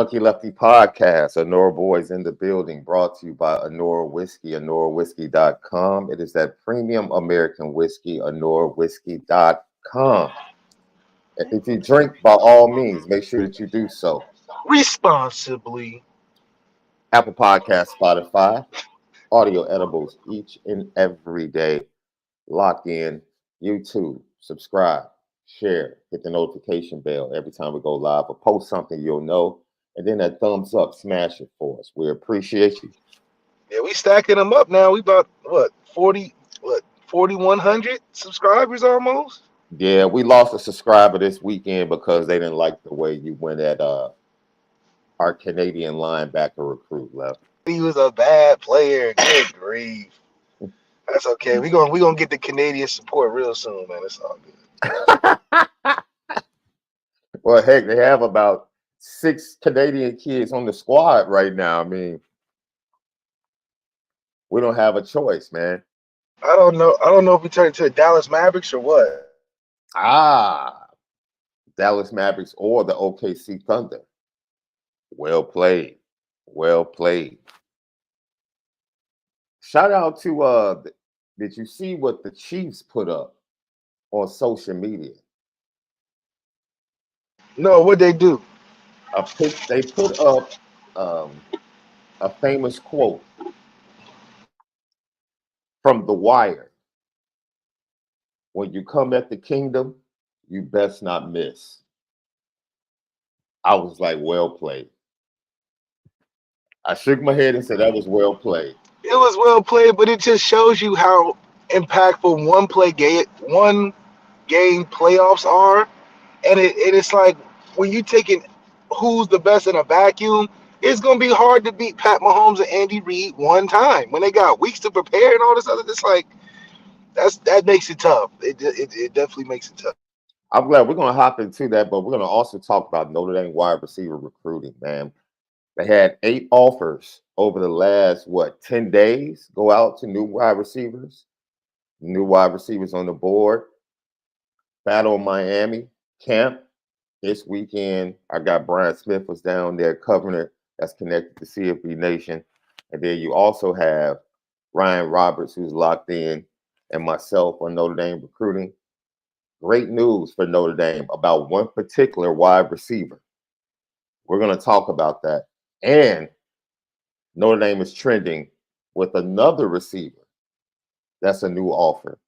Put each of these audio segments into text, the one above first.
Lucky Lefty Podcast, Onora Boys in the building, brought to you by Onora Whiskey, OnoraWhiskey.com. It is that premium American whiskey, OnoraWhiskey.com. If you drink, by all means, make sure that you do so. Responsibly. Apple Podcast, Spotify, audio edibles each and every day. Lock in, YouTube, subscribe, share, hit the notification bell every time we go live or post something, you'll know. And then that thumbs up, smash it for us. We appreciate you. Yeah, we stacking them up now. We about 4,100 subscribers almost. Yeah, we lost a subscriber this weekend because they didn't like the way you went at our Canadian linebacker recruit left. He was a bad player. Good grief. That's okay. We gonna get the Canadian support real soon, man. It's all good. Well, heck, they have about 6 Canadian kids on the squad right now. I mean, we don't have a choice, man. I don't know if we turn into the Dallas Mavericks or what. Dallas Mavericks or the OKC Thunder. Well played. Well played. Shout out to did you see what the Chiefs put up on social media? No, what they do? They put up a famous quote from The Wire. When you come at the kingdom, you best not miss. I was like, well played. I shook my head and said that was well played. It was well played, but it just shows you how impactful one game playoffs are. And it's like when you taking who's the best in a vacuum, it's gonna be hard to beat Pat Mahomes and Andy Reid one time when they got weeks to prepare and all this other. It's like that makes it tough. It definitely makes it tough. I'm glad we're gonna hop into that, but we're gonna also talk about Notre Dame wide receiver recruiting, man. They had 8 offers over the last 10 days go out to new wide receivers on the board. Battle of Miami camp this weekend. I got Brian Smith was down there covering it. That's connected to CFB Nation. And then you also have Ryan Roberts, who's locked in, and myself on Notre Dame recruiting. Great news for Notre Dame about one particular wide receiver. We're going to talk about that. And Notre Dame is trending with another receiver. That's a new offer.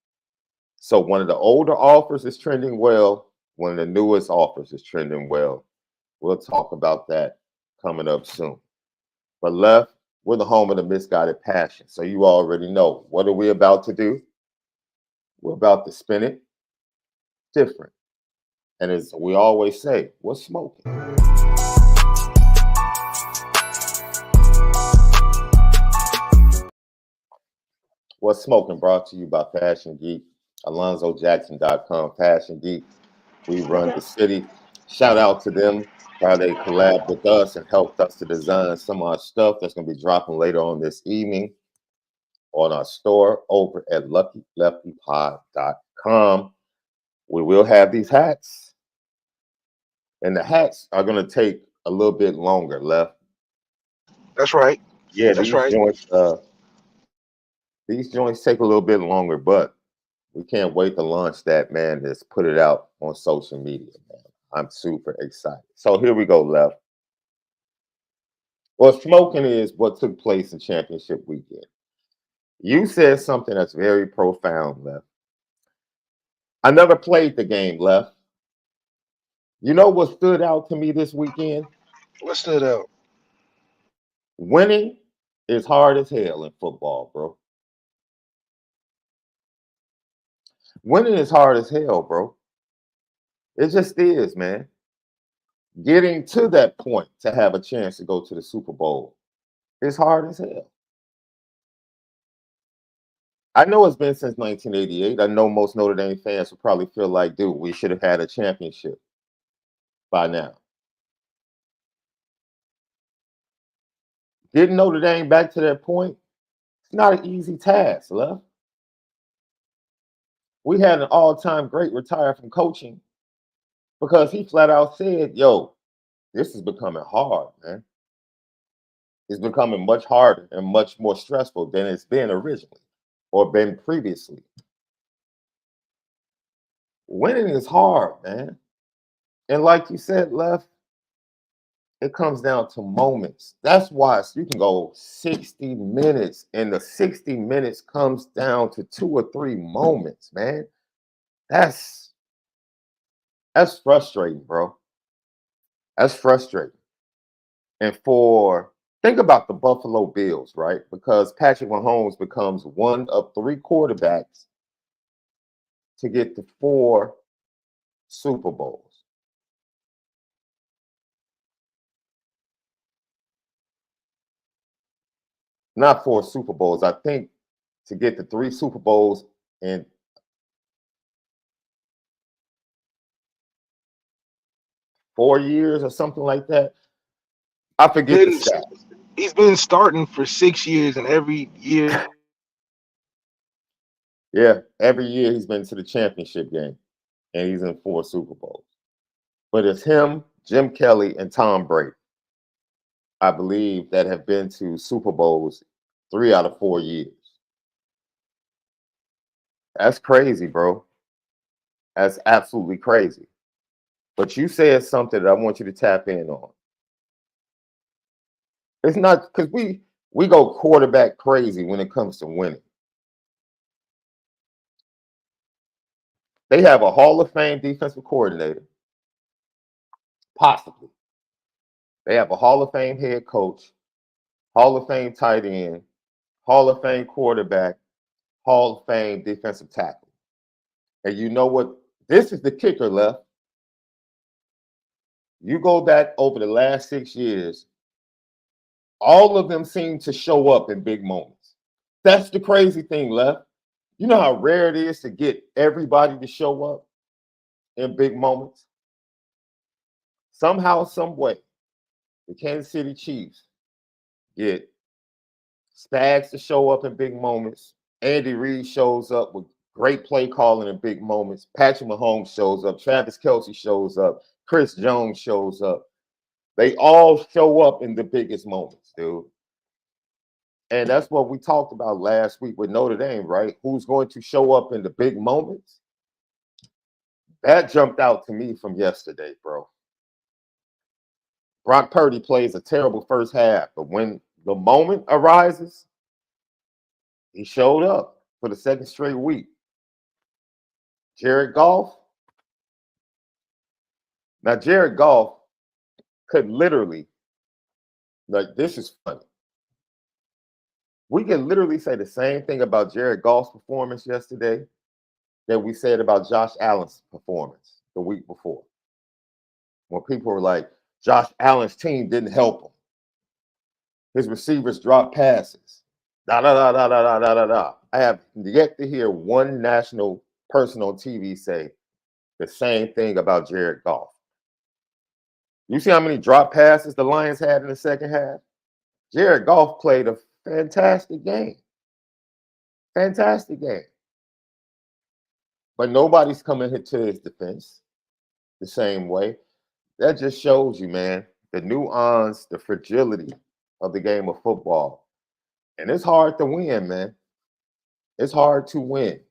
So one of the older offers is trending well. One of the newest offers is trending well. We'll talk about that coming up soon. But left, we're the home of the misguided passion. So you already know. What are we about to do? We're about to spin it different. And as we always say, what's smoking? What's Smoking, brought to you by Fashion Geek, AlonzoJackson.com, Fashion Geek. We run the city. Shout out to them, how they collabed with us and helped us to design some of our stuff that's going to be dropping later on this evening on our store over at LuckyLeftyPod.com. We will have these hats, and the hats are going to take a little bit longer, Left. That's right. Yeah, these joints take a little bit longer, but we can't wait to launch that, man. Just put it out on social media, man. I'm super excited. So here we go, Left. Well, smoking is what took place in championship weekend. You said something that's very profound, Left. I never played the game, Left. You know what stood out to me this weekend? What stood out? Winning is hard as hell in football, bro. Winning is hard as hell, bro. It just is, man. Getting to that point to have a chance to go to the Super Bowl is hard as hell. I know it's been since 1988. I know most Notre Dame fans will probably feel like, dude, we should have had a championship by now. Getting Notre Dame back to that point, it's not an easy task, Left. We had an all-time great retire from coaching because he flat out said, yo, This is becoming hard, man. It's becoming much harder and much more stressful than it's been originally or been previously. Winning is hard, man. And like you said, Left, it comes down to moments. That's why you can go 60 minutes, and the 60 minutes comes down to 2 or 3 moments, man. That's frustrating, bro. That's frustrating. And think about the Buffalo Bills, right? Because Patrick Mahomes becomes one of 3 quarterbacks to get to 4 Super Bowls. Not 4 Super Bowls. I think to get to 3 Super Bowls in 4 years or something like that. I forget the Been stat. He's been starting for 6 years, and every year Yeah, every year he's been to the championship game, and he's in 4 Super Bowls. But it's him, Jim Kelly, and Tom Brady, I believe, that have been to Super Bowls 3 out of 4 years. That's crazy, bro. That's absolutely crazy. But you said something that I want you to tap in on. It's not because we go quarterback crazy when it comes to winning. They have a Hall of Fame defensive coordinator, possibly. They have a Hall of Fame head coach, Hall of Fame tight end, Hall of Fame quarterback, Hall of Fame defensive tackle. And you know what? This is the kicker, Left. You go back over the last 6 years, all of them seem to show up in big moments. That's the crazy thing, Left. You know how rare it is to get everybody to show up in big moments? Somehow, some way, the Kansas City Chiefs get Spags to show up in big moments. Andy Reid shows up with great play calling in big moments. Patrick Mahomes shows up. Travis Kelce shows up. Chris Jones shows up. They all show up in the biggest moments, dude. And that's what we talked about last week with Notre Dame, right? Who's going to show up in the big moments? That jumped out to me from yesterday, bro. Brock Purdy plays a terrible first half, but when the moment arises, he showed up for the second straight week. Jared Goff. Now, Jared Goff could literally, like, this is funny. We can literally say the same thing about Jared Goff's performance yesterday that we said about Josh Allen's performance the week before. When people were like, Josh Allen's team didn't help him. His receivers dropped passes. Da da da da da da da da da. I have yet to hear one national person on TV say the same thing about Jared Goff. You see how many drop passes the Lions had in the second half? Jared Goff played a fantastic game. Fantastic game. But nobody's coming to his defense the same way. That just shows you, man, the nuance, the fragility of the game of football. And it's hard to win, man. It's hard to win.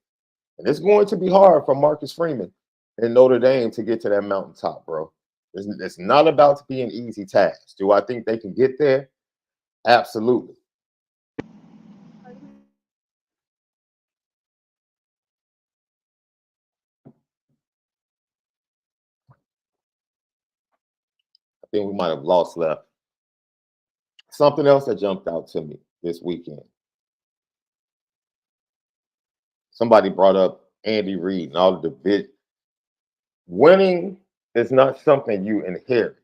And it's going to be hard for Marcus Freeman and Notre Dame to get to that mountaintop, bro. It's not about to be an easy task. Do I think they can get there? Absolutely. I think we might have lost Left. Something else that jumped out to me this weekend. Somebody brought up Andy Reid and all of the big. Winning is not something you inherit.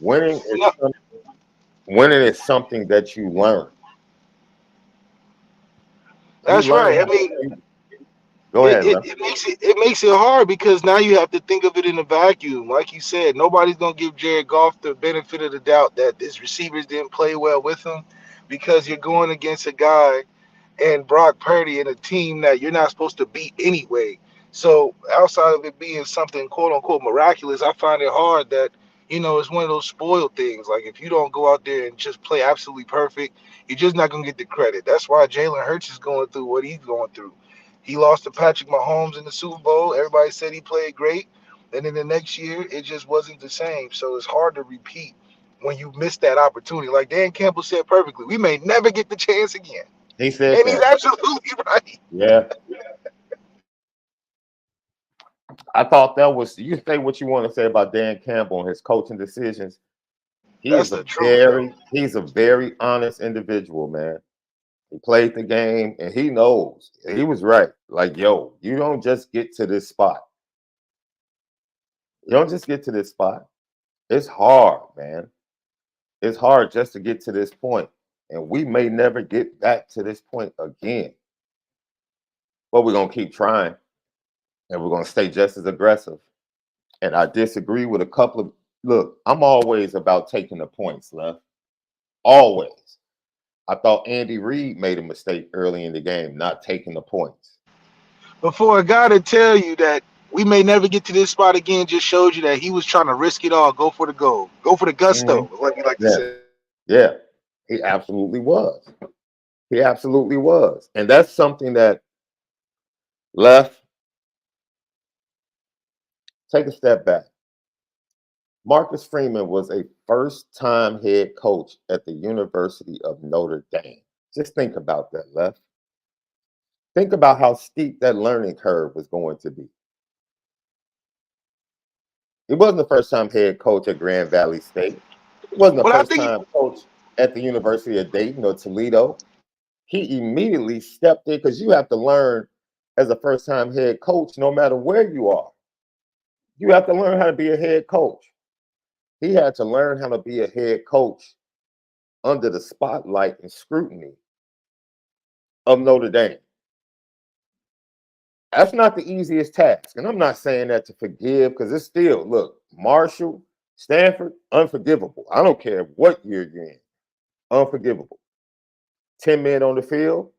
Winning is something that you learn. that's right. I mean, Go ahead, Left. it makes it hard because now you have to think of it in a vacuum. Like you said, nobody's gonna give Jared Goff the benefit of the doubt that his receivers didn't play well with him, because you're going against a guy and Brock Purdy and a team that you're not supposed to beat anyway. So outside of it being something quote unquote miraculous, I find it hard that, it's one of those spoiled things. Like if you don't go out there and just play absolutely perfect, you're just not gonna get the credit. That's why Jalen Hurts is going through what he's going through. He lost to Patrick Mahomes in the Super Bowl. Everybody said he played great. And then the next year it just wasn't the same. So it's hard to repeat when you miss that opportunity. Like Dan Campbell said perfectly, we may never get the chance again. He said And he's that. absolutely right. Yeah. I thought that was, you say what you want to say about Dan Campbell and his coaching decisions. That's the truth, though. He's a very honest individual, man. He played the game and he knows. He was right. Like, yo, you don't just get to this spot. You don't just get to this spot. It's hard, man. It's hard just to get to this point. And we may never get back to this point again. But we're going to keep trying. And we're going to stay just as aggressive. And I disagree with a couple of, look, I'm always about taking the points, Left. Always. I thought Andy Reid made a mistake early in the game, not taking the points. But for a guy to tell you that we may never get to this spot again just shows you that he was trying to risk it all, go for the goal, go for the gusto, like we like to say. Yeah, he absolutely was. He absolutely was. And that's something that, Left, take a step back. Marcus Freeman was a first-time head coach at the University of Notre Dame. Just think about that, Left. Think about how steep that learning curve was going to be. He wasn't the first-time head coach at Grand Valley State. He wasn't the But I first-time think coach at the University of Dayton or Toledo. He immediately stepped in because you have to learn as a first-time head coach no matter where you are. You have to learn how to be a head coach. He had to learn how to be a head coach under the spotlight and scrutiny of Notre Dame. That's not the easiest task. And I'm not saying that to forgive because it's still, look, Marshall, Stanford, unforgivable. I don't care what year you're in, unforgivable. 10 men on the field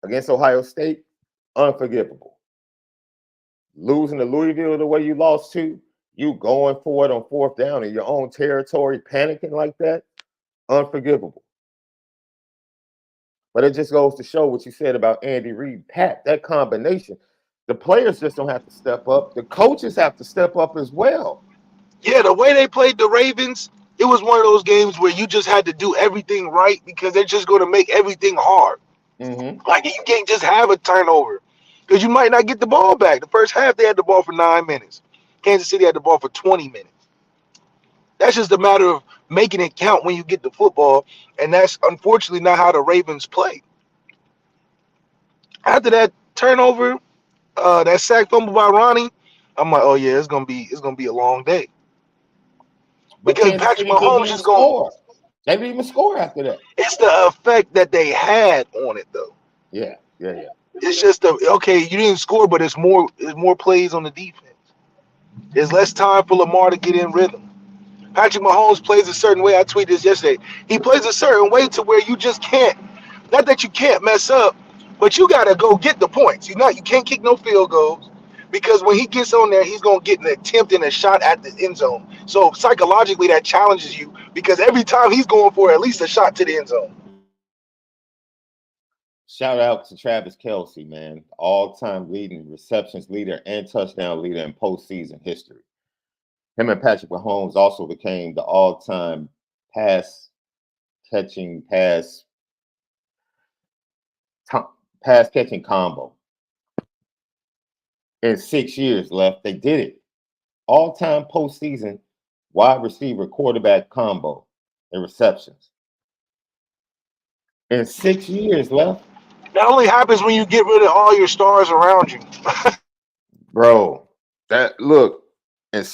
against Ohio State, unforgivable. Losing to Louisville the way you lost to, you going for it on fourth down in your own territory, panicking like that, unforgivable. But it just goes to show what you said about Andy Reid, Pat, that combination. The players just don't have to step up. The coaches have to step up as well. yeah, the way they played the Ravens, it was one of those games where you just had to do everything right because they're just going to make everything hard. Like you can't just have a turnover because you might not get the ball back. The first half, they had the ball for 9 minutes. Kansas City had the ball for 20 minutes. That's just a matter of making it count when you get the football, and that's unfortunately not how the Ravens play. After that turnover, that sack fumble by Ronnie, I'm like, oh yeah, it's gonna be a long day But because Kansas Patrick City didn't Mahomes even is going. score. They didn't even score after that. It's the effect that they had on it though. Yeah. It's just okay, you didn't score, but it's more plays on the defense. There's less time for Lamar to get in rhythm. Patrick Mahomes plays a certain way. I tweeted this yesterday. He plays a certain way to where you just can't. Not that you can't mess up, but you gotta go get the points. You can't kick no field goals because when he gets on there, he's gonna get an attempt and a shot at the end zone. So psychologically, that challenges you because every time he's going for at least a shot to the end zone. Shout out to Travis Kelce, man. All-time leading receptions leader and touchdown leader in postseason history. Him and Patrick Mahomes also became the all-time pass-catching combo. In 6 years Left, they did it. All-time postseason wide receiver quarterback combo in receptions. In 6 years Left. That only happens when you get rid of all your stars around you. Bro, that look, and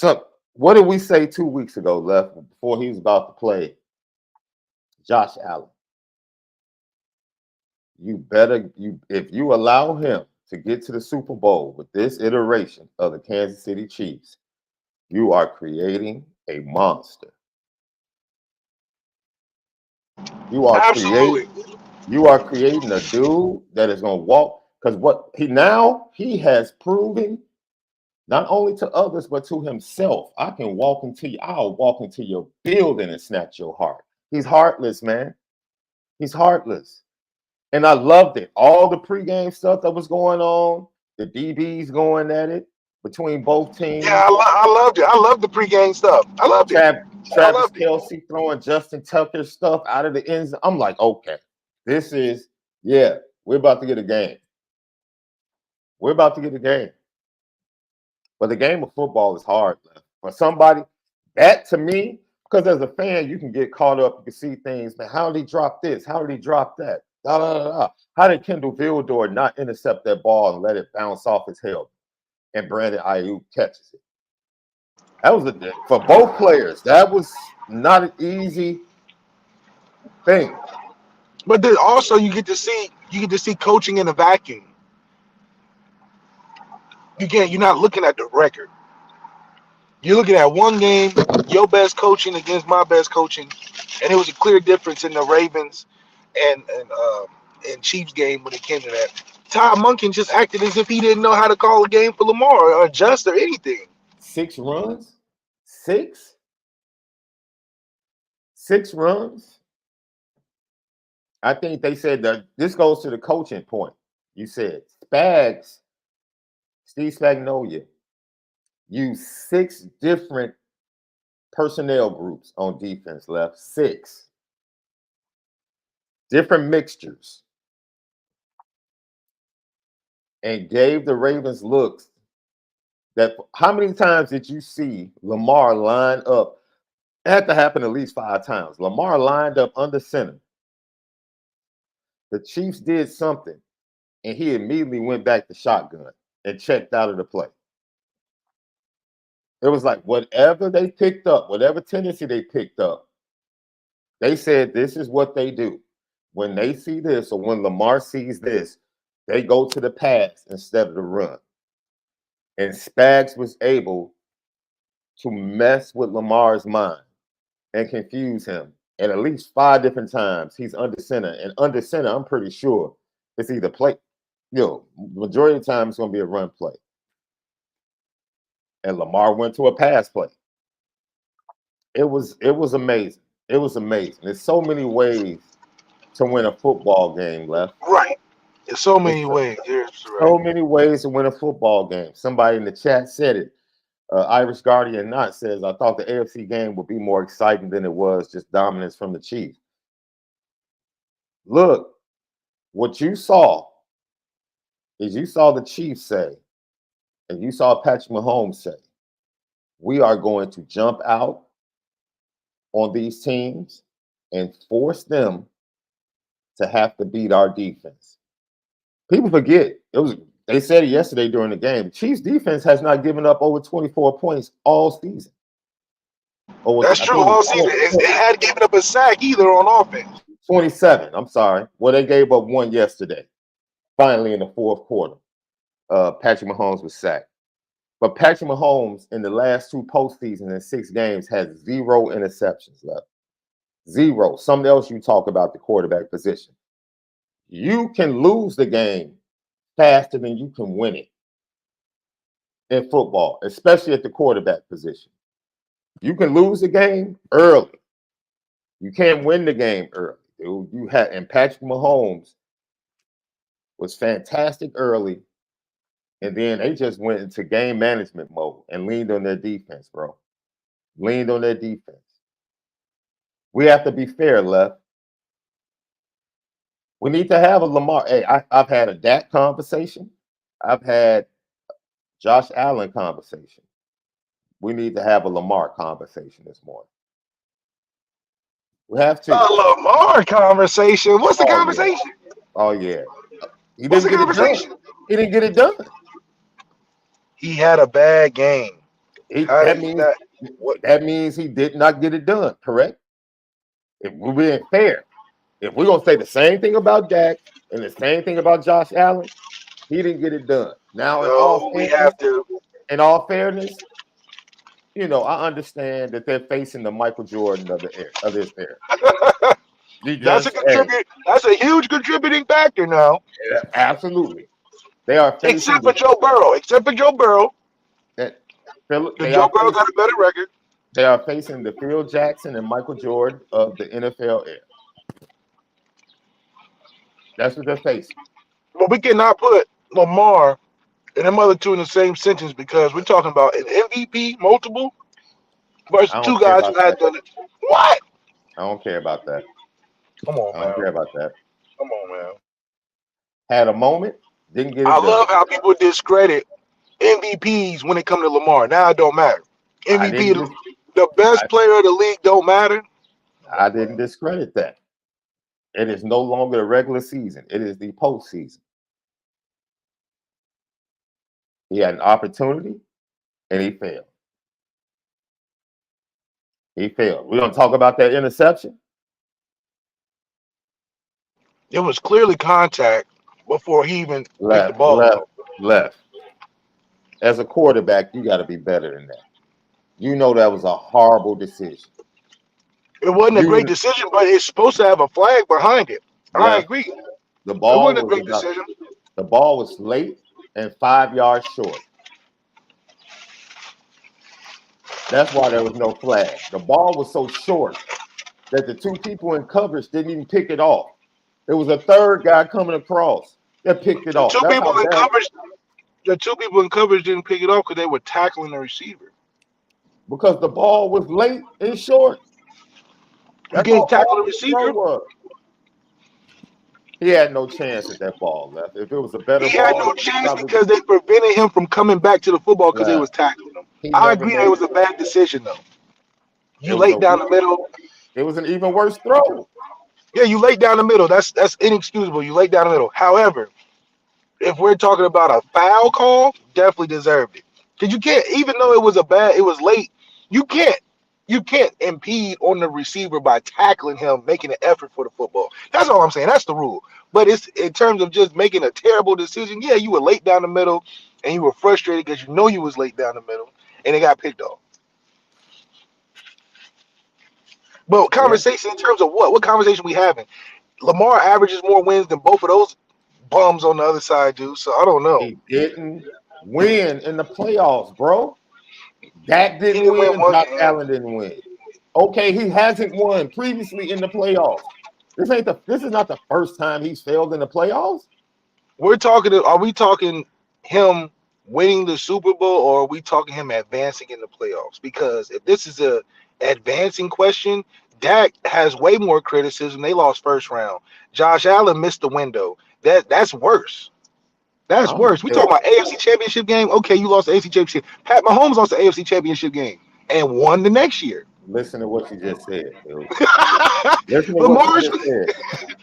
what did we say 2 weeks ago, Left, before he was about to play Josh Allen? If you allow him to get to the Super Bowl with this iteration of the Kansas City Chiefs, you are creating a monster. You are creating a dude that is going to walk, because he has proven not only to others, but to himself. I'll walk into your building and snatch your heart. He's heartless, man. He's heartless. And I loved it. All the pregame stuff that was going on, the DBs going at it between both teams. Yeah, I loved it. I loved the pregame stuff. I loved it. Travis Kelce throwing Justin Tucker stuff out of the end zone. I'm like, okay, we're about to get a game. We're about to get a game. But the game of football is hard, man. For somebody, that to me, because as a fan, you can get caught up. You can see things, man. How did he drop this? How did he drop that? Da, da, da, da. How did Kendall Vildor not intercept that ball and let it bounce off his helmet? And Brandon Ayuk catches it. That was for both players. That was not an easy thing. But then also you get to see coaching in a vacuum. You're not looking at the record. You're looking at one game, your best coaching against my best coaching, and it was a clear difference in the Ravens and Chiefs game when it came to that. Todd Monken just acted as if he didn't know how to call a game for Lamar or adjust or anything. 6 runs? 6? 6 runs? I think they said that this goes to the coaching point. You said Steve Spagnuolo used 6 different personnel groups on defense left. 6 different mixtures. And gave the Ravens looks that how many times did you see Lamar line up? It had to happen at least 5 times. Lamar lined up under center. The Chiefs did something, and he immediately went back to shotgun and checked out of the play. It was like whatever they picked up, whatever tendency they picked up, they said this is what they do. When they see this or when Lamar sees this, they go to the pass instead of the run. And Spags was able to mess with Lamar's mind and confuse him. And at least 5 different times he's under center. And under center, I'm pretty sure it's either play, majority of the time it's going to be a run play. And Lamar went to a pass play. It was amazing. It was amazing. There's so many ways to win a football game, Left. Right. There's so many ways. So many ways to win a football game. Somebody in the chat said it. Irish Guardian Not says, I thought the AFC game would be more exciting than it was, just dominance from the Chiefs. Look, what you saw is you saw the Chiefs say, and you saw Patrick Mahomes say, we are going to jump out on these teams and force them to have to beat our defense. People forget, they said it yesterday during the game. The Chiefs defense has not given up over 24 points all season. That's true, all season. It hadn't given up a sack either on offense. 27, I'm sorry. Well, they gave up 1 yesterday. Finally in the 4th quarter. Patrick Mahomes was sacked. But Patrick Mahomes in the last 2 postseasons in 6 games has 0 interceptions left. 0. Something else you talk about the quarterback position. You can lose the game faster than you can win it in football, especially at the quarterback position. You can lose the game early. You can't win the game early. And Patrick Mahomes was fantastic early, and then they just went into game management mode and leaned on their defense, bro. Leaned on their defense. We have to be fair, Left. We need to have a Lamar. Hey, I've had a Dak conversation. I've had Josh Allen conversation. We need to have a Lamar conversation this morning. We have to. A Lamar conversation? What's the conversation? Yeah. Oh, yeah. What's the conversation? He didn't get it done. He had a bad game. That means he did not get it done, correct? If we're being fair. If we're going to say the same thing about Dak and the same thing about Josh Allen, he didn't get it done. Now, in all fairness, I understand that they're facing the Michael Jordan of this era. That's a huge contributing factor now. Yeah, absolutely. They are facing except for Joe Burrow. The Joker got a better record. They are facing the Phil Jackson and Michael Jordan of the NFL era. That's what they're facing. But we cannot put Lamar and them other two in the same sentence because we're talking about an MVP, multiple, versus two guys who had done it. What? I don't care about that. Come on, man. I don't care about that. Come on, man. Had a moment, didn't get it done. love how people discredit MVPs when it comes to Lamar. Now it don't matter. MVP, the best player of the league, don't matter. I didn't discredit that. It is no longer the regular season. It is the postseason. He had an opportunity, and he failed. He failed. We're going to talk about that interception. It was clearly contact before he even picked the ball. Left. As a quarterback, you got to be better than that. You know that was a horrible decision. It wasn't a great decision, but it's supposed to have a flag behind it. I agree. The ball wasn't a great decision. The ball was late and 5 yards short. That's why there was no flag. The ball was so short that the two people in coverage didn't even pick it off. There was a third guy coming across that picked it off. The two people in coverage didn't pick it off because they were tackling the receiver. Because the ball was late and short. You can't tackle the receiver. He had no chance at that ball left. If it was a better he ball, had no chance because they prevented him from coming back to the football because they was tackling him. I agree that it was a bad decision though. You laid down the middle. It was an even worse throw. Yeah, you laid down the middle. That's inexcusable. You laid down the middle. However, if we're talking about a foul call, definitely deserved it. Because you can't, even though it was late, you can't impede on the receiver by tackling him, making an effort for the football. That's all I'm saying. That's the rule. But it's in terms of just making a terrible decision. Yeah, you were late down the middle, and you were frustrated because you know you was late down the middle, and it got picked off. But conversation in terms of what conversation we having? Lamar averages more wins than both of those bums on the other side do. So I don't know. He didn't win in the playoffs, bro. Dak didn't win. Josh Allen didn't win. Okay, he hasn't won previously in the playoffs. This is not the first time he's failed in the playoffs. Are we talking him winning the Super Bowl, or are we talking him advancing in the playoffs? Because if this is a advancing question, Dak has way more criticism. They lost first round. Josh Allen missed the window. That's worse. That's worse. We talking about AFC Championship game. Okay, you lost the AFC Championship. Pat Mahomes lost the AFC Championship game and won the next year. Listen to what you just said, dude. Listen to what you just said.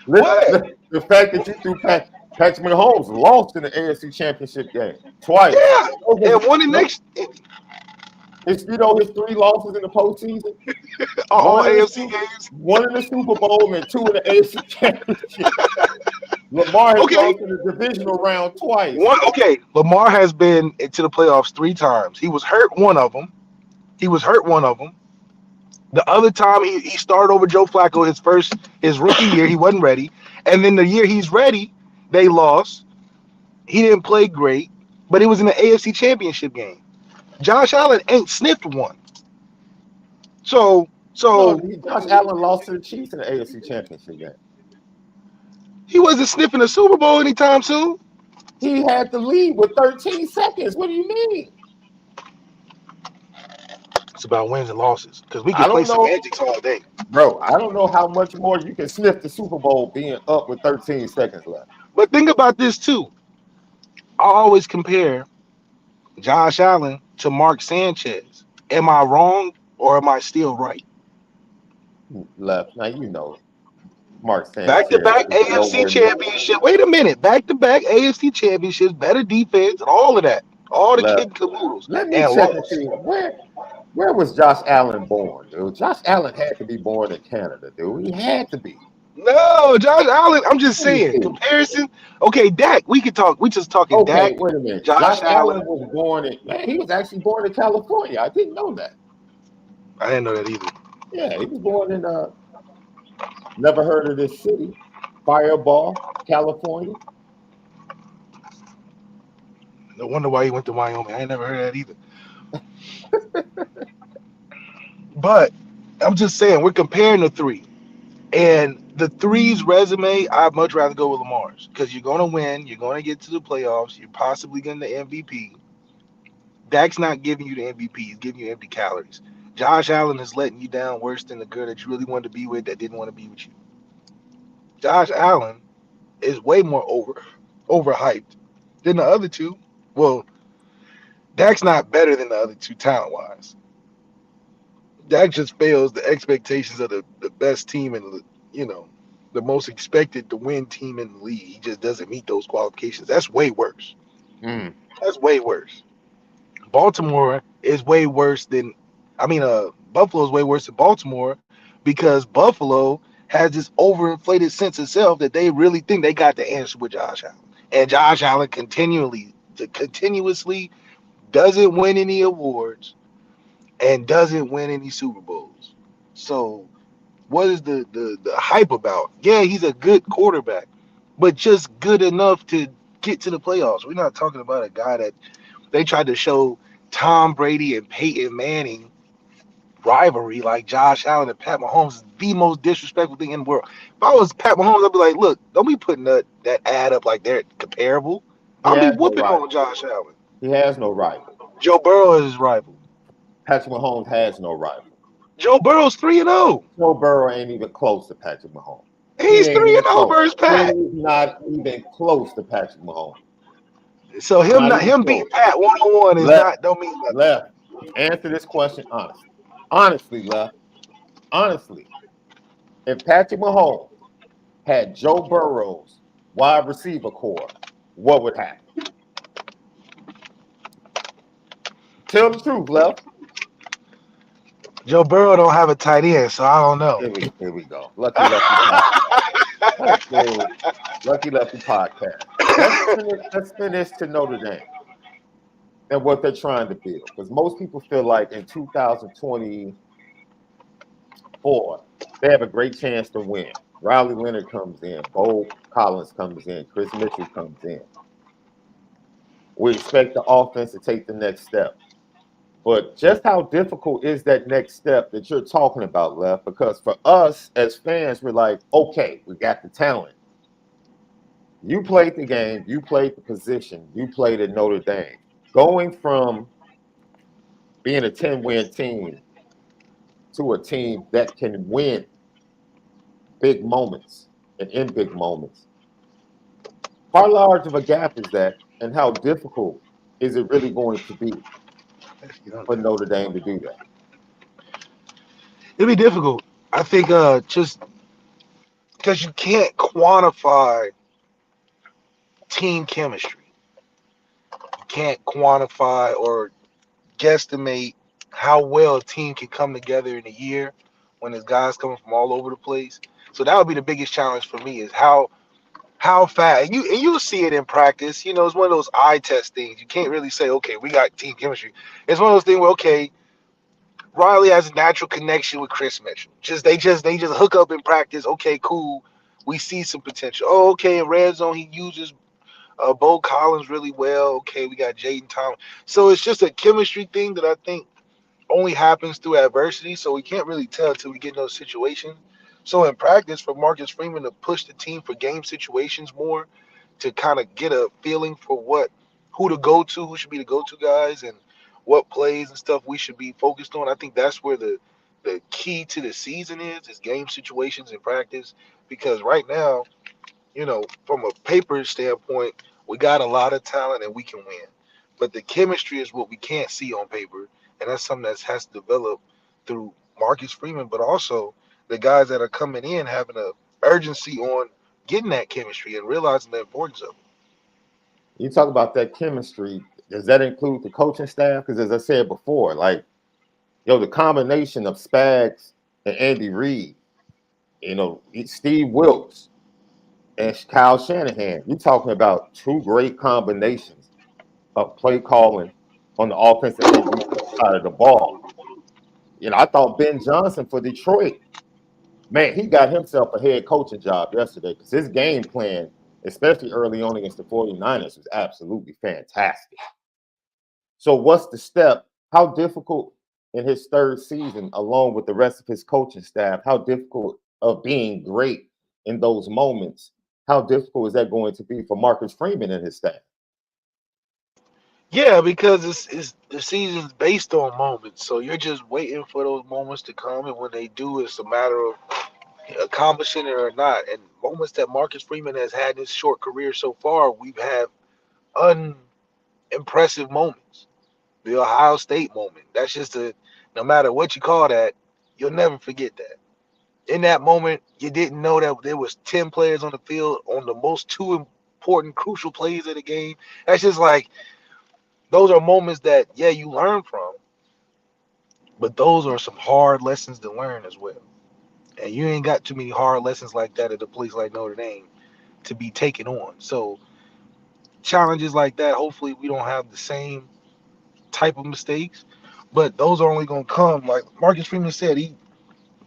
Listen, the fact that you threw Patrick Mahomes lost in the AFC Championship game twice. Yeah, and won the next. His 3 losses in the postseason. All AFC games. 1 in the Super Bowl and 2 in the AFC Championship. Lamar has gone to the divisional round twice. Lamar has been to the playoffs 3 times. He was hurt one of them. The other time he started over Joe Flacco his rookie year. He wasn't ready. And then the year he's ready, they lost. He didn't play great, but it was in the AFC Championship game. Josh Allen ain't sniffed one. So Josh Allen lost to the Chiefs in the AFC Championship game. He wasn't sniffing a Super Bowl anytime soon. He had the lead with 13 seconds. What do you mean? It's about wins and losses because we can play semantics all day. Bro, I don't know how much more you can sniff the Super Bowl being up with 13 seconds left. But think about this too. I always compare Josh Allen to Mark Sanchez. Am I wrong or am I still right? Left. Now you know it. Mark Sanchez. Back-to-back AFC Championship. Wait a minute. Back-to-back AFC Championships, better defense, and all of that. All the kid caboodles. Let me check and see. Where was Josh Allen born, dude? Josh Allen had to be born in Canada, dude. He had to be. No, Josh Allen. I'm just saying. Comparison. Okay, Dak. We could talk. We just talking Dak. Wait a minute. Josh Allen was born in. Man, he was actually born in California. I didn't know that. I didn't know that either. Yeah, he was born in. Never heard of this city, Fireball, California. No wonder why he went to Wyoming. I ain't never heard of that either. But I'm just saying, we're comparing the three. And the three's resume, I'd much rather go with Lamar's because you're going to win. You're going to get to the playoffs. You're possibly getting the MVP. Dak's not giving you the MVP. He's giving you empty calories. Josh Allen is letting you down worse than the girl that you really wanted to be with that didn't want to be with you. Josh Allen is way more overhyped than the other two. Well, Dak's not better than the other two talent wise. Dak just fails the expectations of the best team in the the most expected to win team in the league. He just doesn't meet those qualifications. That's way worse. Mm. That's way worse. Baltimore is way worse than Buffalo is way worse than Baltimore because Buffalo has this overinflated sense of self that they really think they got the answer with Josh Allen. And Josh Allen continuously doesn't win any awards and doesn't win any Super Bowls. So what is the hype about? Yeah, he's a good quarterback, but just good enough to get to the playoffs. We're not talking about a guy that they tried to show Tom Brady and Peyton Manning rivalry like Josh Allen and Pat Mahomes is the most disrespectful thing in the world. If I was Pat Mahomes, I'd be like, look, don't be putting that ad up like they're comparable. He I'll be has no whooping rival. on Josh Allen. He has no rival. Joe Burrow is his rival. Patrick Mahomes has no rival. Joe Burrow's 3-0. Joe Burrow ain't even close to Patrick Mahomes. He He's ain't 3-0 even close. versus Pat. He's not even close to Patrick Mahomes. So Not even him close. beating Pat 1-on-1 is Left. don't mean nothing. Left. Answer this question honestly. Honestly, Left. Honestly, if Patrick Mahomes had Joe Burrow's wide receiver core, what would happen? Tell the truth, Left. Joe Burrow don't have a tight end, so I don't know. Here we go. Lucky Lefty podcast. Lucky Lefty podcast. Let's finish to Notre Dame and what they're trying to build. Because most people feel like in 2024, they have a great chance to win. Riley Leonard comes in, Bo Collins comes in, Chris Mitchell comes in. We expect the offense to take the next step. But just how difficult is that next step that you're talking about, Left? Because for us as fans, we're like, okay, we got the talent. You played the game, you played the position, you played at Notre Dame. Going from being a 10-win team to a team that can win big moments and in big moments. How large of a gap is that, and how difficult is it really going to be for Notre Dame to do that? It'll be difficult. I think just because you can't quantify team chemistry. You can't quantify or guesstimate how well a team can come together in a year when there's guys coming from all over the place. So that would be the biggest challenge for me is how fast and you'll see it in practice. It's one of those eye test things. You can't really say, okay, we got team chemistry. It's one of those things where, okay, Riley has a natural connection with Chris Mitchell. They just hook up in practice. Okay, cool. We see some potential. Oh, okay, in red zone he uses Bo Collins really well. Okay, we got Jaden Thomas. So it's just a chemistry thing that I think only happens through adversity. So we can't really tell until we get in those situations. So in practice, for Marcus Freeman to push the team for game situations more, to kind of get a feeling for who to go to, who should be the go-to guys, and what plays and stuff we should be focused on. I think that's where the key to the season is game situations in practice. Because right now, from a paper standpoint, we got a lot of talent and we can win. But the chemistry is what we can't see on paper, and that's something that has to develop through Marcus Freeman, but also the guys that are coming in having a urgency on getting that chemistry and realizing the importance of it. You talk about that chemistry. Does that include the coaching staff? Because as I said before, the combination of Spags and Andy Reid, Steve Wilkes and Kyle Shanahan, you're talking about two great combinations of play calling on the offensive side of the ball. I thought Ben Johnson for Detroit, man, he got himself a head coaching job yesterday because his game plan, especially early on against the 49ers, was absolutely fantastic. So what's the step how difficult in his third season, along with the rest of his coaching staff, how difficult of being great in those moments, how difficult is that going to be for Marcus Freeman and his staff? Yeah, because it's the season's based on moments, so you're just waiting for those moments to come, and when they do, it's a matter of accomplishing it or not. And moments that Marcus Freeman has had in his short career so far, we've had unimpressive moments. The Ohio State moment. That's just a no matter what you call that, you'll never forget that. In that moment, you didn't know that there was 10 players on the field on the most two important, crucial plays of the game. That's just like those are moments that you learn from, but those are some hard lessons to learn as well. And you ain't got too many hard lessons like that at a place like Notre Dame to be taken on. So challenges like that, hopefully we don't have the same type of mistakes, but those are only gonna come like Marcus Freeman said.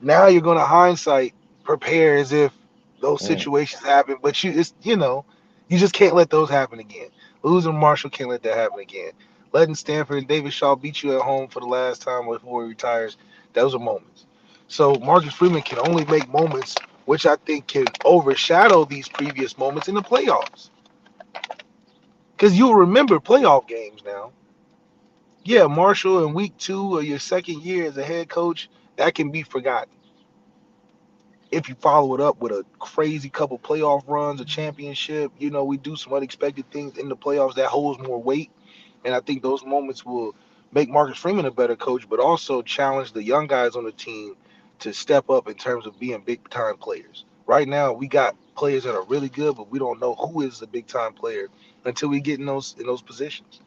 Now you're gonna hindsight prepare as if those Mm. situations happen, but you just can't let those happen again. Losing Marshall can't let that happen again. Letting Stanford and David Shaw beat you at home for the last time before he retires, those are moments. So Marcus Freeman can only make moments which I think can overshadow these previous moments in the playoffs. Because you'll remember playoff games now. Yeah, Marshall in week 2 of your second year as a head coach, that can be forgotten if you follow it up with a crazy couple playoff runs, a championship. We do some unexpected things in the playoffs that holds more weight. And I think those moments will make Marcus Freeman a better coach, but also challenge the young guys on the team to step up in terms of being big time players. Right now, we got players that are really good, but we don't know who is the big time player until we get in those positions.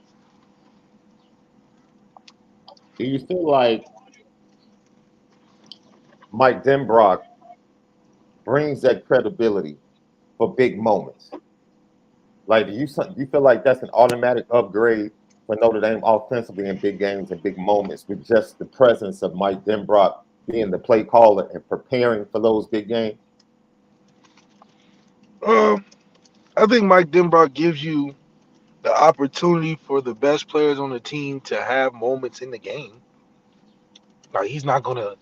Do you feel like Mike Denbrock brings that credibility for big moments? Like, do you feel like that's an automatic upgrade for Notre Dame offensively in big games and big moments with just the presence of Mike Denbrock being the play caller and preparing for those big games? Um, I think Mike Denbrock gives you the opportunity for the best players on the team to have moments in the game. Like he's not gonna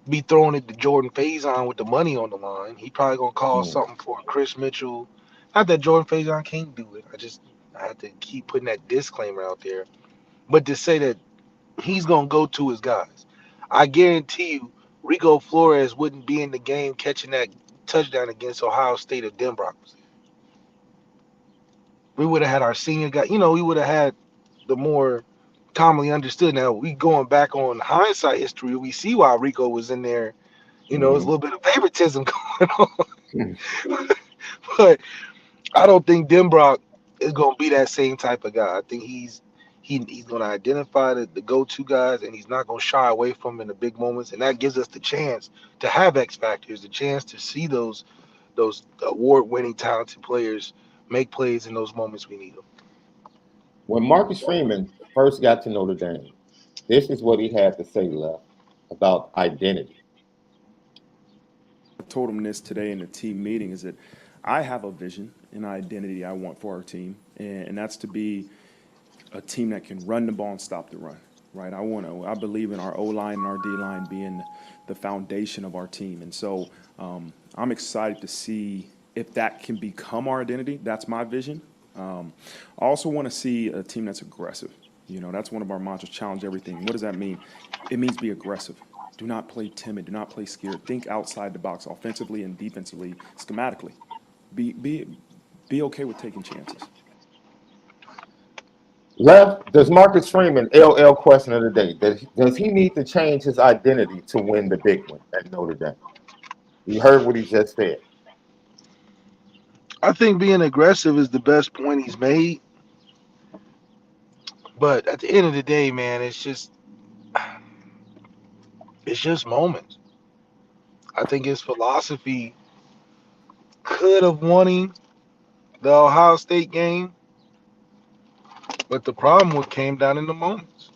be throwing it to Jordan Faison with the money on the line. He probably gonna call Mm. something for Chris Mitchell. Not that Jordan Faison can't do it. I have to keep putting that disclaimer out there. But to say that he's gonna go to his guys, I guarantee you, Rico Flores wouldn't be in the game catching that touchdown against Ohio State if Denbrock was there. We would have had our senior guy. We would have had the more commonly understood. Now we going back on hindsight history, we see why Rico was in there. There's a Mhm. little bit of favoritism going on. Mm. But I don't think Denbrock is going to be that same type of guy. I think he's going to identify the go-to guys, and he's not going to shy away from in the big moments. And that gives us the chance to have X factors, the chance to see those award-winning talented players make plays in those moments we need them. When Marcus Freeman first got to Notre Dame, this is what he had to say, Left, about identity. I told him this today in the team meeting is that I have a vision and identity I want for our team, and that's to be a team that can run the ball and stop the run, right? I believe in our O-line and our D-line being the foundation of our team. And so I'm excited to see if that can become our identity. That's my vision. I also want to see a team that's aggressive. That's one of our mantras, challenge everything. What does that mean? It means be aggressive. Do not play timid. Do not play scared. Think outside the box offensively and defensively, schematically. Be okay with taking chances. Left, does Marcus Freeman, LL question of the day, does he need to change his identity to win the big one at Notre Dame? You heard what he just said. I think being aggressive is the best point he's made. But at the end of the day, man, it's just moments. I think his philosophy could have won him the Ohio State game, but the problem came down in the moments.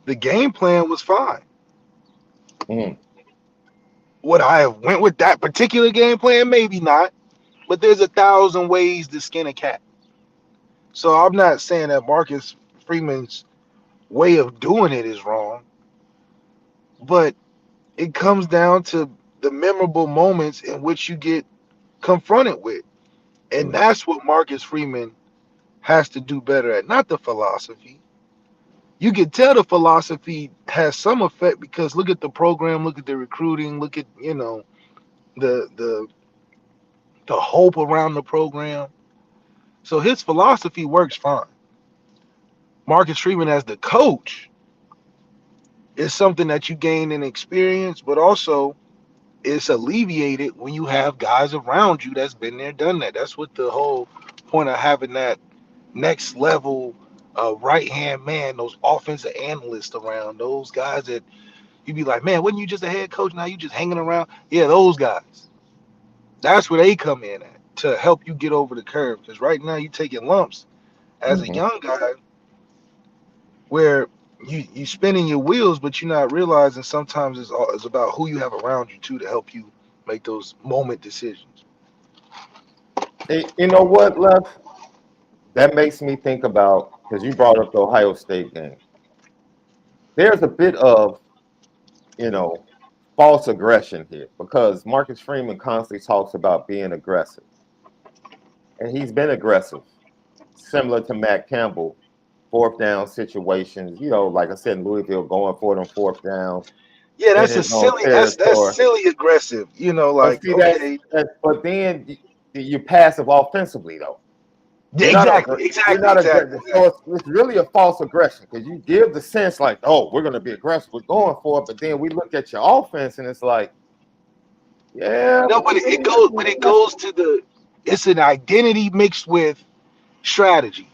The game plan was fine. Mm. Would I have went with that particular game plan? Maybe not. But there's 1,000 ways to skin a cat. So I'm not saying that Marcus Freeman's way of doing it is wrong, but it comes down to the memorable moments in which you get confronted with. And Mhm. that's what Marcus Freeman has to do better at, not the philosophy. You can tell the philosophy has some effect because look at the program, look at the recruiting, look at, the the hope around the program. So his philosophy works fine. Marcus Freeman as the coach is something that you gain in experience, but also it's alleviated when you have guys around you that's been there, done that. That's what the whole point of having that next level right hand man, those offensive analysts around, those guys that you be like, man, wasn't you just a head coach? Now you just hanging around. Yeah, those guys. That's where they come in at to help you get over the curve. Because right now you taking lumps as a Mhm. young guy where you spinning your wheels, but you're not realizing sometimes it's about who you have around you too to help you make those moment decisions. Hey, you know what, Left? That makes me think about, because you brought up the Ohio State game. There's a bit of, you know, false aggression here because Marcus Freeman constantly talks about being aggressive, and he's been aggressive, similar to Matt Campbell, fourth down situations. You know, like I said in Louisville, going for it on fourth down Yeah, in that's a his own silly. That's territory. silly aggressive. But Like see, okay, but then you're passive offensively though. yeah, exactly, You're exactly, not exactly, aggressive. So exactly. it's really a false aggression because you give the sense like, oh, we're going to be aggressive, we're going for it, but then we look at your offense and it's like, yeah, No, but but we it really goes. not But being it aggressive. goes to the. It's an identity mixed with strategy.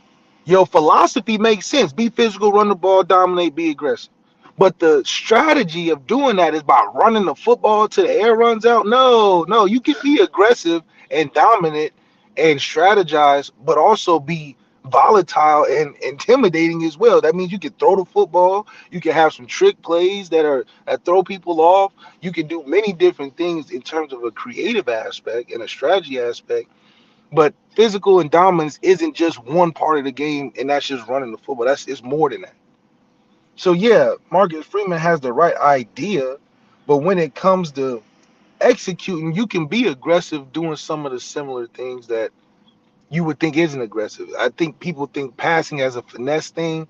Your philosophy makes sense. Be physical, run the ball, dominate, be aggressive. But the strategy of doing that is by running the football till the air runs out. No, no, you can be aggressive and dominant and strategize, but also be volatile and intimidating as well. That means you can throw the football, you can have some trick plays that throw people off. You can do many different things in terms of a creative aspect and a strategy aspect, but physical and dominance isn't just one part of the game, and that's just running the football. That's It's more than that. So yeah, Marcus Freeman has the right idea, but when it comes to executing, you can be aggressive doing some of the similar things that you would think isn't aggressive. I think people think passing as a finesse thing.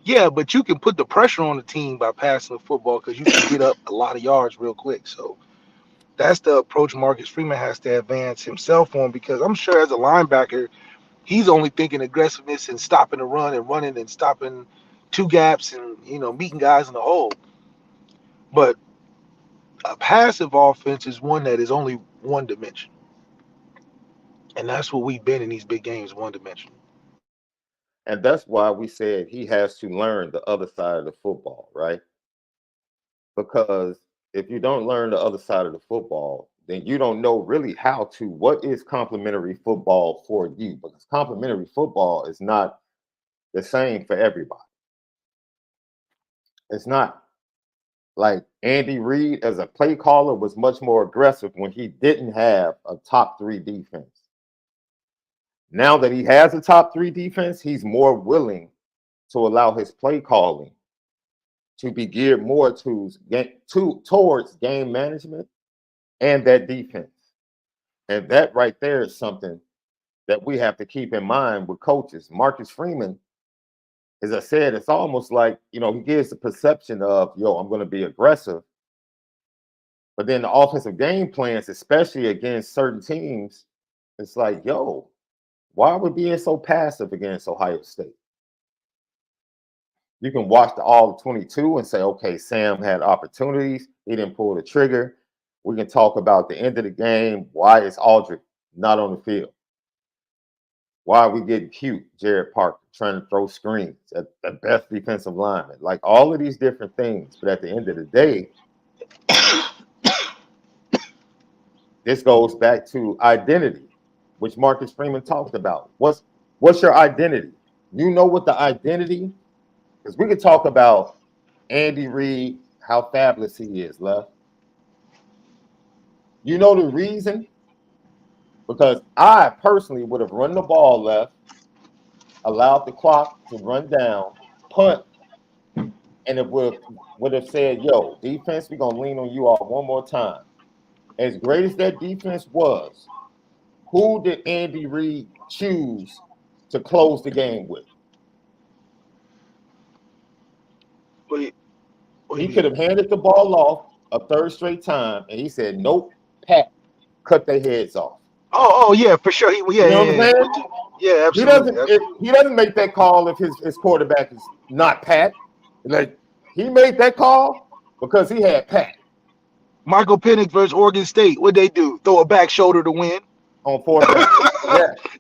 Yeah, but you can put the pressure on the team by passing the football because you can get up a lot of yards real quick. So that's the approach Marcus Freeman has to advance himself on, because I'm sure as a linebacker, he's only thinking aggressiveness and stopping the run and running and stopping two gaps and meeting guys in the hole. But a passive offense is one that is only one dimension, and that's what we've been in these big games, one dimension. And that's why we said he has to learn the other side of the football, right? Because if you don't learn the other side of the football, then you don't know really what is complementary football for you, because complementary football is not the same for everybody. It's not. Like Andy Reid as a play caller was much more aggressive when he didn't have a top three defense. Now that he has a top three defense, he's more willing to allow his play calling to be geared more towards game management and that defense. And that right there is something that we have to keep in mind with coaches. Marcus Freeman, as I said, it's almost like, he gives the perception of, yo, I'm going to be aggressive. But then the offensive game plans, especially against certain teams, it's like, yo, why are we being so passive against Ohio State? You can watch the all of 22 and say, okay, Sam had opportunities. He didn't pull the trigger. We can talk about the end of the game. Why is Aldrich not on the field? Why are we getting cute, Jared Parker, trying to throw screens at the best defensive lineman? Like all of these different things. But at the end of the day, this goes back to identity, which Marcus Freeman talked about. What's your identity? You know what the identity, because we could talk about Andy Reid, how fabulous he is, Left. You know the reason? Because I personally would have run the ball, Left, allowed the clock to run down, punt, and it would have said, "Yo, defense, we're gonna lean on you all one more time." As great as that defense was, who did Andy Reid choose to close the game with? Wait, He could have handed the ball off a third straight time, and he said, "Nope, Pat, cut their heads off." Oh, yeah, for sure. You know what I'm saying? Yeah, He absolutely. doesn't make that call if his quarterback is not Pat. Like, he made that call because he had Pat Michael Penix versus Oregon State. What'd they do? Throw a back shoulder to win? on fourth down.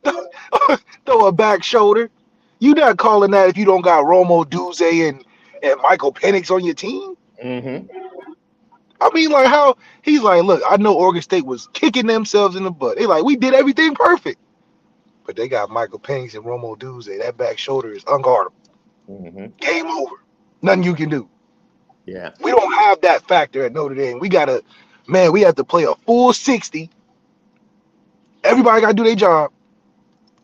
Yeah. Throw a back shoulder. You not calling that if you don't got Romo Duze and Michael Penix on your team? Mm-hmm. I mean, like, how he's like, look, I know Oregon State was kicking themselves in the butt. They like, we did everything perfect. But they got Michael Penix and Romo Duze. That back shoulder is unguardable. Mm-hmm. Game over. Nothing you can do. Yeah. We don't have that factor at Notre Dame. We have to play a full 60. Everybody got to do their job.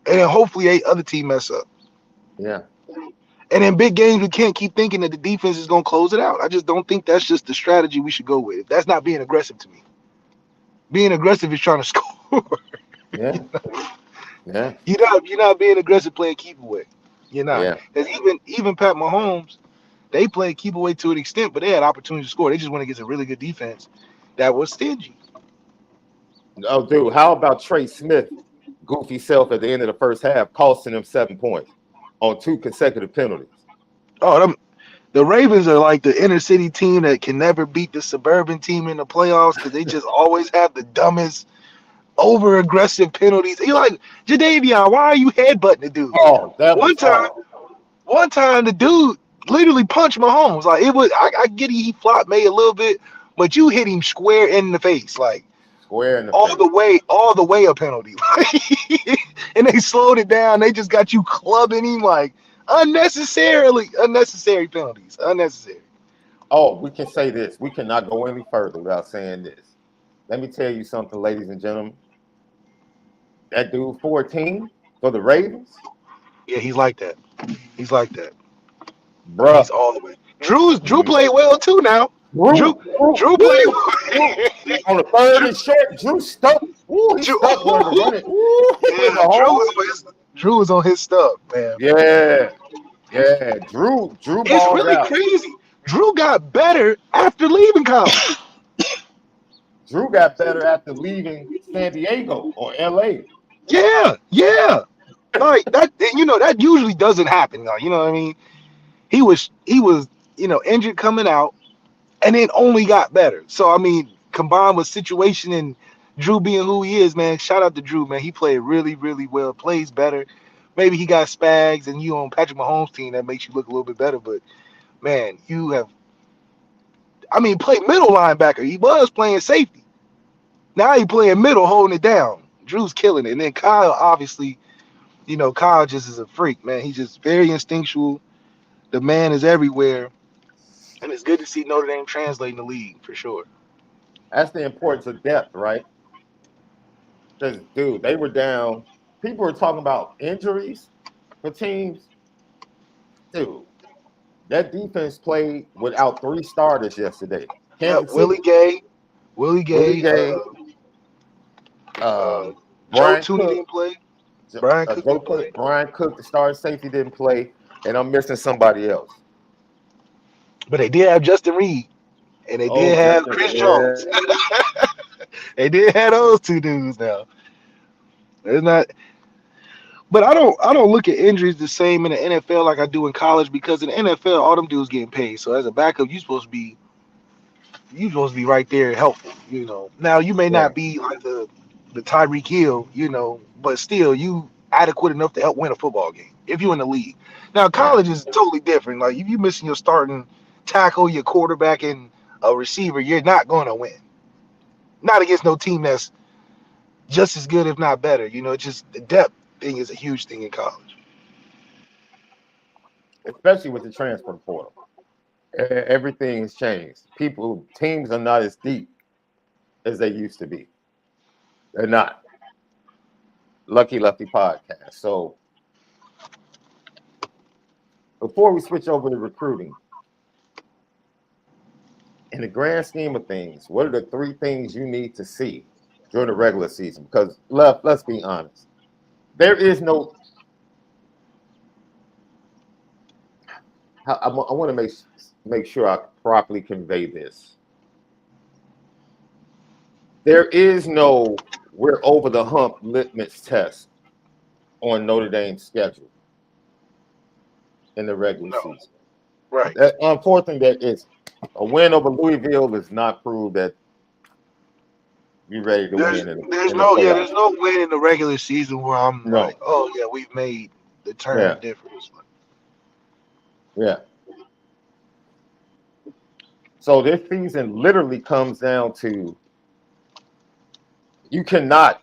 And then hopefully a other team mess up. Yeah. And in big games, we can't keep thinking that the defense is going to close it out. I just don't think that's just the strategy we should go with. That's not being aggressive to me. Being aggressive is trying to score. Yeah. Yeah. You're not being aggressive playing keep away. You're not. Yeah. Because even Pat Mahomes, they played keep away to an extent, but they had opportunity to score. They just went against a really good defense that was stingy. Oh, dude, how about Trey Smith, goofy self at the end of the first half, costing them 7 points on 2 consecutive penalties? Oh, the Ravens are like the inner city team that can never beat the suburban team in the playoffs because they just always have the dumbest, over aggressive penalties. You're like, Jadeveon, why are you headbutting the dude? Oh, that was One time the dude literally punched Mahomes. Like, it was, I get he flopped May a little bit, but you hit him square in the face, like square in the all face. the way a penalty. And they slowed it down. They just got you clubbing him like unnecessary penalties. Unnecessary. Oh, we can say this. We cannot go any further without saying this. Let me tell you something, ladies and gentlemen. That dude 14 for the Ravens, Yeah, he's like that. He's like that. bruh. He's all the way. Drew played well too now. Drew played well. On the third and short, Drew stuck. Ooh, he stuck during the running. Ooh, Yeah, Drew was on his stuff, man. Yeah. Drew It's balled really out. crazy. Drew got better after leaving college. Drew got better after leaving San Diego or LA. Yeah. Like that, that usually doesn't happen. You know what I mean? He was, injured coming out and then only got better. So, I mean, combined with situation and Drew being who he is, man, shout out to Drew, man. He played really, really well, plays better. Maybe he got Spags and you on Patrick Mahomes' team that makes you look a little bit better. But, man, play middle linebacker. He was playing safety. Now he playing middle, holding it down. Drew's killing it. And then Kyle, obviously, Kyle just is a freak, man. He's just very instinctual. The man is everywhere. And it's good to see Notre Dame translating the league, for sure. That's the importance of depth, right? Because, dude, they were down. People were talking about injuries for teams. Dude, that defense played without 3 starters yesterday. Willie Gay, Brian Joe Tooney Cook didn't play. Brian Cook didn't play. Brian Cook, the starting safety, didn't play, and I'm missing somebody else. But they did have Justin Reed, and they did have Chris Jones. They did have those 2 dudes now. It's not, but I don't look at injuries the same in the NFL like I do in college, because in the NFL all them dudes getting paid. So as a backup, you're supposed to be right there helpful. Now you may not be like the Tyreek Hill, but still you adequate enough to help win a football game if you're in the league. Now college is totally different. Like if you're missing your starting tackle, your quarterback, and a receiver, you're not going to win. Not against no team that's just as good, if not better. It's just the depth thing is a huge thing in college. Especially with the transfer portal. Everything has changed. Teams are not as deep as they used to be. They're not. Lucky Lefty podcast. So before we switch over to recruiting, in the grand scheme of things, what are the 3 things you need to see during the regular season? Because let's be honest, there is no. I want to make sure I properly convey this. There is no we're over the hump litmus test on Notre Dame's schedule in the regular No, season. right. Unfortunately, that is a win over Louisville does not prove that you're ready to There's win there's in the no playoffs. there's no win in the regular season where I'm like, No, oh yeah, we've made the turn yeah, of difference. yeah. So this season literally comes down to you cannot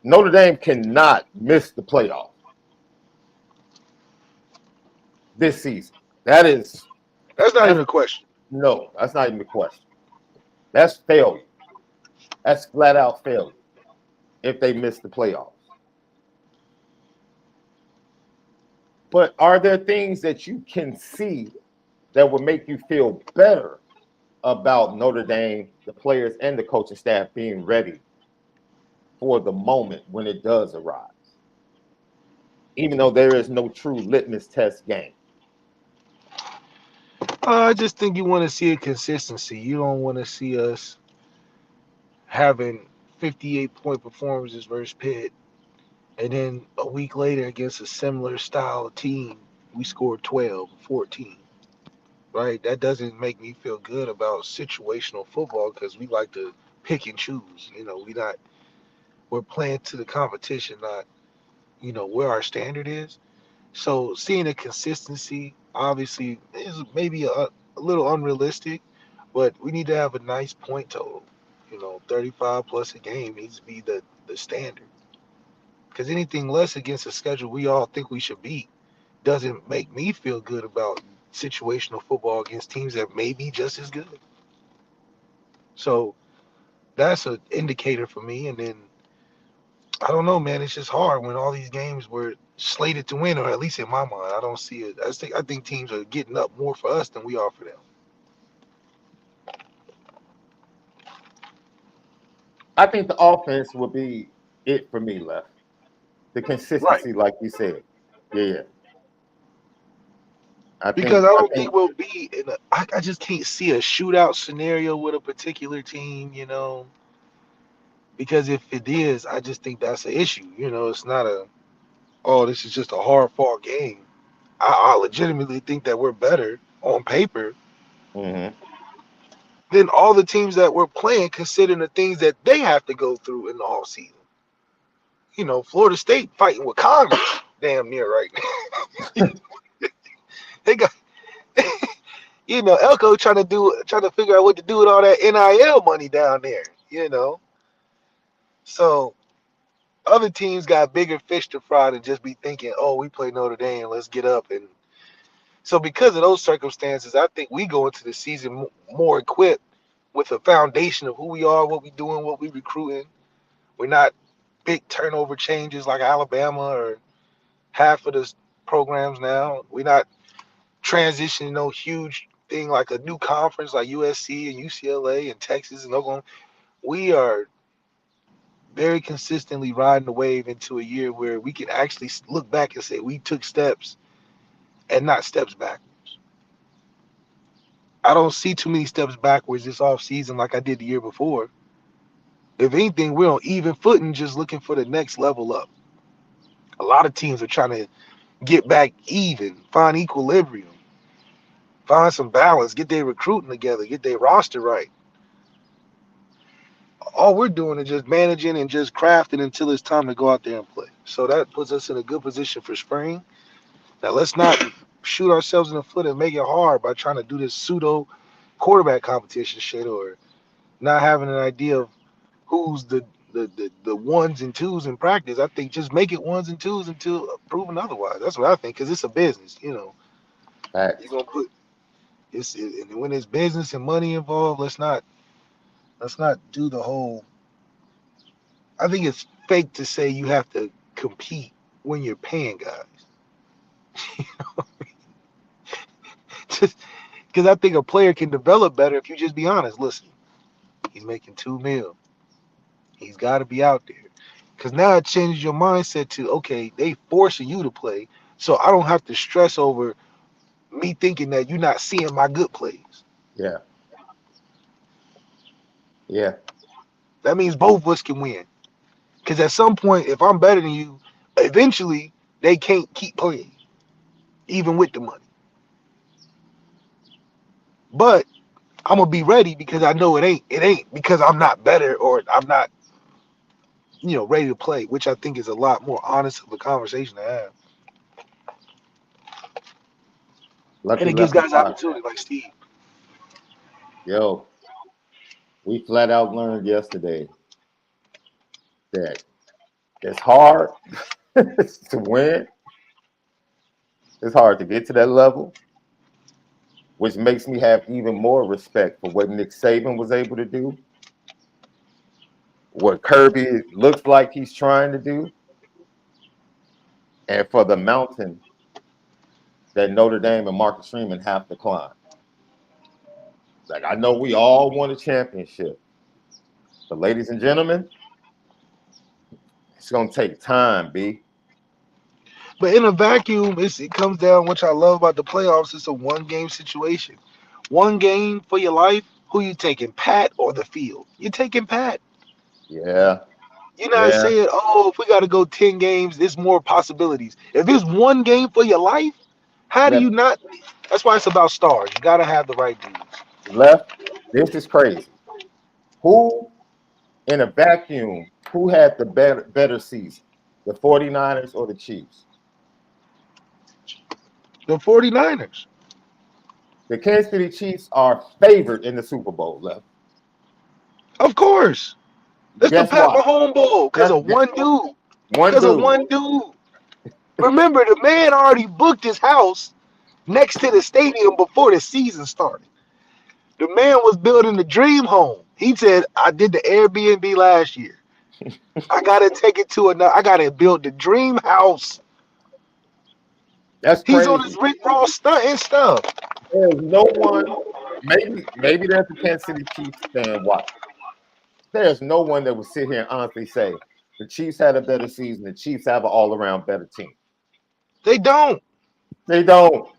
Notre Dame cannot miss the playoff this season. That is That's not even that's a question. no, that's not even the question. That's failure. That's flat out failure if they miss the playoffs. But are there things that you can see that would make you feel better about Notre Dame, the players, and the coaching staff being ready for the moment when it does arise, even though there is no true litmus test game? I just think you want to see a consistency. You don't want to see us having 58-point performances versus Pitt, and then a week later against a similar style team, we scored 12, 14. Right? That doesn't make me feel good about situational football because we like to pick and choose. We're playing to the competition, not where our standard is. So seeing a consistency obviously is maybe a little unrealistic, but we need to have a nice point total. 35 plus a game needs to be the standard. Because anything less against a schedule we all think we should beat doesn't make me feel good about situational football against teams that may be just as good. So that's an indicator for me. And then I don't know, man. It's just hard when all these games were slated to win, or at least in my mind, I don't see it. I think teams are getting up more for us than we are for them. I think the offense will be it for me, left. The Right. consistency, like you said. Yeah, yeah. I Because think I I don't think think we'll be in a. I just can't see a shootout scenario with a particular team. Because if it is, I just think that's an issue. It's not oh, this is just a hard fought game. I legitimately think that we're better on paper mhm. than all the teams that we're playing, considering the things that they have to go through in the off season. Florida State fighting with Congress damn near right now. They got Elko trying to figure out what to do with all that NIL money down there. So other teams got bigger fish to fry than just be thinking, oh, we play Notre Dame, let's get up. And so because of those circumstances, I think we go into the season more equipped with a foundation of who we are, what we doing, what we recruiting. We're not big turnover changes like Alabama or half of the programs now. We're not transitioning no huge thing like a new conference like USC and UCLA and Texas and Oklahoma. We are very consistently riding the wave into a year where we can actually look back and say we took steps and not steps backwards. I don't see too many steps backwards this off season like I did the year before. If anything, we're on even footing just looking for the next level up. A lot of teams are trying to get back even, find equilibrium, find some balance, get their recruiting together, get their roster right. All we're doing is just managing and just crafting until it's time to go out there and play. So that puts us in a good position for spring. Now let's not shoot ourselves in the foot and make it hard by trying to do this pseudo quarterback competition shit or not having an idea of who's the ones and twos in practice. I think just make it ones and twos until proven otherwise. That's what I think, because it's a business. You're Facts. gonna put and when there's business and money involved, let's not do the whole. I think it's fake to say you have to compete when you're paying guys. Because I think a player can develop better if you just be honest. Listen, he's making $2 million. He's got to be out there. Because now it changes your mindset to, okay, they forcing you to play, so I don't have to stress over me thinking that you're not seeing my good plays. Yeah. Yeah. That means both of us can win. Because at some point, if I'm better than you, eventually they can't keep playing, even with the money. But I'm gonna be ready because I know it ain't because I'm not better or I'm not, ready to play, which I think is a lot more honest of a conversation to have. And Lucky it gives Lefty guys Pod. opportunity like Steve. Yo, we flat out learned yesterday that it's hard to win. It's hard to get to that level, which makes me have even more respect for what Nick Saban was able to do, what Kirby looks like he's trying to do, and for the mountain that Notre Dame and Marcus Freeman have to climb. Like, I know we all want a championship, but ladies and gentlemen, it's going to take time, B. But in a vacuum, it comes down, which I love about the playoffs, it's a one-game situation. One game for your life, who you taking, Pat or the field? You're taking Pat. Yeah, You're not yeah. saying, oh, if we got to go 10 games, there's more possibilities. If it's one game for your life, how do you Left, not? That's why it's about stars. You got to have the right dudes. left, this is crazy. Who, in a vacuum, who had the better season? The 49ers or the Chiefs? The 49ers. The Kansas City Chiefs are favored in the Super Bowl, left. Of course. That's the Guess Pat why? Mahomes Bowl because Guess, of one dude. one Because of dude. one dude. Remember, the man already booked his house next to the stadium before the season started. The man was building the dream home. He said, I did the Airbnb last year. I got to take it to another. I got to build the dream house. That's He's on crazy. his Rick Ross stunt and stuff. There's no one, maybe there's a Kansas City Chiefs fan watching. There's no one that would sit here and honestly say the Chiefs had a better season, the Chiefs have an all-around better team. They don't. They don't.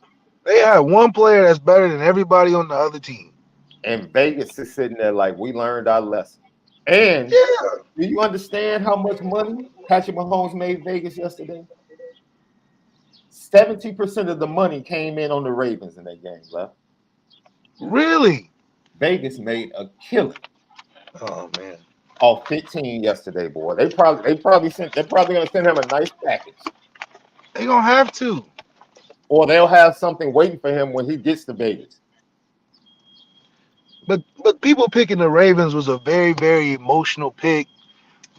They have one player that's better than everybody on the other team. And Vegas is sitting there like, we learned our lesson. And Yeah. do you understand how much money Patrick Mahomes made Vegas yesterday? 70% of the money came in on the Ravens in that game, left. Really? Vegas made a killing Oh, man. off 15 yesterday, boy. They're probably gonna send him a nice package. They going to have to. Or they'll have something waiting for him when he gets to Vegas. But people picking the Ravens was a very, very emotional pick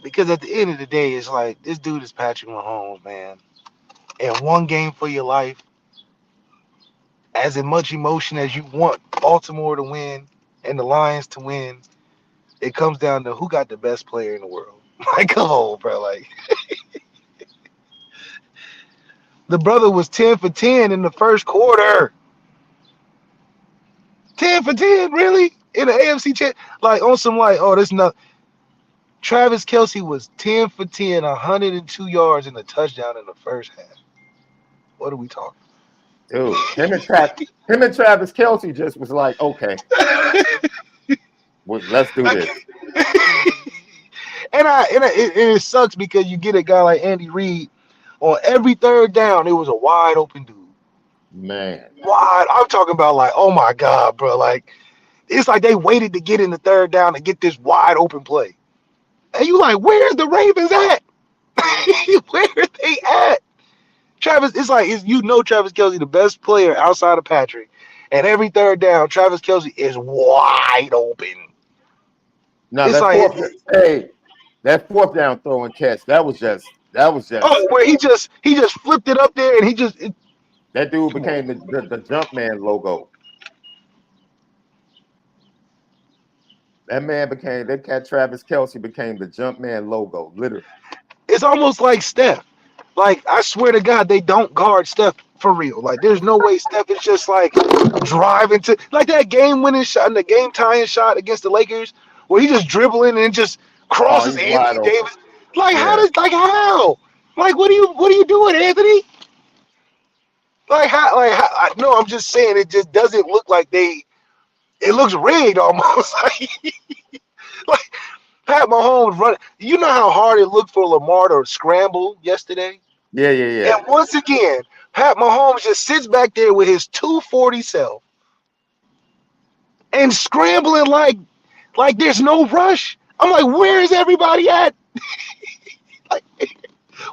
because at the end of the day, it's like this dude is Patrick Mahomes, man. And one game for your life, as much emotion as you want Baltimore to win and the Lions to win, it comes down to who got the best player in the world. Like, come on, bro. Like, the brother was 10 for 10 in the first quarter. 10 for 10, really? In the AFC chat? Like, on some, like, oh, this not. Travis Kelce was 10 for 10, 102 yards and a touchdown in the first half. What are we talking? Dude, him and Travis Kelce just was like, okay, well, let's do this. And it sucks because you get a guy like Andy Reid on every third down. It was a wide open dude. Man, Wide. I'm talking about like, oh my God, bro. Like, it's like they waited to get in the third down to get this wide open play. And you like, where's the Ravens at? Where are they at? Travis, it's like Travis Kelce, the best player outside of Patrick. And every third down, Travis Kelce is wide open. now It's like, that fourth down throw and catch, that was just oh, where he just flipped it up there and that dude became the jump man logo. That cat Travis Kelce became the jump man logo, literally. it's almost like Steph. Like, I swear to God, they don't guard Steph for real. Like, there's no way Steph is just like driving to like that game-winning shot and the game-tying shot against the Lakers, where he just dribbling and just Oh, crosses he's wide Anthony open. Davis. Like, Yeah. how? Like, what are you doing, Anthony? Like, no, I'm just saying it just doesn't look like they. It looks rigged almost. Like Pat Mahomes running. You know how hard it looked for Lamar to scramble yesterday? Yeah. And once again, Pat Mahomes just sits back there with his 240 self and scrambling like there's no rush. I'm like, where is everybody at? Like,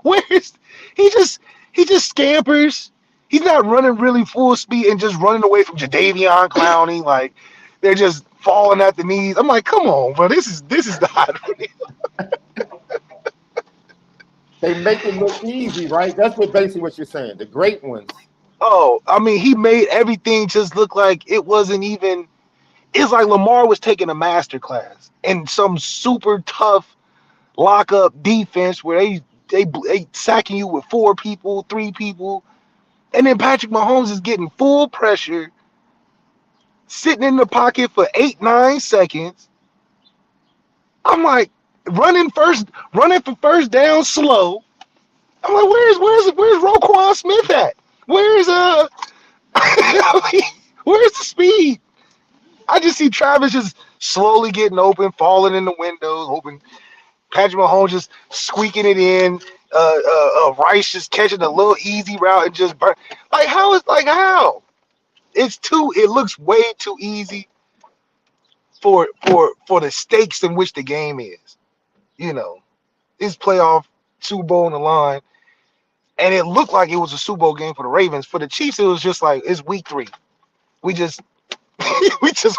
where is he just scampers. He's not running really full speed and just running away from Jadeveon Clowney. Like, they're just falling at the knees. I'm like, come on, bro. This is not. They make it look easy, right? That's basically what you're saying. The great ones. Oh, I mean, he made everything just look like it wasn't even. It's like Lamar was taking a master class in some super tough lockup defense where they sacking you with 4 people, 3 people, and then Patrick Mahomes is getting full pressure, sitting in the pocket for 8-9 seconds. I'm like, running for first down slow. I'm like, where's Roquan Smith at? Where's where's the speed? I just see Travis just slowly getting open, falling in the windows, open. Patrick Mahomes just squeaking it in. Rice just catching a little easy route and just burn. Like, how? It looks way too easy for the stakes in which the game is. You know, this playoff Super Bowl on the line, and it looked like it was a Super Bowl game for the Ravens. For the Chiefs, it was just like it's week 3. We just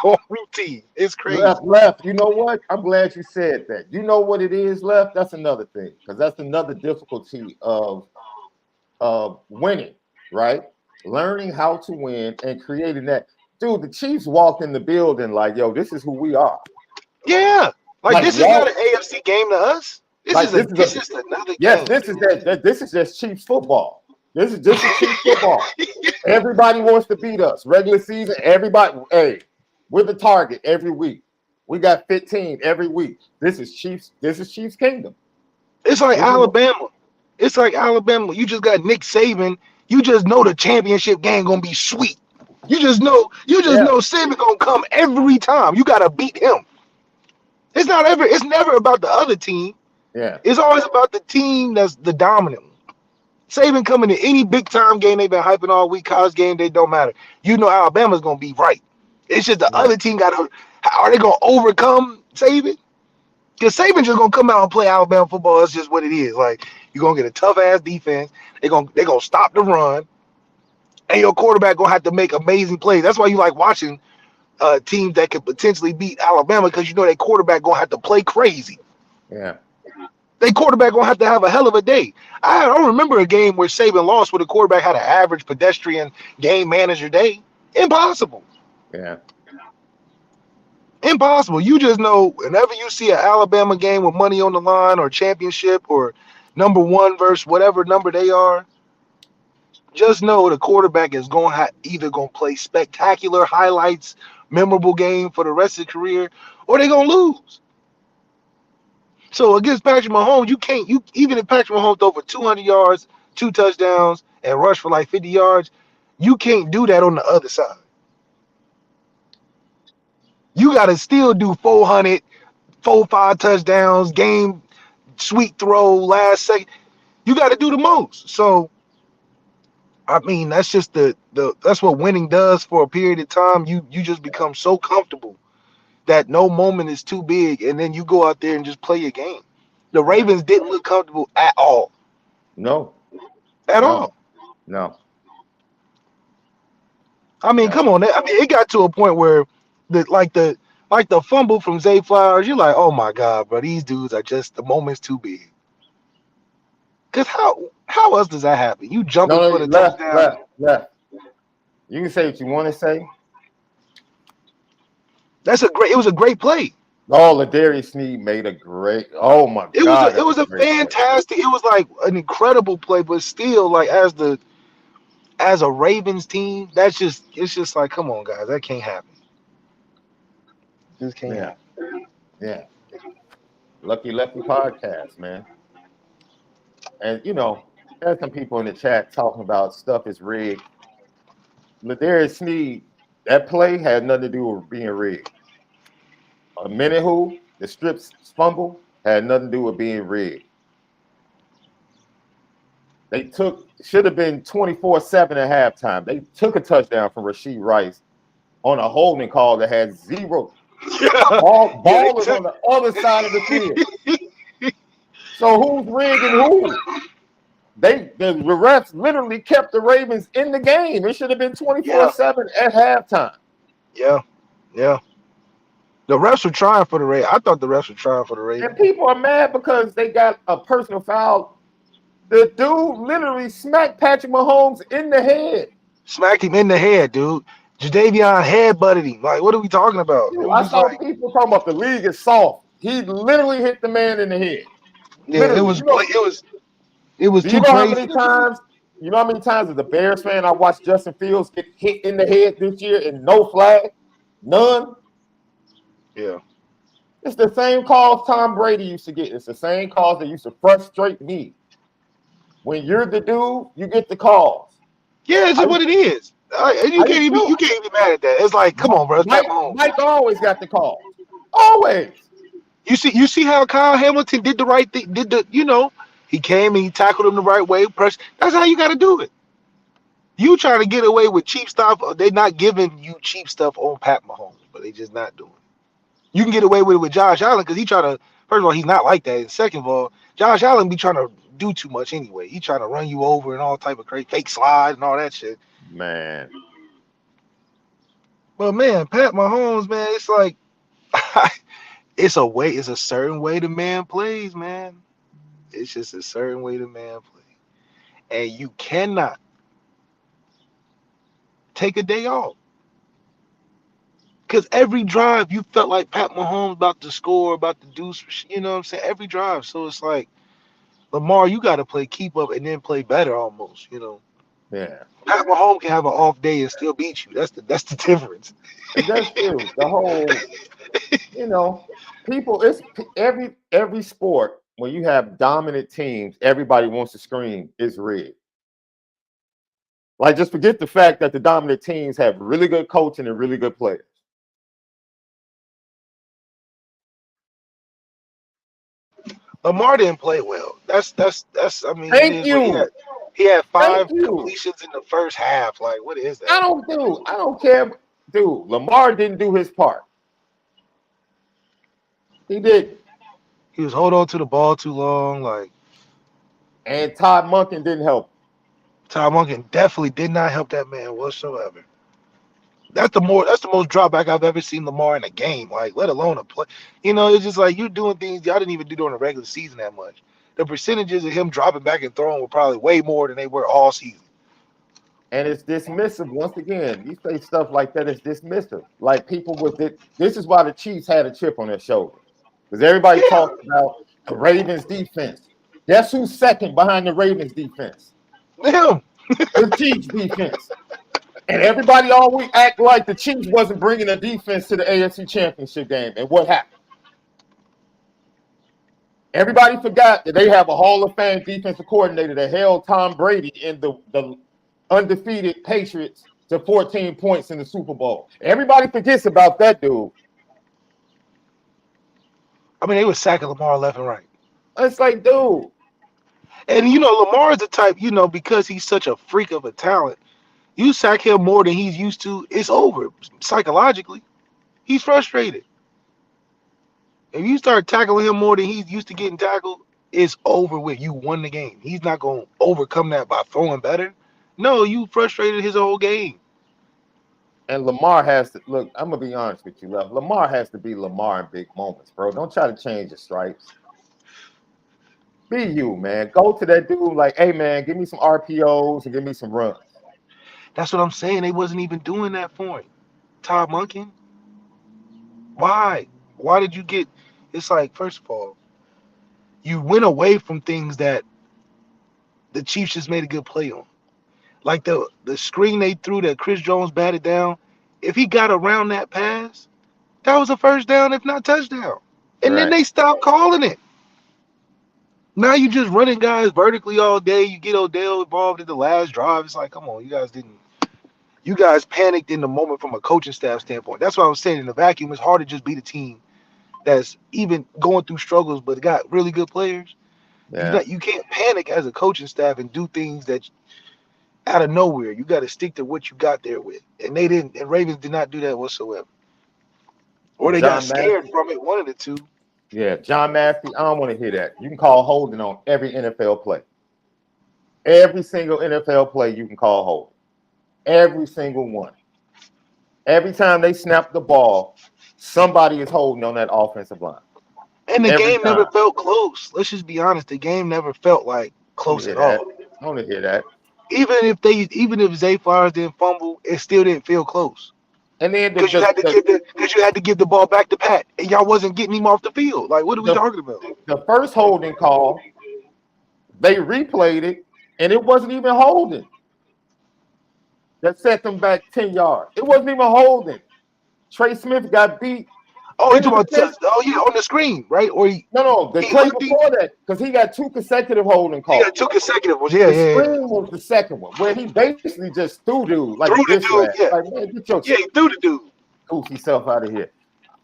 on routine. It's crazy. Left. You know what? I'm glad you said that. You know what it is, Left? That's another thing, because that's another difficulty of winning, right? Learning how to win and creating that. Dude, the Chiefs walked in the building like, yo, this is who we are. Yeah. Like this is not an AFC game to us. This is just another game. Yes, this is just Chiefs football. This is Chiefs football. Everybody wants to beat us. Regular season, everybody, hey, we're the target every week. We got 15 every week. This is Chiefs Kingdom. It's like Alabama. It's like Alabama. You just got Nick Saban. You just know the championship game gonna be sweet. You just know Saban gonna come every time. You gotta beat him. It's never about the other team. Yeah. It's always about the team that's the dominant one. Saban coming to any big time game they've been hyping all week, college game, they don't matter. You know Alabama's gonna be right. It's just the other team are they gonna overcome Saban? Because Saban just gonna come out and play Alabama football. That's just what it is. Like, you're gonna get a tough ass defense. They're gonna stop the run, and your quarterback gonna have to make amazing plays. That's why you like watching teams that could potentially beat Alabama, because you know their quarterback gonna have to play crazy. Yeah. Their quarterback gonna have to have a hell of a day. I don't remember a game where Saban lost where the quarterback had an average pedestrian game manager day. Impossible. Yeah. Impossible. You just know whenever you see an Alabama game with money on the line or championship or number 1 versus whatever number they are, just know the quarterback is either going to play spectacular highlights, memorable game for the rest of the career, or they're going to lose. So against Patrick Mahomes, even if Patrick Mahomes throw for 200 yards, 2 touchdowns, and rush for like 50 yards, you can't do that on the other side. You got to still do 400, 4-5 touchdowns, game, sweet throw, last second. You got to do the most. So, I mean, that's just that's what winning does for a period of time. You just become so comfortable that no moment is too big, and then you go out there and just play your game. The Ravens didn't look comfortable at all. No. At all. No. I mean, come on. I mean, it got to a point where the fumble from Zay Flowers, you're like, oh my God, bro, these dudes are just, the moment's too big. Because how else does that happen? You jumping for the touchdown. Left. You can say what you want to say. It was a great play. Oh, Ladarius Sneed made a great. Oh my God, It that was was a a great play. fantastic. It was like an incredible play, but still, like as a Ravens team, it's just like, come on, guys, that can't happen. This can't Yeah, happen. yeah. Lucky Lefty podcast, man. And there's some people in the chat talking about stuff is rigged. Ladarius Sneed, that play had nothing to do with being rigged. A minute who the strips fumble had nothing to do with being rigged. They should have been 24-7 at halftime. They took a touchdown from Rashee Rice on a holding call that had zero. Yeah, Ball yeah, they was took. on the other side of the field. So who's rigging who? The refs literally kept the Ravens in the game. It should have been Yeah, 24-7 at halftime. yeah, yeah. The refs were trying for the Ravens. I thought the refs were trying for the And Ravens. people are mad because they got a personal foul. The dude literally smacked Patrick Mahomes in the head. Smacked him in the head, dude. Jadavion headbutted him. Like, what are we talking about? It Dude, was I just saw like, people talking about the league is soft. He literally hit the man in the head. yeah, Literally. it was Do you too know how many crazy. times? You know how many times as a Bears fan I watched Justin Fields get hit in the head this year and no flag? None. Yeah, It's the same calls Tom Brady used to get. It's the same calls that used to frustrate me. When you're the dude, you get the calls. yeah, it's I, just what it is. And I used to. you can't be mad at that. It's like, come on, bro, it's Pat Mahomes. Mike always got the calls. Always. You see how Kyle Hamilton did the right thing. He came and he tackled him the right way. Press. That's how you got to do it. You trying to get away with cheap stuff? They're not giving you cheap stuff on Pat Mahomes, but they just not doing it. You can get away with it with Josh Allen because he try to. First of all, he's not like that. And second of all, Josh Allen be trying to do too much anyway. He trying to run you over and all type of crazy fake slide and all that shit. Man. But man, Pat Mahomes, man, it's like it's a certain way the man plays, man. It's just a certain way the man plays. And you cannot take a day off. Because every drive you felt like Pat Mahomes about to score, about to do some you know what I'm saying? Every drive. So it's like, Lamar, you gotta play keep up and then play better almost. Yeah. Pat Mahomes can have an off day and still beat you. That's the difference. That's true. The whole, people, it's every sport, when you have dominant teams, everybody wants to scream, it's rigged. Like, just forget the fact that the dominant teams have really good coaching and really good players. Lamar didn't play well. That's I mean, it Thank is what you. he had Thank 5 you. completions in the first half. Like, what is I that? don't care. Dude, Lamar didn't do his part. He did. He was holding on to the ball too long. Like, And Todd Monken didn't help. Todd Monken definitely did not help that man whatsoever. That's the most drawback I've ever seen Lamar in a game. Like, let alone a play. It's just like you doing things y'all didn't even do during the regular season that much. The percentages of him dropping back and throwing were probably way more than they were all season. And it's dismissive. Once again, you say stuff like that, it's dismissive. Like, people with it. This is why the Chiefs had a chip on their shoulder. Because everybody Yeah, talks about the Ravens defense. Guess who's second behind the Ravens defense? him. The Chiefs defense. And everybody always act like the Chiefs wasn't bringing a defense to the AFC Championship game. And what happened? Everybody forgot that they have a Hall of Fame defensive coordinator that held Tom Brady in the undefeated Patriots to 14 points in the Super Bowl. Everybody forgets about that dude. I mean, they were sacking Lamar left and right. It's like, dude. And Lamar is the type, because he's such a freak of a talent. You sack him more than he's used to, it's over psychologically. He's frustrated. If you start tackling him more than he's used to getting tackled, it's over with. You won the game. He's not going to overcome that by throwing better. No, you frustrated his whole game. And Lamar has to look. I'm gonna be honest with you, Love. Lamar has to be Lamar in big moments, bro. Don't try to change the stripes. Be you, man. Go to that dude like, hey, man, give me some RPOs and give me some runs. That's what I'm saying. They wasn't even doing that for him. Todd Monken. Why? Why did you get? It's like, first of all, you went away from things that the Chiefs just made a good play on. Like the screen they threw that Chris Jones batted down. If he got around that pass, that was a first down, if not touchdown. And then Right. they stopped calling it. Now you just running guys vertically all day. You get Odell involved in the last drive. It's like, come on, you guys didn't. You guys panicked in the moment from a coaching staff standpoint. That's what I was saying. In the vacuum, it's hard to just beat a team that's even going through struggles, but got really good players. Yeah. You can't panic as a coaching staff and do things that out of nowhere. You got to stick to what you got there with, and they didn't. And Ravens did not do that whatsoever, or they got John scared Matthew. from it. One of the two. Yeah, John Matthew. I don't want to hear that. You can call holding on every NFL play. Every single NFL play you can call holding. Every single one. Every time they snap the ball, somebody is holding on that offensive line. And the Every game time. never felt close. Let's just be honest. The game never felt like I want close to hear at that. all. I want to hear that. Even if Zay Flowers didn't fumble, it still didn't feel close. And then Because you had to give the ball back to Pat, and y'all wasn't getting him off the field. Like, what are we talking about? the first holding call, they replayed it, and it wasn't even holding. That set them back 10 yards. It wasn't even holding. Trey Smith got beat. Oh, It you talking was about? Oh, yeah, on the screen, right? Or No, the he play hooked him. before that, because he got 2 consecutive holding He calls. got 2 consecutive ones. The Yeah. screen was the second one, where he basically just threw dude like Threw the this dude, rat. yeah. Like, man, get your Yeah, he threw the dude. goofy self out of here.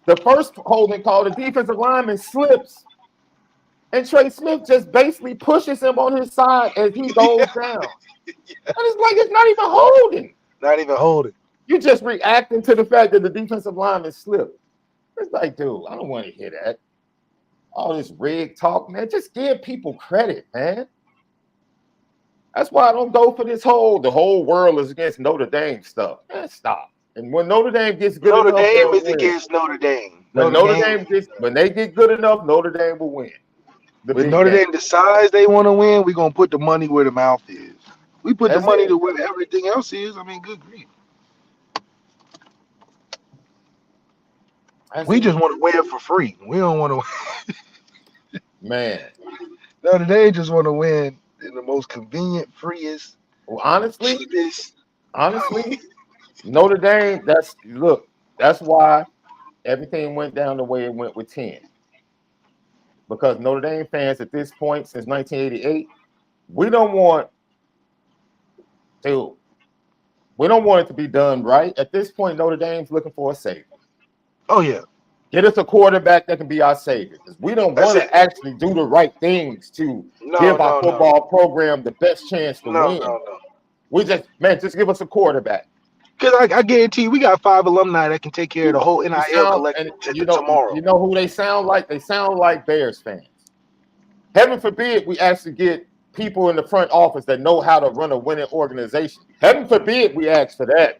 The first holding call, the defensive lineman slips, and Trey Smith just basically pushes him on his side as he goes down. And it's like it's not even holding. Not even holding. You're just reacting to the fact that the defensive lineman slipped. It's like, dude, I don't want to hear that. All this rig talk, man. Just give people credit, man. That's why I don't go for this the whole world is against Notre Dame stuff. Man, stop. And when Notre Dame gets good Notre enough, Dame is win. against Notre Dame. When they get good enough, Notre Dame will win. When Notre Dame decides they want to win, we're gonna put the money where the mouth is. We put That's the money it. to where everything else is. I mean, good grief. We just want to win for free. We don't want to. Man. Notre Dame just want to win in the most convenient, freest, Well, honestly, cheapest. Notre Dame, that's why everything went down the way it went with 10. Because Notre Dame fans at this point, since 1988, we don't want it to be done right. At this point, Notre Dame's looking for a savior. Oh, yeah. Get us a quarterback that can be our savior. Because we don't want to actually do the right things to give our football program the best chance to win. No. We just give us a quarterback. Because I guarantee you, we got 5 alumni that can take care of the whole NIL collective tomorrow. You know who they sound like? They sound like Bears fans. Heaven forbid we actually get people in the front office that know how to run a winning organization. Heaven forbid we ask for that.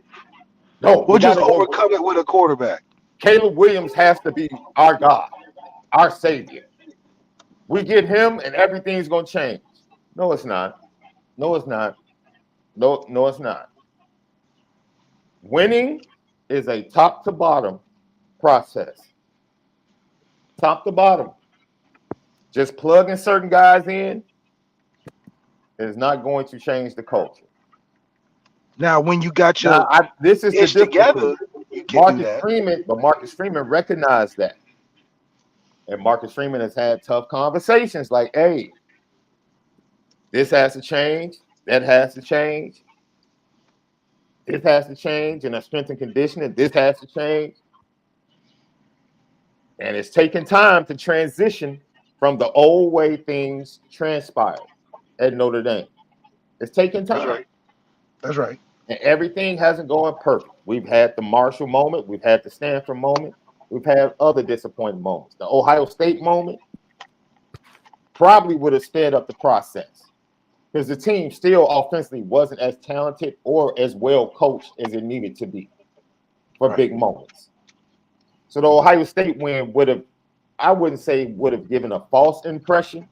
No, we'll just overcome it with a quarterback. Caleb Williams has to be our God, our savior. We get him and everything's going to change. No, it's not. No, it's not. No, it's not. Winning is a top to bottom process. Top to bottom. Just plugging certain guys in is not going to change the culture. Now, when you got your this is the together, you can do that. Marcus Freeman recognized that. And Marcus Freeman has had tough conversations like, hey, this has to change. That has to change. This has to change. And strength and conditioning, this has to change. And it's taking time to transition from the old way things transpired at Notre Dame. It's taking time. That's right. And everything hasn't gone perfect. We've had the Marshall moment. We've had the Stanford moment. We've had other disappointing moments. The Ohio State moment probably would have sped up the process because the team still offensively wasn't as talented or as well coached as it needed to be for big moments. So the Ohio State win would have, I wouldn't say would have given a false impression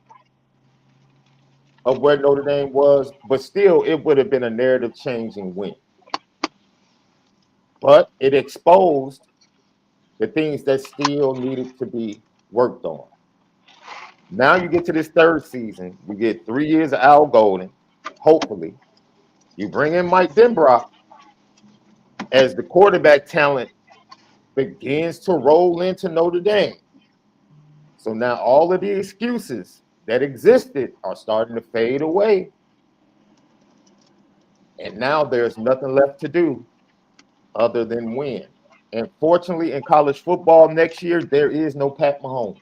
of where Notre Dame was, but still it would have been a narrative changing win. But it exposed the things that still needed to be worked on. Now you get to this third season, you get 3 years of Al Golden, hopefully. You bring in Mike Denbrock as the quarterback talent begins to roll into Notre Dame. So now all of the excuses that existed are starting to fade away. And now there's nothing left to do other than win. And fortunately, in college football next year, there is no Pat Mahomes.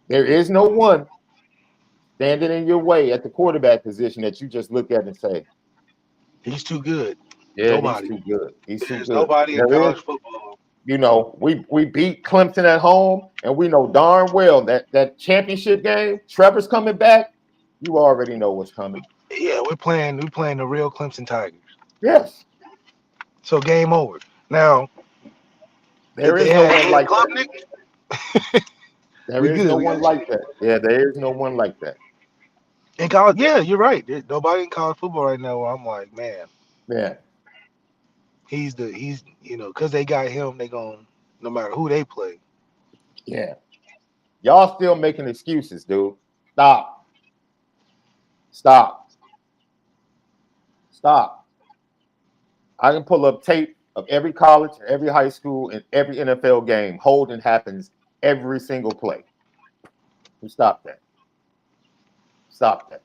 There is no one standing in your way at the quarterback position that you just look at and say, He's too good. yeah, Nobody. he's too good. He's too There's good. nobody in There is, college football. you know, we beat Clemson at home, and we know darn well that championship game, Trevor's coming back. You already know what's coming. Yeah, we're playing the real Clemson Tigers. Yes. So game over. Now, There if is they no had one Ed like that. Klubnik, There we is good. no We one got like that. Yeah, there is no one like that. in college. Yeah, you're right. There's nobody in college football right now where I'm like, man, Yeah. he's because they got him, they going no matter who they play. Yeah. Y'all still making excuses, dude. Stop. Stop. Stop. I can pull up tape of every college, every high school, and every NFL game. Holding happens every single play. You stop that. Stop that.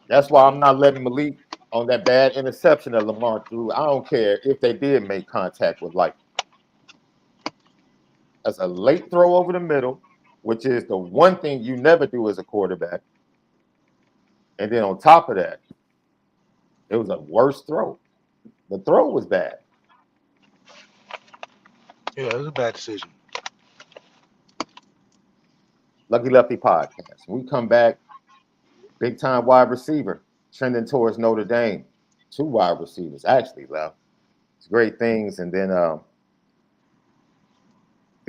That's why I'm not letting Malik on that bad interception that Lamar threw. I don't care if they did make contact with Light. That's a late throw over the middle, which is the one thing you never do as a quarterback. And then on top of that, it was a worse throw. The throw was bad. Yeah, it was a bad decision. Lucky Lefty podcast. When we come back, big time wide receiver trending towards Notre Dame. 2 wide receivers actually left. It's great things. And then the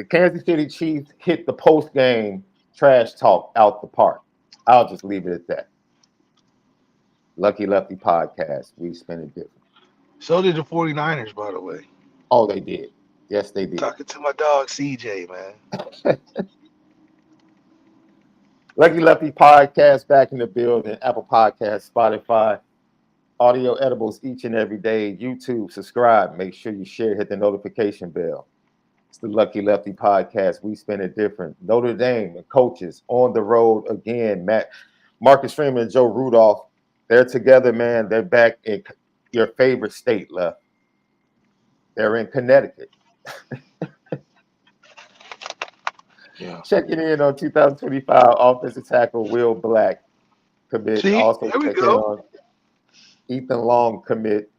Kansas City Chiefs hit the post game trash talk out the park. I'll just leave it at that. Lucky Lefty podcast. We spin it different. So did the 49ers, by the way. Oh, they did. Yes, they did. Talking to my dog CJ, man. Lucky Lefty podcast back in the building. Apple Podcasts, Spotify, audio edibles each and every day. YouTube, subscribe. Make sure you share. Hit the notification bell. It's the Lucky Lefty podcast. We spin it different. Notre Dame and coaches on the road again. Marcus Freeman and Joe Rudolph. They're together, man. They're back in your favorite state, Left. They're in Connecticut. Yeah. Checking in on 2025 offensive tackle Will Black commit. See, Also there we checking go. on Ethan Long commit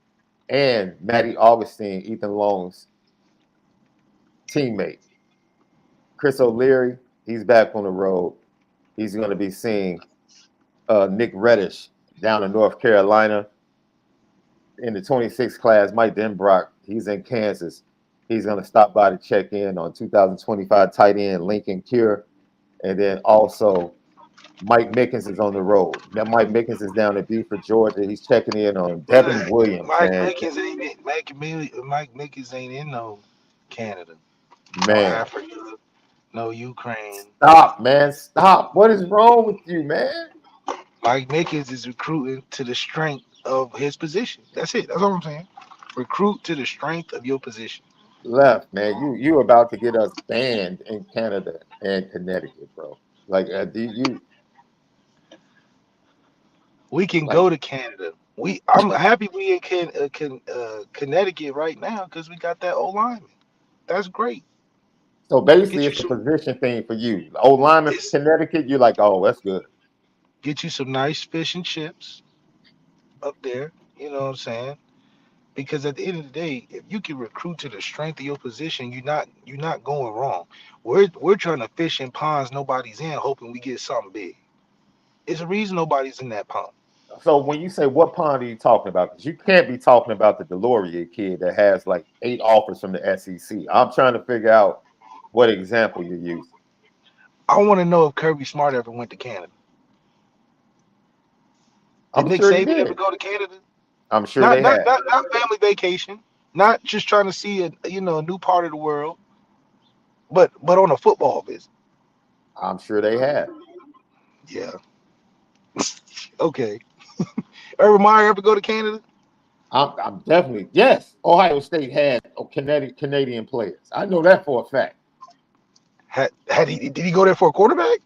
and Matty Augustine, Ethan Long's teammate. Chris O'Leary, he's back on the road. He's going to be seeing Nick Reddish down in North Carolina. In the 26th class, Mike Denbrock, he's in Kansas. He's going to stop by to check in on 2025 tight end Lincoln Cure. And then also Mike Mickens is on the road. Now Mike Mickens is down in Beaufort, Georgia. He's checking in on Devin Williams. Mike man. Mickens ain't in no Canada, no Man, Africa, no Ukraine. stop, man. Stop. What is wrong with you, man? Mike Mickens is recruiting to the strength of his position. That's it. That's all I'm saying. Recruit to the strength of your position. Left, man. You about to get us banned in Canada and Connecticut, bro. Like, We can Like- go to Canada. I'm happy we in Connecticut right now because we got that old lineman. That's great. So basically, Get it's you a position thing for you. Old lineman It's- from Connecticut, you're like, oh, that's good. Get you some nice fish and chips up there. You know what I'm saying? Because at the end of the day, if you can recruit to the strength of your position, you're not going wrong. We're trying to fish in ponds nobody's in, hoping we get something big. It's a reason nobody's in that pond. So when you say what pond are you talking about? Because you can't be talking about the Delorier kid that has like 8 offers from the SEC. I'm trying to figure out what example you're using. I want to know if Kirby Smart ever went to Canada. Did I'm Nick sure he Saban ever did. go to Canada? I'm sure they had. Not family vacation. not just trying to see a new part of the world, but on a football visit. I'm sure they have. Yeah. Okay. Urban Meyer ever go to Canada? I'm definitely, yes. Ohio State had Canadian players. I know that for a fact. Did he go there for a quarterback?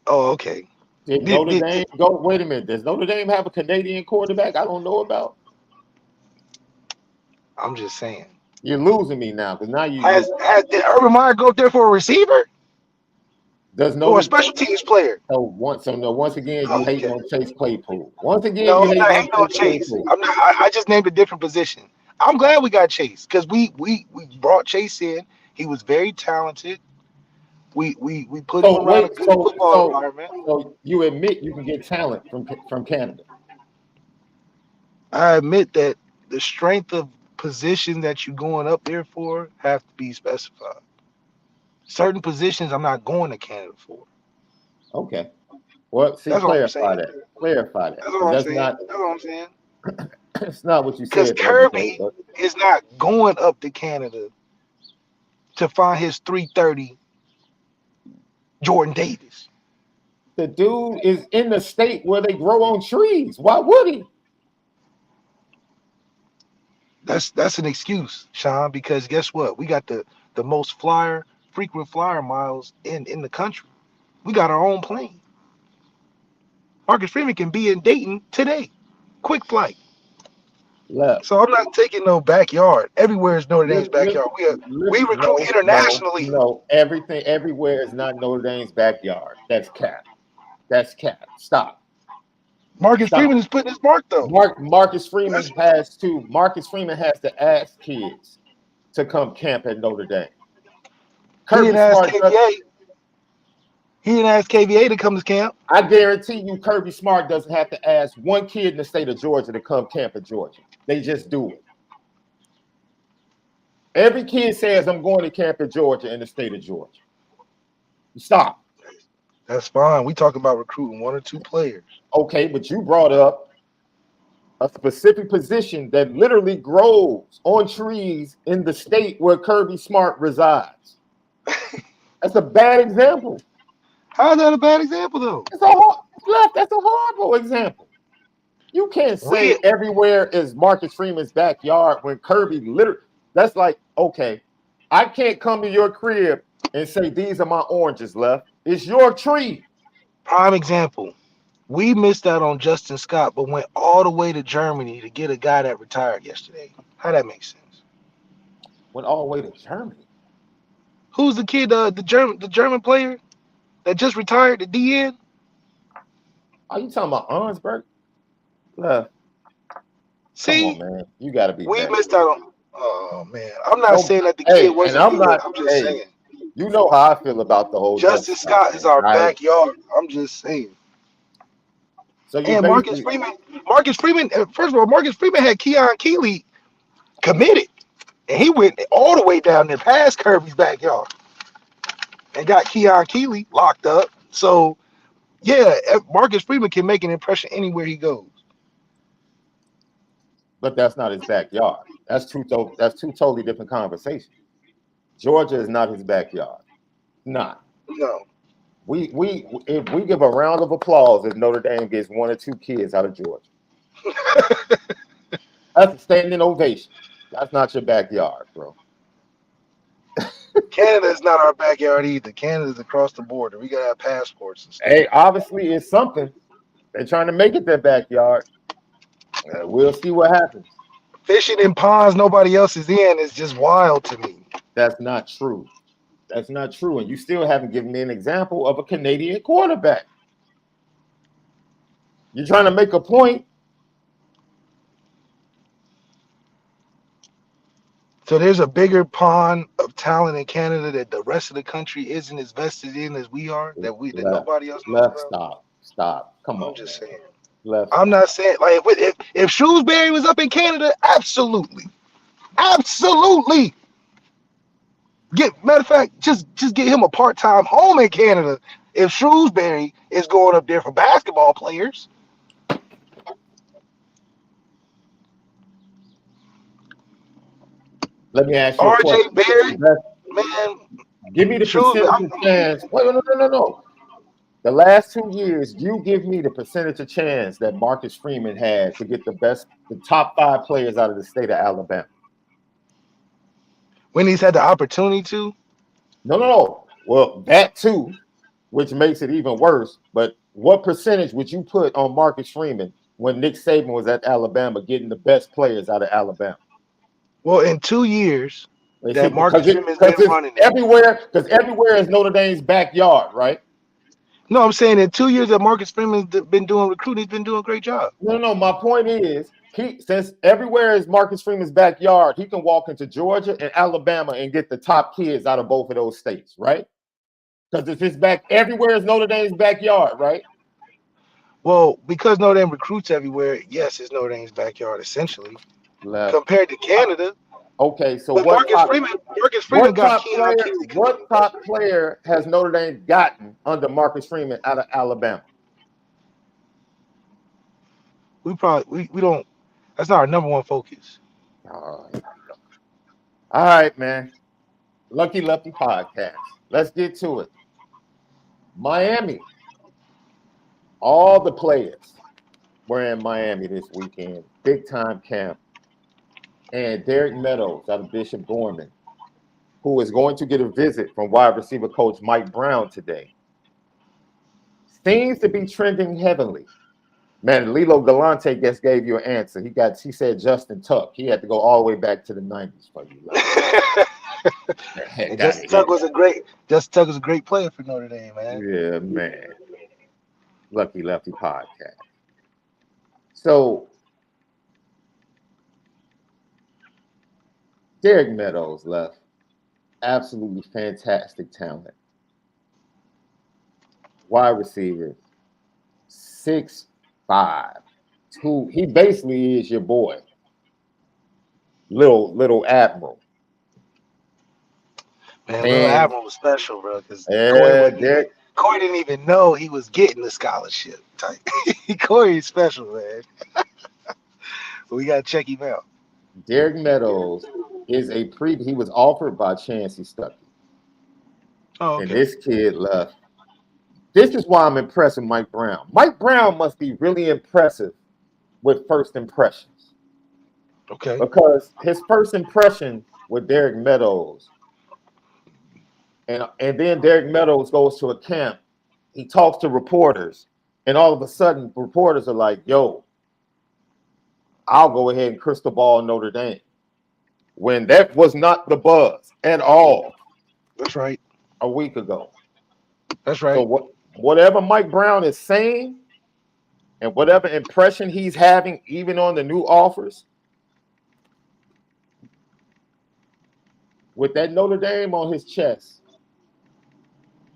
Oh, okay. Did Notre Dame go? Wait a minute. Does Notre Dame have a Canadian quarterback I don't know about? I'm just saying. You're losing me now because now did Urban Meyer go up there for a receiver does or a Notre special teams player? once again you Okay. hating on Chase Claypool. Once again No, you I'm not hating hating on Chase. I'm not. I just named a different position. I'm glad we got Chase because we brought Chase in. He was very talented. We put him around a good football environment. So you admit you can get talent from Canada. I admit that the strength of position that you're going up there for have to be specified. Certain positions I'm not going to Canada for. Okay. Well, see, That's what I'm clarify saying. that. Clarify that. That's what I'm That's saying. not. That's what I'm saying. It's not what you Because said. the other day, Kirby but is not going up to Canada to find his 330 Jordan Davis. the dude is in the state where they grow on trees. Why would he? That's an excuse, Sean, because guess what? We got the most frequent flyer miles in the country. We got our own plane. Marcus Freeman can be in Dayton today. Quick flight. Left. So I'm not taking no backyard. Everywhere is Notre Dame's backyard. We recruit internationally. No, everything everywhere is not Notre Dame's backyard. That's cap. That's cap. Stop. Marcus Freeman is putting his mark though. Marcus Freeman has to ask kids to come camp at Notre Dame. He didn't ask KVA to come to camp. I guarantee you Kirby Smart doesn't have to ask one kid in the state of Georgia to come camp at Georgia. They just do it. Every kid says, I'm going to camp at Georgia in the state of Georgia. Stop. That's fine. We talking about recruiting 1 or 2 players. Okay, but you brought up a specific position that literally grows on trees in the state where Kirby Smart resides. That's a bad example. How is that a bad example, though? That's a horrible example. You can't say everywhere is Marcus Freeman's backyard when Kirby literally. That's like, okay, I can't come to your crib and say these are my oranges, Left. It's your tree. Prime example. We missed out on Justin Scott, but went all the way to Germany to get a guy that retired yesterday. How that makes sense? Went all the way to Germany. Who's the kid? The German player that just retired, the DN? Are you talking about Arnsberg? Left. See, come on, man. You got to be. We missed out on. Oh man, I'm not saying that the kid wasn't. I'm just saying. You know how I feel about the whole. Justin Scott is our backyard. I'm just saying. So and Marcus Freeman. First of all, Marcus Freeman had Keon Keeley committed, and he went all the way down there past Kirby's backyard, and got Keon Keeley locked up. So, yeah, Marcus Freeman can make an impression anywhere he goes. But that's not his backyard. That's two totally different conversations. Georgia is not his backyard. Not. No. If we give a round of applause if Notre Dame gets 1 or 2 kids out of Georgia. That's a standing ovation. That's not your backyard, bro. Canada is not our backyard either. Canada's across the border. We gotta have passports and stuff. Hey, obviously it's something. They're trying to make it their backyard. We'll see what happens. Fishing in ponds nobody else is in is just wild to me. That's not true. That's not true. And you still haven't given me an example of a Canadian quarterback. You're trying to make a point. So there's a bigger pond of talent in Canada that the rest of the country isn't as vested in as we are, that nobody else knows about. Stop. Come on. I'm just saying. Left. I'm not saying like if Shrewsbury was up in Canada, absolutely. Matter of fact, just get him a part-time home in Canada if Shrewsbury is going up there for basketball players. Let me ask you a RJ question. Barrett, man, Give me the truly, percentage of chance. Wait, no. The last 2 years, you give me the percentage of chance that Marcus Freeman had to get the top 5 players out of the state of Alabama. when he's had the opportunity to. No. Well, that too, which makes it even worse. But what percentage would you put on Marcus Freeman when Nick Saban was at Alabama getting the best players out of Alabama? Well, in 2 years They see, that Marcus Freeman's been because it's running it. everywhere is Notre Dame's backyard, right? No, I'm saying in 2 years that Marcus Freeman's been doing recruiting, he's been doing a great job. No. My point is, since everywhere is Marcus Freeman's backyard, he can walk into Georgia and Alabama and get the top kids out of both of those states, right? Because it's his everywhere is Notre Dame's backyard, right? Well, because Notre Dame recruits everywhere, yes, it's Notre Dame's backyard essentially. Left. Compared to Canada. Okay, so But Marcus Freeman got Keenan Keely. what top player has Notre Dame gotten under Marcus Freeman out of Alabama? We don't. That's not our number one focus. All right, man. Lucky Lefty podcast. Let's get to it. Miami. All the players were in Miami this weekend. Big time camp. And Derek Meadows out of Bishop Gorman, who is going to get a visit from wide receiver coach Mike Brown today, seems to be trending heavily. Man, Lilo Galante just gave you an answer. He said Justin Tuck. He had to go all the way back to the 90s for you. Justin Tuck was a great player for Notre Dame, man. Yeah, man. Lucky Lefty podcast. So Derek Meadows left. Absolutely fantastic talent. Wide receiver, 6'5", 2. He basically is your boy. Little Admiral. Man, Little Admiral was special, bro. Because Corey didn't even know he was getting the scholarship type. Corey is special, man. But we gotta check him out. Derek Meadows is he was offered by Chancey Stuckey. Oh, okay. And this kid left. This is why I'm impressed with Mike Brown. Mike Brown must be really impressive with first impressions. Okay. Because his first impression with Derek Meadows, and then Derek Meadows goes to a camp, he talks to reporters, and all of a sudden reporters are like, yo, I'll go ahead and crystal ball Notre Dame. When that was not the buzz at all. That's right. A week ago. That's right. So whatever Mike Brown is saying and whatever impression he's having, even on the new offers, with that Notre Dame on his chest,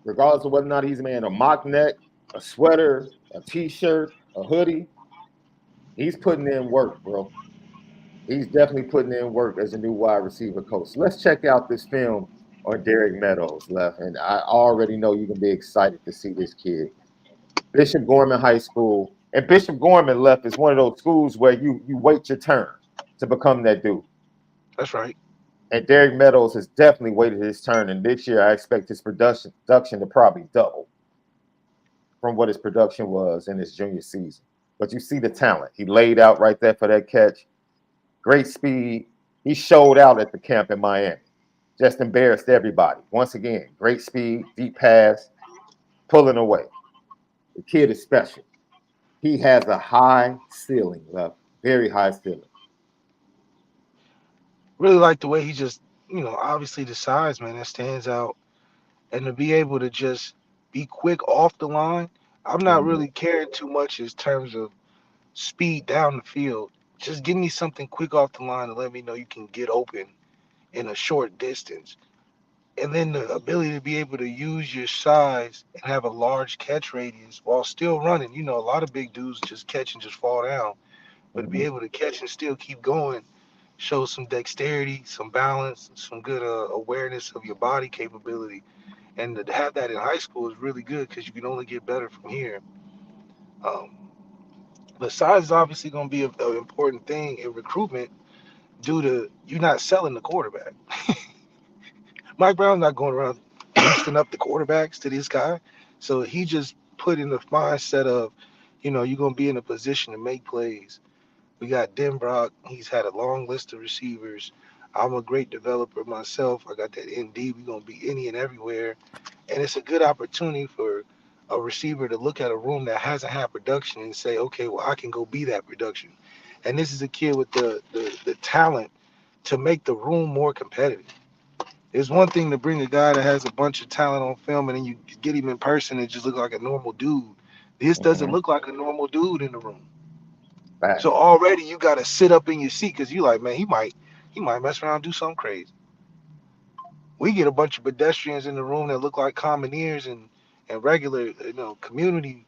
regardless of whether or not he's wearing a mock neck, a sweater, a t-shirt, a hoodie, he's putting in work, bro. He's definitely putting in work as a new wide receiver coach. So let's check out this film on Derek Meadows left. And I already know you can be excited to see this kid. Bishop Gorman High School. And Bishop Gorman left is one of those schools where you wait your turn to become that dude. That's right. And Derek Meadows has definitely waited his turn. And this year I expect his production to probably double from what his production was in his junior season. But you see the talent. He laid out right there for that catch. Great speed. He showed out at the camp in Miami. Just embarrassed everybody. Once again, great speed, deep pass, pulling away. The kid is special. He has a high ceiling, very high ceiling. Really like the way he just, obviously the size, man, that stands out. And to be able to just be quick off the line. I'm not really caring too much in terms of speed down the field. Just give me something quick off the line to let me know you can get open in a short distance. And then the ability to be able to use your size and have a large catch radius while still running. A lot of big dudes just catch and just fall down. But to be able to catch and still keep going shows some dexterity, some balance, some good awareness of your body capability. And to have that in high school is really good because you can only get better from here. The size is obviously going to be an important thing in recruitment, due to you not selling the quarterback. Mike Brown's not going around boosting up the quarterbacks to this guy. So he just put in the mindset of, you're going to be in a position to make plays. We got Denbrock. He's had a long list of receivers. I'm a great developer myself. I got that ND. We're going to be any and everywhere. And it's a good opportunity for a receiver to look at a room that hasn't had production and say, okay, well, I can go be that production. And this is a kid with the talent to make the room more competitive. It's one thing to bring a guy that has a bunch of talent on film and then you get him in person and just look like a normal dude. This doesn't look like a normal dude in the room. Back. So already you got to sit up in your seat because you like, man, he might mess around and do something crazy. We get a bunch of pedestrians in the room that look like commoneers and regular, community,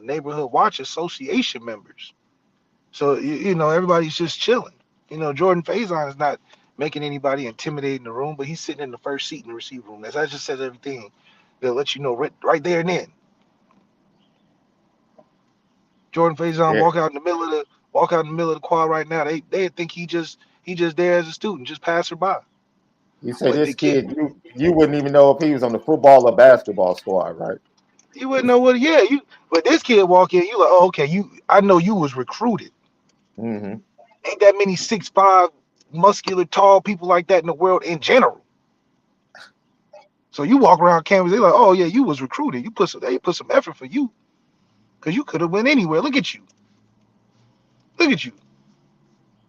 neighborhood watch association members. So, everybody's just chilling. Jordan Faison is not making anybody intimidated in the room, but he's sitting in the first seat in the receiver room. That just says everything. They'll let you know right there and then. Jordan Faison Yeah. walk out in the middle of the quad right now. They think he just there as a student, just passerby. You say But this the kid, kid, you wouldn't even know if he was on the football or basketball squad, right? you wouldn't know what. Yeah, But this kid walk in, you like, oh, okay, I know you was recruited. Mm-hmm. Ain't that many 6'5", muscular, tall people like that in the world in general. So you walk around campus, they like, oh yeah, you was recruited. They put some effort for you, cause you could have went anywhere. Look at you. Look at you.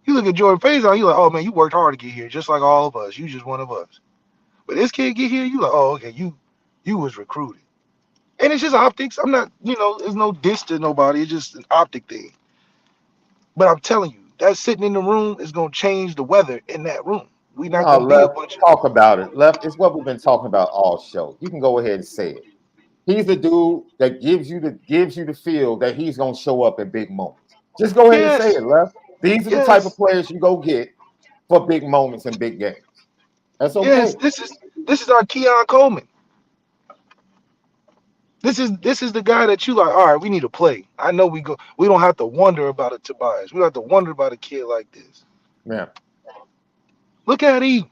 You look at Jordan Faison, you like, oh man, you worked hard to get here, just like all of us. You just one of us. But this kid get here, you like, oh okay, you was recruited. And it's just optics. I'm not, there's no diss to nobody. It's just an optic thing. But I'm telling you, that sitting in the room is gonna change the weather in that room. We not No, gonna be a Left, bunch of. talk about it. Left, it's what we've been talking about all show. You can go ahead and say it. He's the dude that gives you the feel that he's gonna show up at big moments. Just go ahead and say Yes, it, Left. These are the type of yes, players you go get for big moments and big games. That's yes. okay. This is our Keon Coleman. This is the guy that you like. All right, we need to play. I know we don't have to wonder about a Tobias. We don't have to wonder about a kid like this. Yeah. Look at him.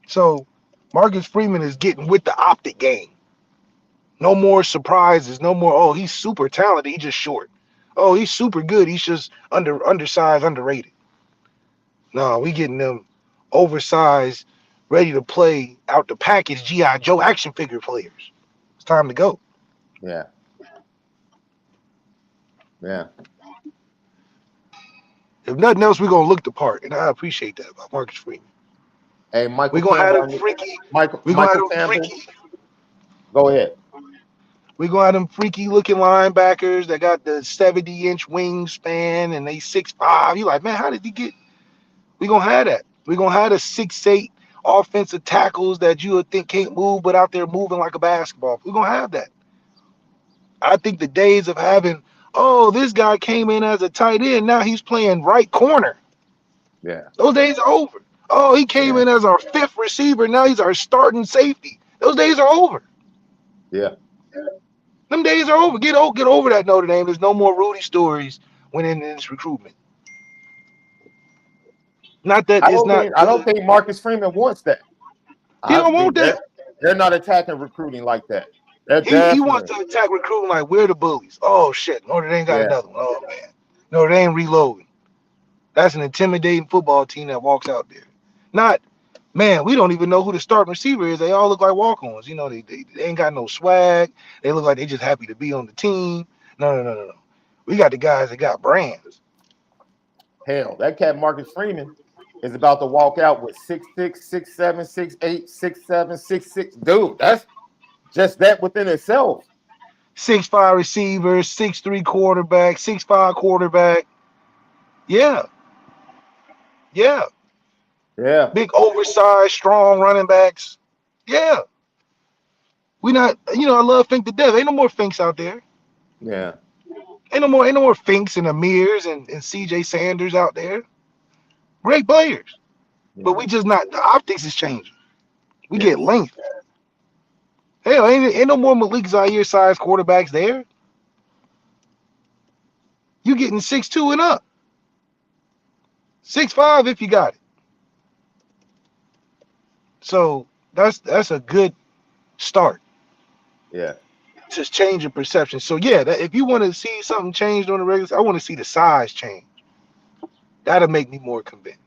So Marcus Freeman is getting with the optic game. No more surprises. No more. Oh, he's super talented. He's just short. Oh, he's super good. He's just undersized, underrated. No, we getting them oversized, ready to play out the package GI Joe action figure players. It's time to go. Yeah. Yeah. If nothing else, we're gonna look the part, and I appreciate that about Marcus Freeman. Hey, Michael We're gonna have them Campbell. freaky. We're gonna have Michael them Campbell. freaky. Go ahead. We're gonna have them freaky looking linebackers that got the 70-inch wingspan and they 6'5". You like, man, how did he get? We're gonna have that. We're gonna have the 6'8" offensive tackles that you would think can't move, but out there moving like a basketball. We're gonna have that. I think the days of having, oh, this guy came in as a tight end, now he's playing right corner. Yeah. Those days are over. Oh, he came Yeah. in as our fifth receiver, now he's our starting safety. Those days are over. Yeah. Them days are over. Get over that, Notre Dame. There's no more Rudy stories when in this recruitment. Not that it's not I don't good. think Marcus Freeman wants that. He I don't want think that. they're not attacking recruiting like that. They're He wants definitely. to attack recruiting like we're the bullies. Oh shit, Notre Dame got Yeah. another one. Oh man, Notre Dame reloading. That's an intimidating football team that walks out there. Not, man, we don't even know who the starting receiver is. They all look like walk-ons. They ain't got no swag. They look like they just happy to be on the team. No. We got the guys that got brands. Hell, that cat Marcus Freeman is about to walk out with 6'6", 6'7", 6'8", 6'7", 6'6". Dude, that's just that within itself. 6'5" receiver, 6'3" quarterback, 6'5" quarterback. Yeah. Yeah. Big oversized, strong running backs. Yeah. We not, I love Fink to death. Ain't no more Finks out there. Yeah. Ain't no more Finks and Amirs and CJ Sanders out there. Great players. But we just not, the optics is changing. We Yes. get length. Hell, ain't no more Malik Zaire size quarterbacks there. You getting 6'2" and up. 6'5" if you got it. So that's a good start Yeah. to change your perception. So yeah, if you want to see something changed on the regular, I want to see the size change. That'll make me more convinced.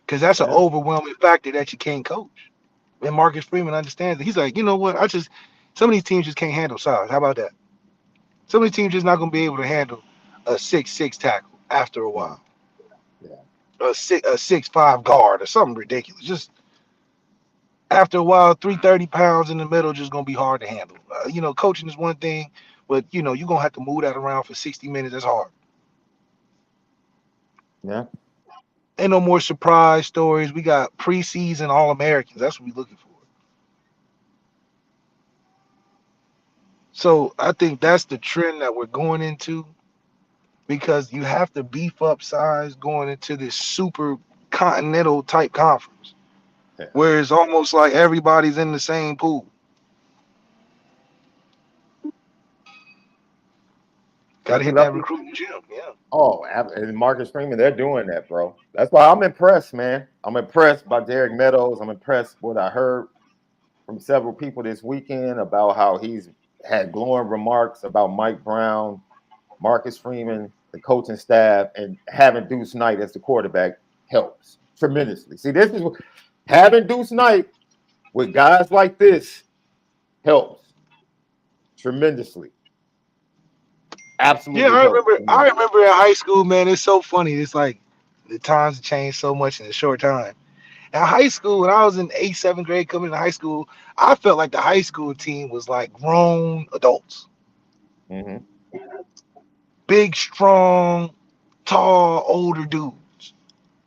Because that's an Yeah. overwhelming factor that you can't coach. And Marcus Freeman understands it. He's like, you know what? Some of these teams just can't handle size. How about that? Some of these teams just not gonna be able to handle a 6'6" tackle after a Mm. while. Yeah. A 6'5" guard or something ridiculous. Just after a while, 330 pounds in the middle just gonna be hard to handle. Coaching is one thing, but you're gonna have to move that around for 60 minutes. That's hard. Yeah. Ain't no more surprise stories. We got preseason All-Americans. That's what we're looking for. So I think that's the trend that we're going into, because you have to beef up size going into this super continental type conference Yeah. where it's almost like everybody's in the same pool. Got to Beef hit it that up. recruiting gym. Yeah. Oh, and Marcus Freeman, they're doing that, bro. That's why I'm impressed, man. I'm impressed by Derek Meadows. I'm impressed with what I heard from several people this weekend about how he's had glowing remarks about Mike Brown, Marcus Freeman, the coaching staff, and having Deuce Knight as the quarterback helps tremendously. See, this is what having Deuce Knight with guys like this helps tremendously. Yeah, Absolutely I helps remember. I tremendously. remember in high school, man. It's so funny. It's like the times have changed so much in a short time. In high school, when I was in 8th, 7th grade, coming to high school, I felt like the high school team was like grown adults, Mm-hmm. big, strong, tall, older dudes.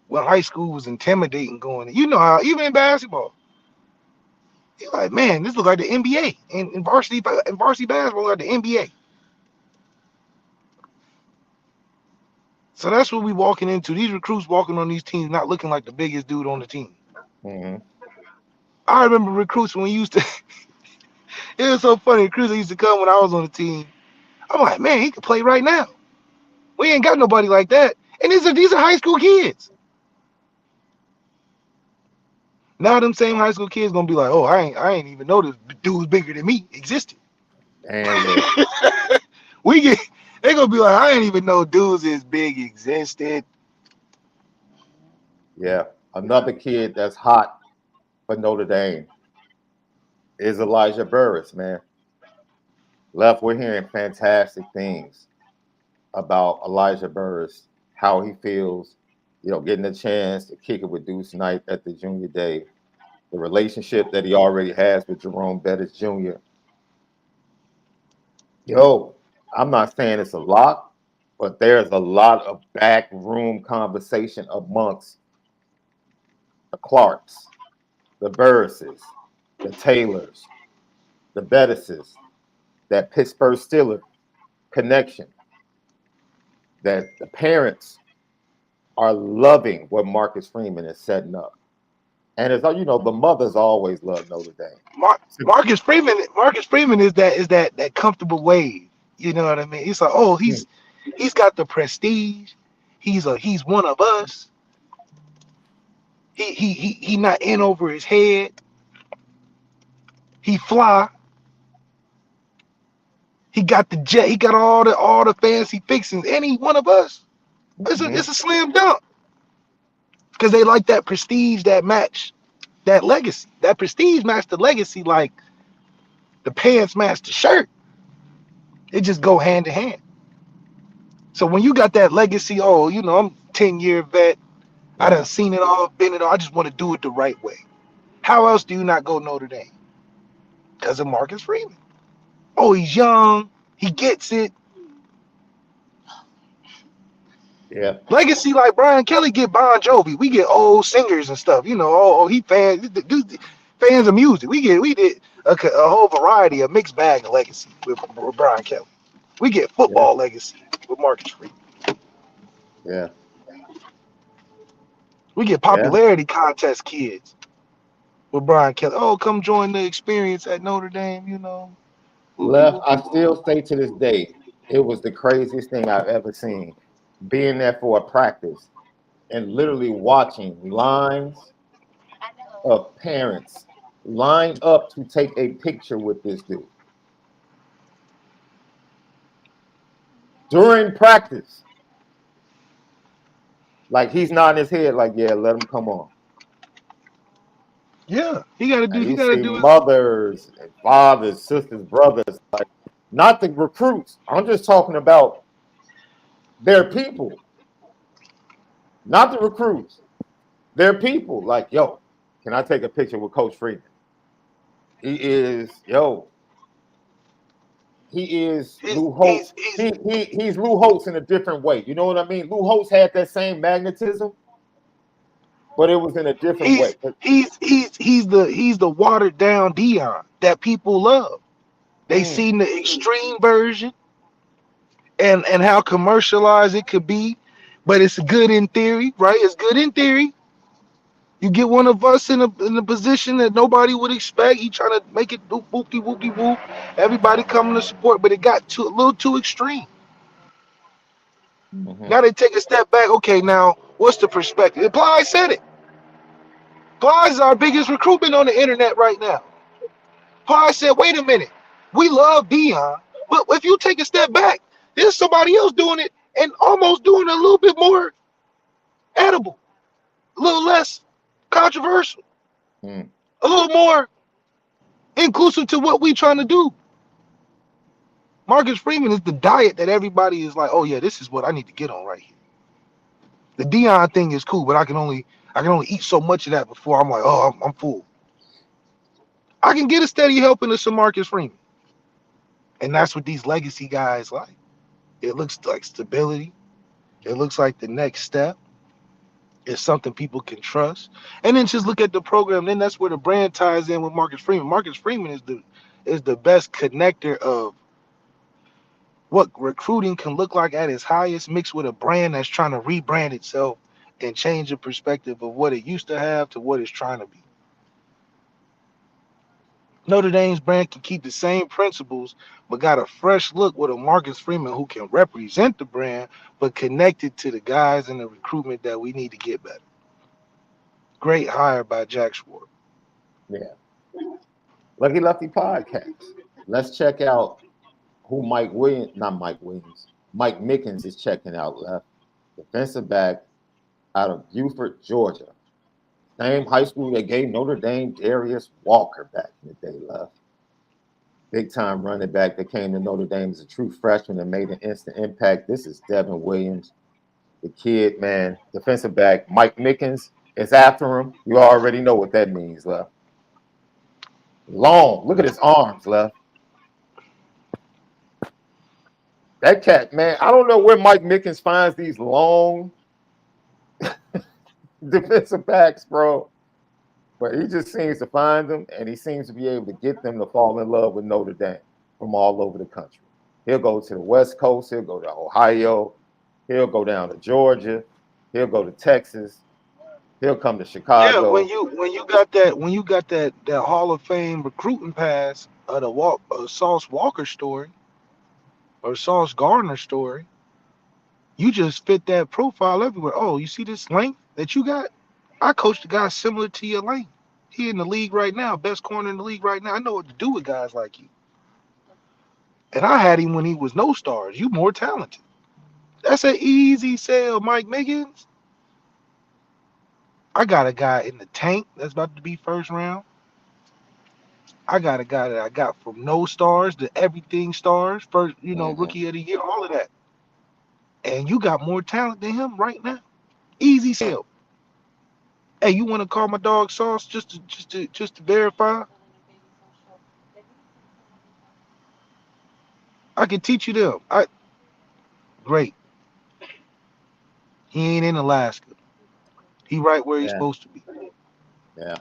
Well, high school was intimidating going. You know how even in basketball, you're like, man, this looks like the NBA. And in varsity basketball, like the NBA. So that's what we walking into. These recruits walking on these teams, not looking like the biggest dude on the team. Mm-hmm. I remember recruits when we used to. It was so funny. Recruits that used to come when I was on the team. I'm like, man, he could play right now. We ain't got nobody like that. And these are high school kids. Now them same high school kids gonna be like, oh, I ain't even know this dude's bigger than me existed. And look, They gonna be like, I ain't even know dudes as big existed. yeah, another kid that's hot for Notre Dame is Elijah Burris, man. Left, we're hearing fantastic things about Elijah Burris, how he feels, getting a chance to kick it with Deuce Knight at the junior day, the relationship that he already has with Jerome Bettis Jr. Yo, I'm not saying it's a lot, but there's a lot of backroom conversation amongst the Clarks, the Burrises, the Taylors, the Bettises, that Pittsburgh Steelers connection, that the parents are loving what Marcus Freeman is setting up. And as the mothers always love Notre Dame. Marcus Freeman is that comfortable wave. You know what I mean? It's like, oh, he's got the prestige. He's one of us. He not in over his head. He fly. He got the jet. He got all the fancy fixings. And he one of us. It's a slam dunk. Because they like that prestige that match that legacy. That prestige match the legacy like the pants match the shirt. It just go hand in hand. So when you got that legacy, oh, I'm 10-year vet. I done seen it all, been it all. I just want to do it the right way. How else do you not go Notre Dame? Because of Marcus Freeman. Oh, he's young. He gets it. Yeah. Legacy like Brian Kelly get Bon Jovi. We get old singers and stuff. He fans of music. We did a whole variety, a mixed bag of legacy with Brian Kelly. We get football legacy with Marcus Freeman. Yeah. We get Yeah. popularity contest kids with Brian Kelly. Oh, come join the experience at Notre Dame, Left, I still say to this day, It was the craziest thing I've ever seen. Being there for a practice and literally watching lines of parents line up to take a picture with this dude during practice. Like he's nodding his head, like, yeah, let him come on. Yeah, he got to do. And He you got to see do it. mothers and fathers, sisters, brothers, like not the recruits. I'm just talking about their people, not the recruits. Their people. Like, yo, can I take a picture with Coach Freeman? He is, yo, he is Lou Holtz. He's Lou Holtz in a different way. You know what I mean? Lou Holtz had that same magnetism, but it was in a different way. He's the watered down Dion that people love. They seen the extreme version and how commercialized it could be, but it's good in theory, right? It's good in theory. You get one of us in a position that nobody would expect. He trying to make it whoopty whoopty whoop. Everybody coming to support, but it got a little too extreme. Now they take a step back. Okay, now what's the perspective? Ply said it. Ply is our biggest recruitment on the internet right now. Ply said, wait a minute, we love Dion, but if you take a step back, there's somebody else doing it and almost doing it a little bit more edible, a little less controversial, a little more inclusive to what we trying to do. Marcus Freeman is the diet that everybody is like, oh yeah, this is what I need to get on right here. The Dion thing is cool, but I can only eat so much of that before I'm like, oh, I'm full. I can get a steady helping of some Marcus Freeman. And that's what these legacy guys like. It looks like stability. It looks like the next step. It's something people can trust. And then just look at the program. Then that's where the brand ties in with Marcus Freeman. Marcus Freeman is the best connector of what recruiting can look like at its highest, mixed with a brand that's trying to rebrand itself and change the perspective of what it used to have to what it's trying to be. Notre Dame's brand can keep the same principles, but got a fresh look with a Marcus Freeman who can represent the brand, but connected to the guys in the recruitment that we need to get better. Great hire by Jack Schwartz. Yeah. Lucky Lefty podcast. Let's check out who Mike Mickens is checking out left. Defensive back out of Beaufort, Georgia. Same high school that gave Notre Dame Darius Walker back in the day left. Big time running back that came to Notre Dame as a true freshman and made an instant impact. This is Devin Williams, the kid, man. Defensive back Mike Mickens is after him. You already know what that means, left. Long. Look at his arms, left. That cat, man, I don't know where Mike Mickens finds these long defensive backs, bro. But he just seems to find them, and he seems to be able to get them to fall in love with Notre Dame from all over the country. He'll go to the West Coast. He'll go to Ohio. He'll go down to Georgia. He'll go to Texas. He'll come to Chicago. Yeah, when you got that Hall of Fame recruiting pass of the Sauce Walker story or Sauce Gardner story, you just fit that profile everywhere. Oh, you see this length that you got? I coached a guy similar to your length. He in the league right now, best corner in the league right now. I know what to do with guys like you. And I had him when he was no stars. You more talented. That's an easy sell, Mike Mickens. I got a guy in the tank that's about to be first round. I got a guy that I got from no stars to everything stars, first, rookie of the year, all of that. And you got more talent than him right now. Easy sell. Hey, you want to call my dog Sauce just to verify? I can teach you them. Great. He ain't in Alaska. He right where he's supposed to be. Yeah.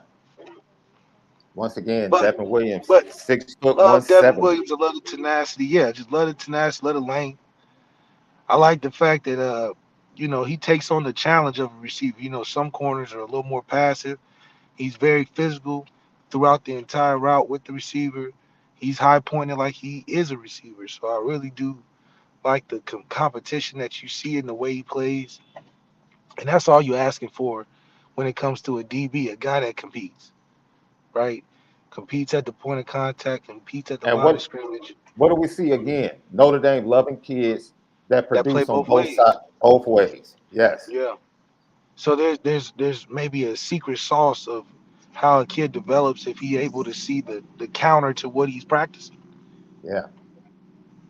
Once again, But Devin Williams, but 6 foot love Devin 170. Williams, a little tenacity. Yeah, just love the tenacity, love the lane. I like the fact that he takes on the challenge of a receiver. Some corners are a little more passive. He's very physical throughout the entire route with the receiver. He's high pointed like he is a receiver. So I really do like the competition that you see in the way he plays, and that's all you're asking for when it comes to a DB, a guy that competes, right? Competes at the point of contact, competes at the And line of scrimmage, what do we see again? Notre Dame loving kids that that play produce on both both ways. sides, both ways. Yes. Yeah. So there's maybe a secret sauce of how a kid develops if he's able to see the counter to what he's practicing. Yeah.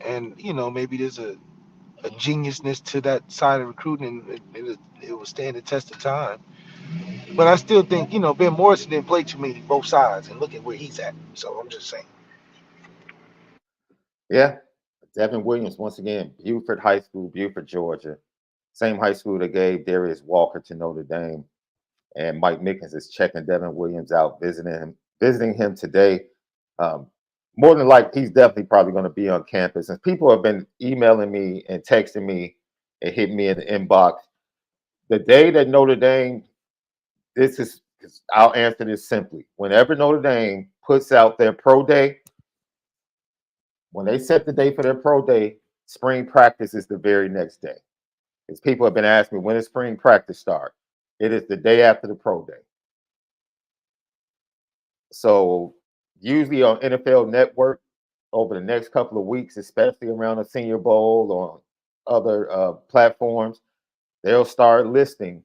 And maybe there's a geniusness to that side of recruiting, and it will stand the test of time. But I still think Ben Morrison didn't play too many both sides, and look at where he's at. So I'm just saying. Yeah. Devin Williams, once again, Buford High School, Buford, Georgia. Same high school that gave Darius Walker to Notre Dame. And Mike Mickens is checking Devin Williams out, visiting him today. More than likely, he's definitely probably going to be on campus. And people have been emailing me and texting me and hitting me in the inbox. The day that Notre Dame, I'll answer this simply. Whenever Notre Dame puts out their pro day, when they set the day for their pro day, spring practice is the very next day. Because people have been asking me, when does spring practice start? It is the day after the pro day. So usually on NFL Network over the next couple of weeks, especially around the Senior Bowl or other platforms, they'll start listing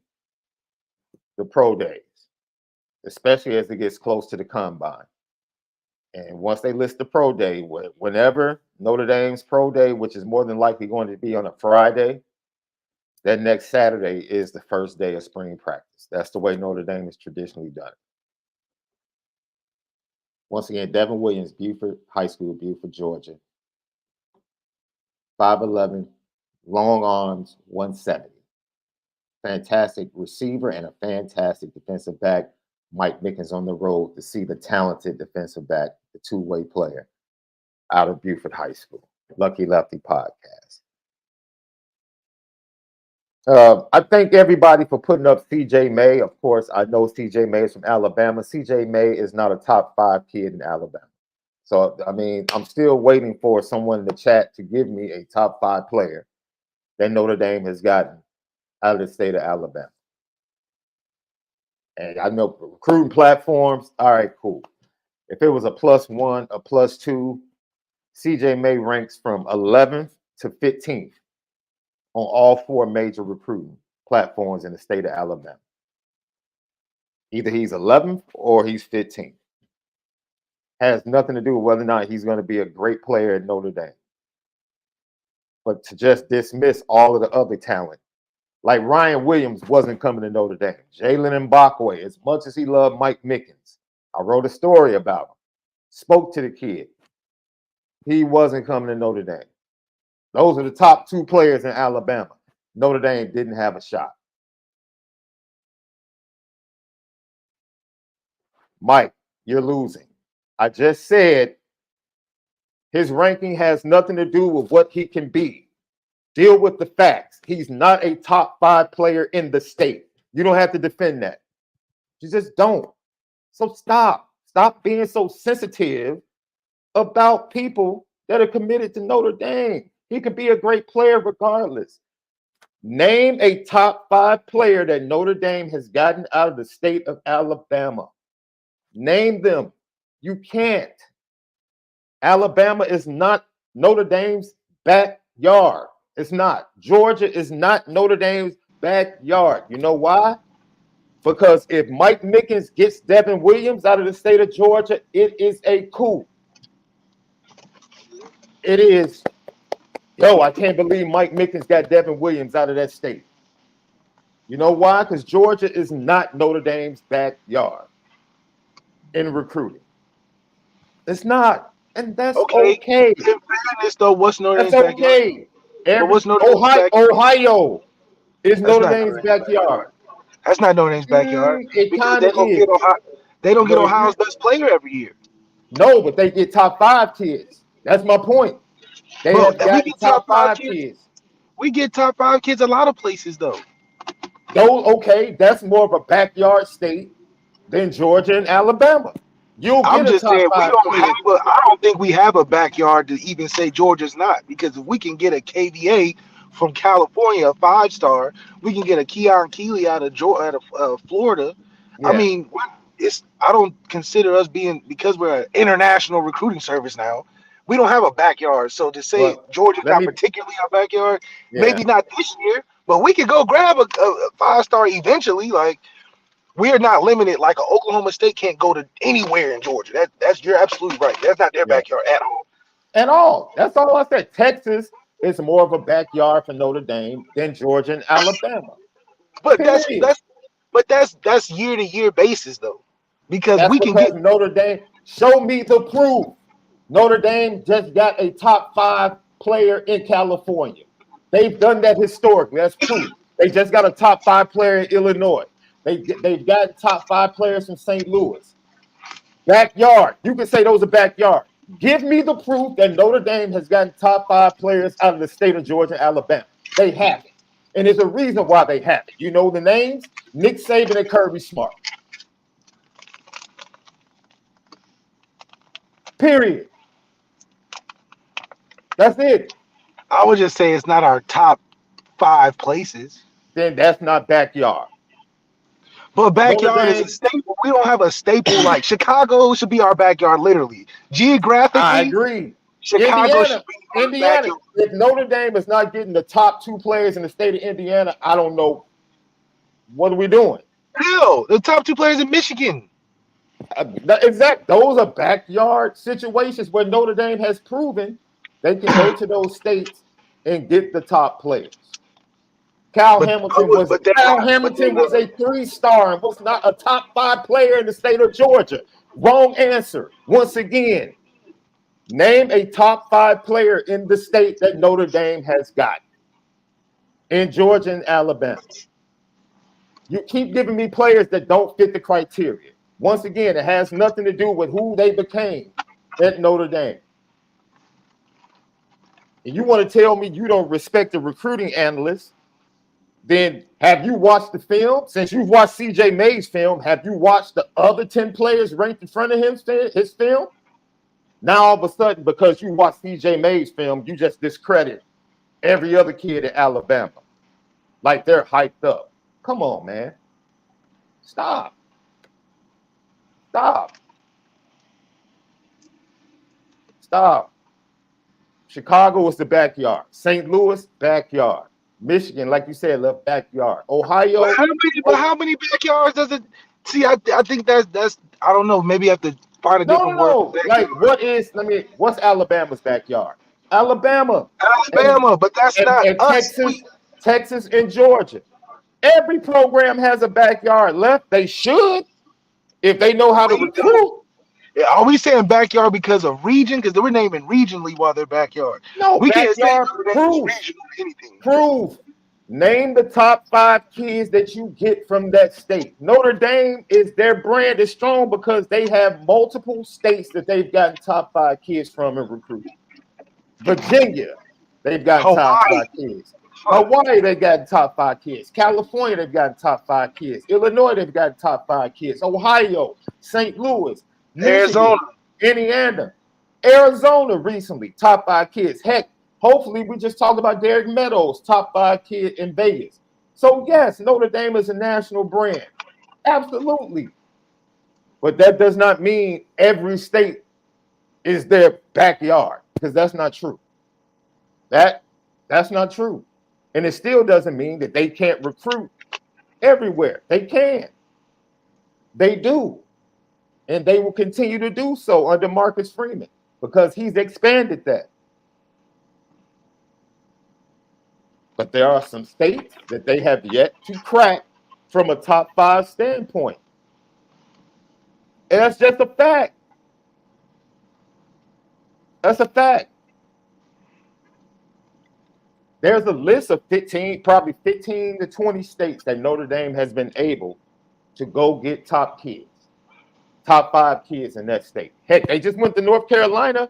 the pro days, especially as it gets close to the combine. And once they list the pro day, whenever Notre Dame's pro day, which is more than likely going to be on a Friday, that next Saturday is the first day of spring practice. That's the way Notre Dame has traditionally done it. Once again, Devin Williams, Buford High School, Buford, Georgia. 5'11", long arms, 170. Fantastic receiver and a fantastic defensive back. Mike Mickens on the road to see the talented defensive back, the two-way player out of Buford High School. Lucky Lefty podcast. I thank everybody for putting up CJ May. Of course, I know CJ May is from Alabama. CJ May is not a top 5 kid in Alabama. So, I mean, I'm still waiting for someone in the chat to give me a top 5 player that Notre Dame has gotten out of the state of Alabama. And I know recruiting platforms, all right, cool. If it was a +1, a +2, CJ May ranks from 11th to 15th on all 4 major recruiting platforms in the state of Alabama. Either he's 11th or he's 15th. Has nothing to do with whether or not he's going to be a great player at Notre Dame. But to just dismiss all of the other talent, like Ryan Williams wasn't coming to Notre Dame. Jalen Mbakwe, as much as he loved Mike Mickens, I wrote a story about him, spoke to the kid. He wasn't coming to Notre Dame. Those are the top 2 players in Alabama. Notre Dame didn't have a shot. Mike, you're losing. I just said his ranking has nothing to do with what he can be. Deal with the facts. He's not a top 5 player in the state. You don't have to defend that. You just don't. So stop. Stop being so sensitive about people that are committed to Notre Dame. He could be a great player regardless. Name a top 5 player that Notre Dame has gotten out of the state of Alabama. Name them. You can't. Alabama is not Notre Dame's backyard. It's not. Georgia is not Notre Dame's backyard. You know why? Because if Mike Mickens gets Devin Williams out of the state of Georgia, it is a coup. It is. Yo, I can't believe Mike Mickens got Devin Williams out of that state. You know why? Because Georgia is not Notre Dame's backyard in recruiting. It's not. And that's okay. In fairness, though, what's Notre Dame's That's okay. What's Notre Dame's backyard? Ohio is Notre Dame's backyard. That's not Notre Dame's backyard. It Because kind of is. They don't get Ohio's best player every year. No, but they get top 5 kids. That's my point. They have gotten top 5 kids. We get top 5 kids a lot of places, though. Okay, that's more of a backyard state than Georgia and Alabama. You'll I'm get a just top saying we five don't player. have a. I don't think we have a backyard to even say Georgia's not, because if we can get a KVA from California, a 5-star, we can get a Keon Keeley out of Florida. I Yeah, mean, it's. I don't consider us being, because we're an international recruiting service now. We don't have a backyard, so to say but Georgia's let not me. particularly our backyard, Yeah, maybe not this year, but we could go grab a 5-star eventually. Like, we are not limited. Like Oklahoma State can't go to anywhere in Georgia. That's you're absolutely right. That's not their yeah. backyard at all. At all. That's all I said. Texas is more of a backyard for Notre Dame than Georgia and Alabama. But Period. that's year to year basis though, because That's we can because get. Notre Dame. Show me the proof. Notre Dame just got a top 5 player in California. They've done that historically. That's proof. They just got a top 5 player in Illinois. They've gotten top 5 players from St. Louis. Backyard. You can say those are backyard. Give me the proof that Notre Dame has gotten top 5 players out of the state of Georgia and Alabama. They haven't. And there's a reason why they haven't. You know the names? Nick Saban and Kirby Smart. Period. That's it. I would just say it's not our top 5 places. Then that's not backyard. But Notre backyard is a Dame, staple. We don't have a staple like Chicago should be our backyard, literally. I Geographically, agree. Chicago should Indiana, be our Indiana. backyard. If Notre Dame is not getting the top 2 players in the state of Indiana, I don't know. What are we doing? Hell, the top 2 players in Michigan. Exact. Those are backyard situations where Notre Dame has proven they can go to those states and get the top players. Cal Hamilton was a 3-star and was not a top 5 player in the state of Georgia. Wrong answer. Once again, name a top 5 player in the state that Notre Dame has got in Georgia and Alabama. You keep giving me players that don't fit the criteria. Once again, it has nothing to do with who they became at Notre Dame. And you want to tell me you don't respect the recruiting analysts? Then have you watched the film? Since you've watched CJ May's film, have you watched the other 10 players ranked in front of him, his film? Now, all of a sudden, because you watched CJ May's film, you just discredit every other kid in Alabama. Like they're hyped up. Come on, man. Stop. Chicago was the backyard. St. Louis, backyard. Michigan, like you said, left backyard. Ohio. But how many backyards does it? See, I think that's I don't know. Maybe I have to find a different word. No. Like, what's Alabama's backyard? Alabama, but that's not and us. Texas and Georgia. Every program has a backyard left. They should, if they know how to recruit. Are we saying backyard because of region? Because we're naming regionally while they're backyard. No, we can't say proof. anything. Proof. Name the top 5 kids that you get from that state. Notre Dame their brand is strong because they have multiple states that they've gotten top 5 kids from in recruiting. Virginia, they've gotten top 5 kids. Hawaii, they've gotten top 5 kids. California, they've gotten top 5 kids. Illinois, they've gotten top 5 kids. Ohio, St. Louis, Michigan, Indiana, Arizona recently, top 5 kids. Heck, hopefully we just talked about Derek Meadows, top 5 kid in Vegas. So yes, Notre Dame is a national brand. Absolutely. But that does not mean every state is their backyard, because that's not true. That's not true. And it still doesn't mean that they can't recruit everywhere. They can. They do. And they will continue to do so under Marcus Freeman because he's expanded that. But there are some states that they have yet to crack from a top 5 standpoint. And that's just a fact. That's a fact. There's a list of 15 to 20 states that Notre Dame has been able to go get top 5 kids in that state. Heck, they just went to North Carolina.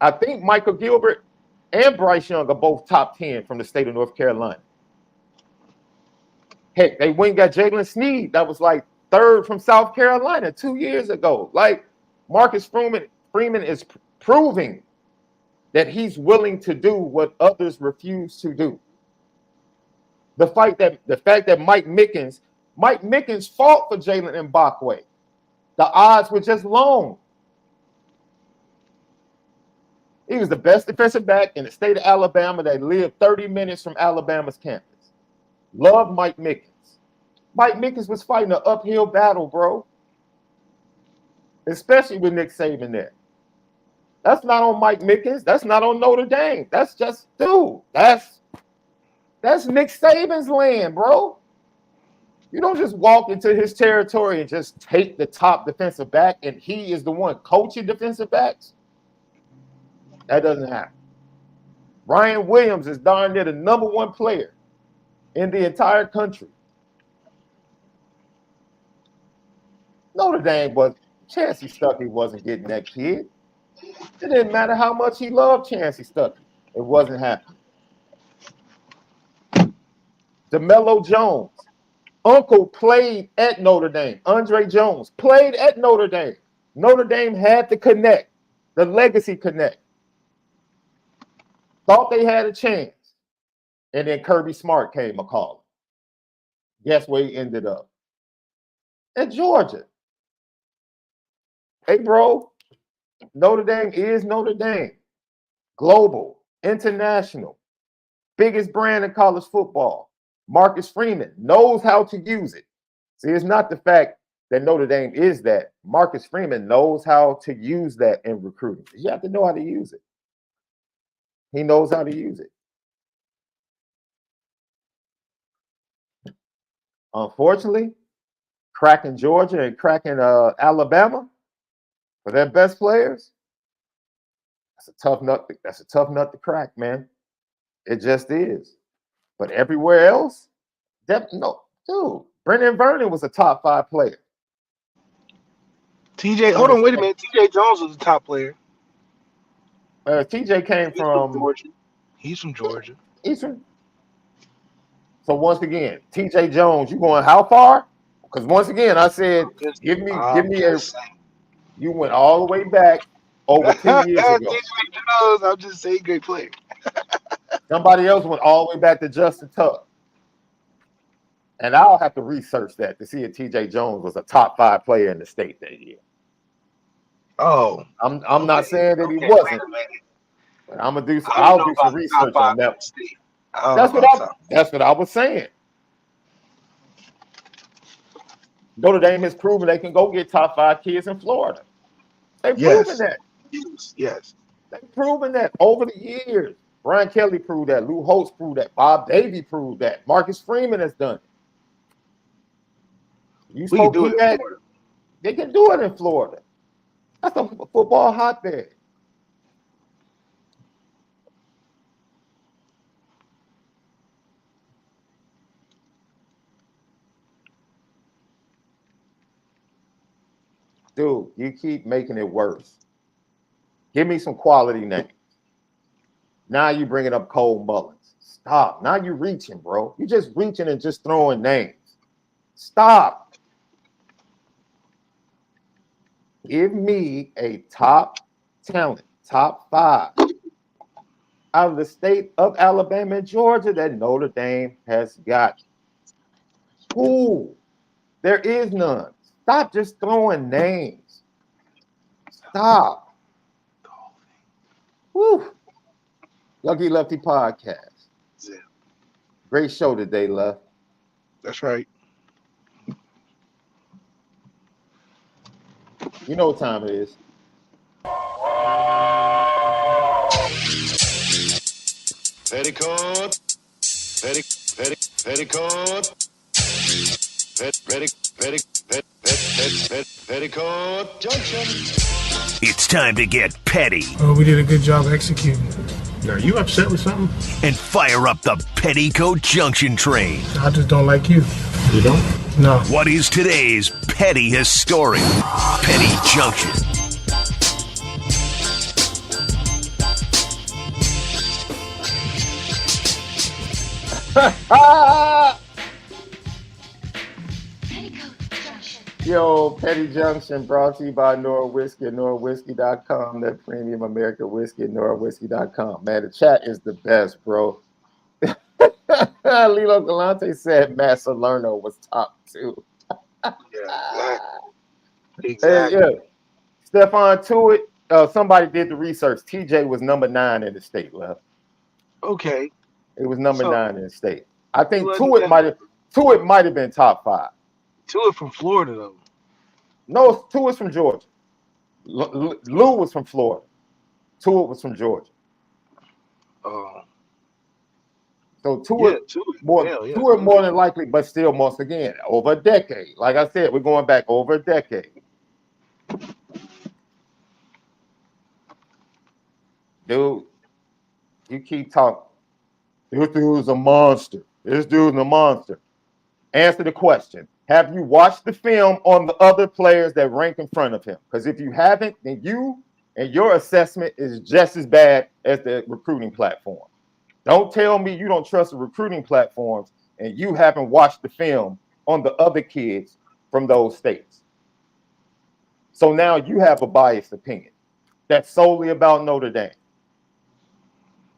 I think Michael Gilbert and Bryce Young are both top 10 from the state of North Carolina. Heck, they went and got Jalen Sneed. That was like 3rd from South Carolina 2 years ago. Like, Marcus Freeman is proving that he's willing to do what others refuse to do. The fact that Mike Mickens fought for Jalen Mbakwe. The odds were just long. He was the best defensive back in the state of Alabama that lived 30 minutes from Alabama's campus. Love Mike Mickens. Mike Mickens was fighting an uphill battle, bro. Especially with Nick Saban there. That's not on Mike Mickens. That's not on Notre Dame. That's just, dude, that's Nick Saban's land, bro. You don't just walk into his territory and just take the top defensive back and he is the one coaching defensive backs. That doesn't happen. Ryan Williams is darn near the #1 player in the entire country. Notre Dame was Chancey Stuckey wasn't getting that kid. It didn't matter how much he loved Chancey Stuckey. It wasn't happening. DeMello Jones, uncle played at Notre Dame. Andre Jones played at Notre Dame. Notre Dame had to connect, the legacy connect. Thought they had a chance. And then Kirby Smart came a calling. Guess where he ended up? At Georgia. Hey, bro, Notre Dame is Notre Dame. Global, international, biggest brand in college football. Marcus Freeman knows how to use it. See, it's not the fact that Notre Dame is that. Marcus Freeman knows how to use that in recruiting. You have to know how to use it. He knows how to use it. Unfortunately, cracking Georgia and cracking Alabama for their best players, that's a tough nut. That's a tough nut to crack, man. It just is. But everywhere else, no, dude. Brendan Vernon was a top 5 player. TJ, hold on, wait a minute. TJ Jones was the top player. TJ came from Georgia. He's from Georgia. Eastern. So once again, TJ Jones, you going how far? Because once again, I said, give me a. You went all the way back over 10 years ago. TJ Jones, I'm just saying, great player. Somebody else went all the way back to Justin Tuck. And I'll have to research that to see if TJ Jones was a top 5 player in the state that year. Oh, I'm not saying that he wasn't. But I'm gonna do. I'll do some research on that. That's what I was saying. Notre Dame has proven they can go get top 5 kids in Florida. They've proven that. Yes. They've proven that over the years. Brian Kelly proved that. Lou Holtz proved that. Bob Davey proved that. Marcus Freeman has done it. You spoke to that. They can do it in Florida. That's a football hotbed. Dude, you keep making it worse. Give me some quality names. Now you bringing up Cole Mullins. Stop. Now you reaching, bro. You just reaching and just throwing names. Stop. Give me a top talent, top 5 out of the state of Alabama and Georgia that Notre Dame has got. Ooh, there is none. Stop just throwing names. Stop. Woo. Lucky Lefty podcast. Yeah. Great show today, Left. That's right. You know what time it is. Petticoat. Petticoat Junction. It's time to get petty. Oh, we did a good job executing. Are you upset with something? And fire up the Petticoat Junction train. I just don't like you. You don't? No. What is today's petty history? Petty Junction. Yo, Petty Junction brought to you by Nora Whiskey at NoraWhiskey.com. That premium American whiskey at NoraWhiskey.com. Man, the chat is the best, bro. Lilo Galante said Matt Salerno was top 2. Yeah, Hey, yeah. Stephon Tuitt, somebody did the research. TJ was number 9 in the state, left. Okay. It was number 9 in the state. I think It Tuitt might have been top 5. Tuitt from Florida, though. No, Tuitt's from Georgia. Lou was from Florida. Tuitt was from Georgia. So Tuitt more than likely, but still, once again, over a decade. Like I said, we're going back over a decade. Dude, you keep talking. This dude's a monster. This dude's a monster. Answer the question. Have you watched the film on the other players that rank in front of him? Because if you haven't, then you and your assessment is just as bad as the recruiting platform. Don't tell me you don't trust the recruiting platforms and you haven't watched the film on the other kids from those states. So now you have a biased opinion that's solely about Notre Dame.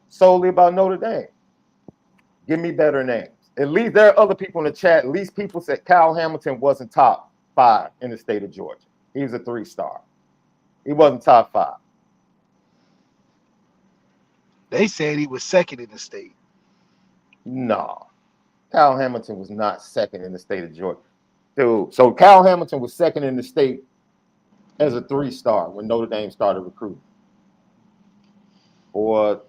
Solely about Notre Dame. Give me better names. At least there are other people in the chat. At least people said Kyle Hamilton wasn't top 5 in the state of Georgia. He was a 3-star. He wasn't top 5. They said he was second in the state. No. Kyle Hamilton was not second in the state of Georgia. Dude, so Kyle Hamilton was second in the state as a 3-star when Notre Dame started recruiting. Or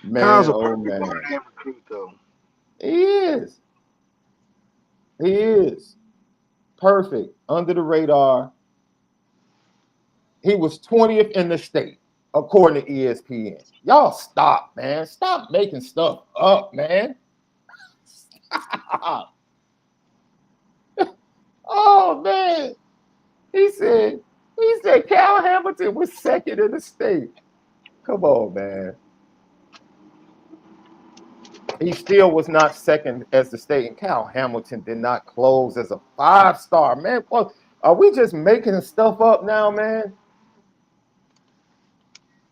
man, Kyle's a oh perfect man. recruit, though. He is. He is. Perfect. Under the radar. He was 20th in the state, according to ESPN. Y'all stop, man. Stop making stuff up, man. Stop. Oh, man. He said Cal Hamilton was second in the state. Come on, man. He still was not second as the state, and Cal Hamilton did not close as a 5-star, man. Well, are we just making stuff up now, man?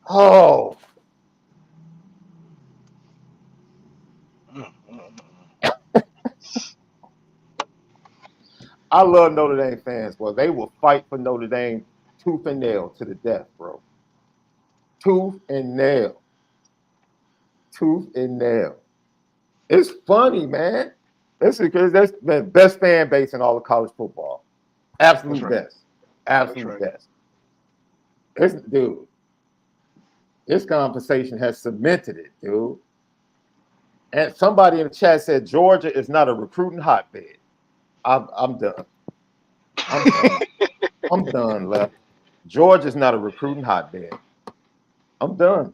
Oh. I love Notre Dame fans, bro. They will fight for Notre Dame tooth and nail to the death, bro. Tooth and nail. Tooth and nail. It's funny, man. That's because that's the best fan base in all of college football. Absolute best. Absolute best. Dude, this conversation has cemented it, dude. And somebody in the chat said Georgia is not a recruiting hotbed. I'm done. I'm done, Left. Georgia's not a recruiting hotbed. I'm done.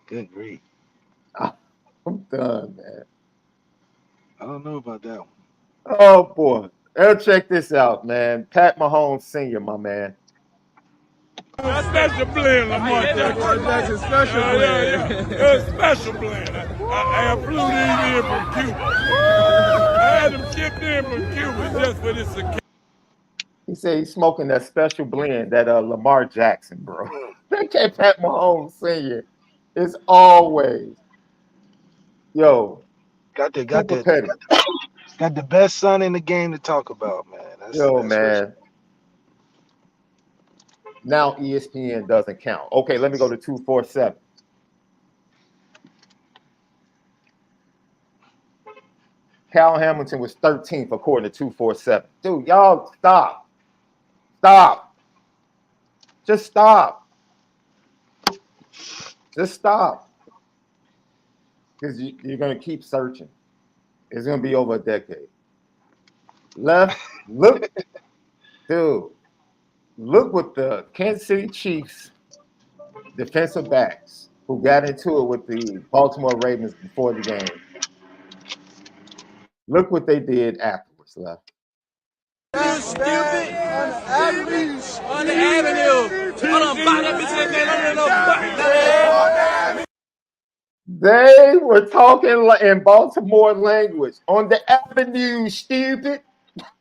Good grief. I'm done, man. I don't know about that one. Oh, boy. Check this out, man. Pat Mahomes Sr., my man. That's special blend, Lamar. That's a special blend. It's a special blend. I flew these in from Cuba. I had them shipped in from Cuba just for this occasion. He said he's smoking that special blend, that Lamar Jackson, bro. That cat Pat Mahomes Sr. is always, yo, got the best son in the game to talk about, man. That's man. Now ESPN doesn't count. Okay, let me go to 247. Cal Hamilton was 13th according to 247. Dude, y'all stop. Stop. Just stop. Just stop. Because you're going to keep searching. It's going to be over a decade. Left, look, dude. Look what the Kansas City Chiefs defensive backs who got into it with the Baltimore Ravens before the game. Look what they did afterwards, Left. Stupid on the avenue. Hold on, buy that bitch in there. They were talking in Baltimore language on the avenue, stupid.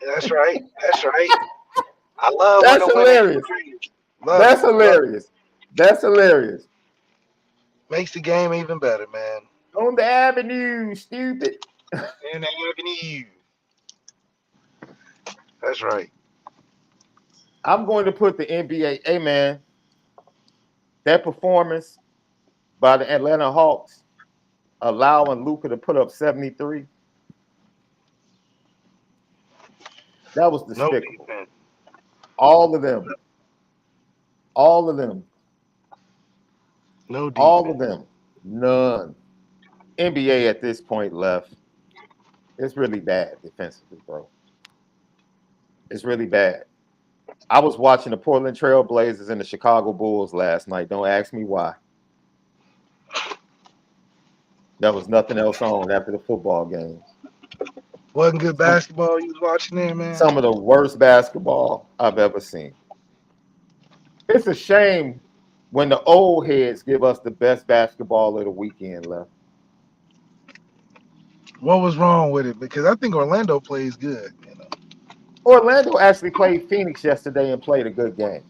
That's right. That's right. I love when That's the winning team hilarious. agrees. Love That's it. Love it. hilarious. That's hilarious. Makes the game even better, man. On the avenue, stupid. And the avenue. That's right. I'm going to put the NBA. Hey, man, that performance by the Atlanta Hawks allowing Luka to put up 73, that was No despicable. defense. All of them. All of them. No defense. All of them. None. NBA at this point left. It's really bad defensively, bro. It's really bad. I was watching the Portland Trail Blazers and the Chicago Bulls last night. Don't ask me why. There was nothing else on after the football game. Wasn't good basketball you was watching there, man. Some of the worst basketball I've ever seen. It's a shame when the old heads give us the best basketball of the weekend left. What was wrong with it? Because I think Orlando plays good. You know? Orlando actually played Phoenix yesterday and played a good game.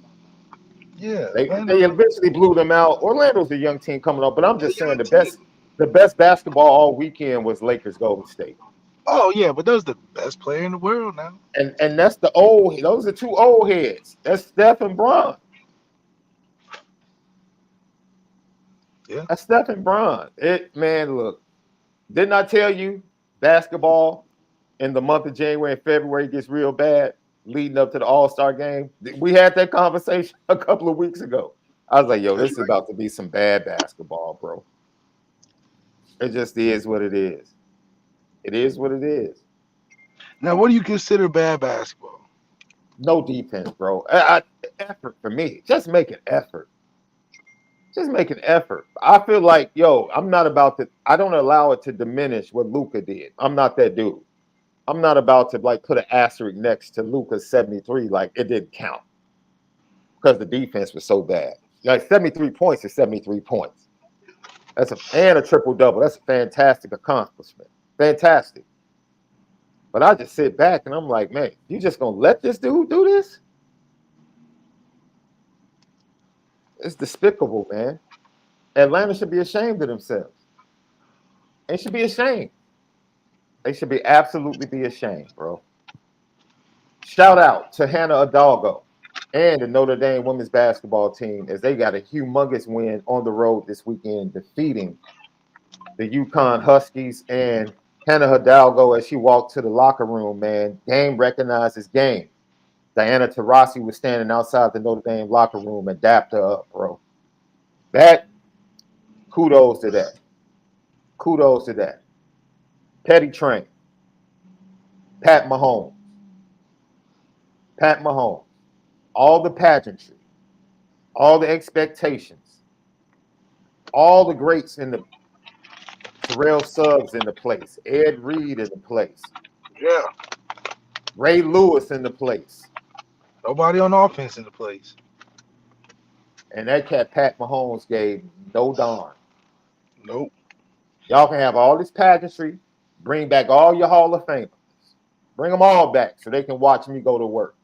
Yeah. They eventually blew them out. Orlando's a young team coming up, but I'm just saying the best basketball all weekend was Lakers Golden State. Oh yeah, but those the best player in the world now. And that's the old. Those are two old heads. That's Steph and Bron. Yeah. That's Steph and Bron. Man, look. Didn't I tell you basketball in the month of January and February gets real bad leading up to the All-Star game? We had that conversation a couple of weeks ago. I was like, yo, this is about to be some bad basketball, bro. It just is what it is. It is what it is. Now, what do you consider bad basketball? No defense, bro. Effort for me. Just make an effort. Just make an effort. I feel like, yo, I'm not about to, I don't allow it to diminish what Luka did. I'm not that dude. I'm not about to like put an asterisk next to Luka's 73 like it didn't count because the defense was so bad. Like 73 points is 73 points. And a triple-double. That's a fantastic accomplishment. Fantastic. But I just sit back and I'm like, man, you just gonna let this dude do this? It's despicable, man. Atlanta should be ashamed of themselves. They should be ashamed. They should be absolutely be ashamed, bro. Shout out to Hannah Hidalgo and the Notre Dame women's basketball team as they got a humongous win on the road this weekend, defeating the UConn Huskies. And Hannah Hidalgo, as she walked to the locker room, man, game recognizes game. Diana Taurasi was standing outside the Notre Dame locker room and dapped her up, bro. That, kudos to that. Kudos to that. Petty Train. Pat Mahomes. Pat Mahomes. All the pageantry. All the expectations. All the greats in the Terrell Suggs in the place. Ed Reed in the place. Yeah. Ray Lewis in the place. Nobody on offense in the place. And that cat Pat Mahomes gave no darn. Nope. Y'all can have all this pageantry. Bring back all your Hall of Famers. Bring them all back so they can watch me go to work.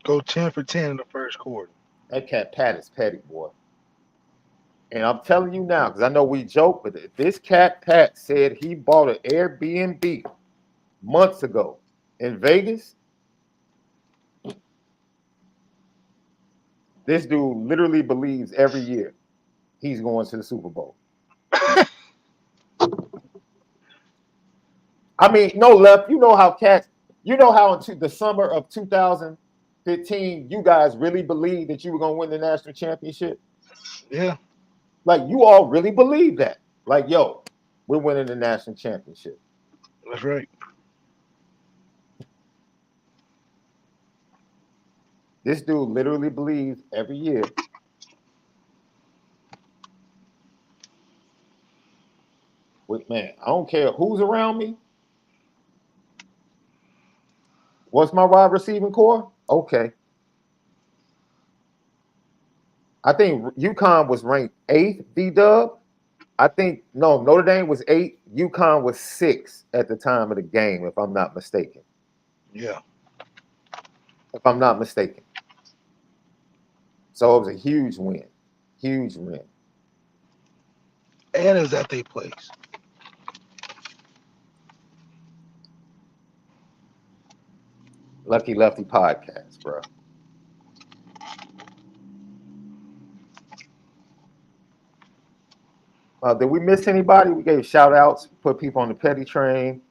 Go 10 for 10 in the first quarter. That cat Pat is petty, boy. And I'm telling you now, because I know we joke, but if this cat Pat said he bought an Airbnb months ago in Vegas, this dude literally believes every year he's going to the Super Bowl. I mean, no, Left, you know how cats, you know how into the summer of 2015, you guys really believed that you were going to win the national championship? Yeah. Like, you all really believe that. Like, yo, we're winning the national championship. That's right. This dude literally believes every year. Man, I don't care who's around me. What's my wide receiving core? Okay. I think UConn was ranked 8th, D-Dub. I think no, Notre Dame was 8, UConn was 6 at the time of the game, if I'm not mistaken. Yeah. If I'm not mistaken. So it was a huge win. Huge win. And it was at their place. Lucky Lefty podcast, bro. Did we miss anybody? We gave shout outs, put people on the petty train.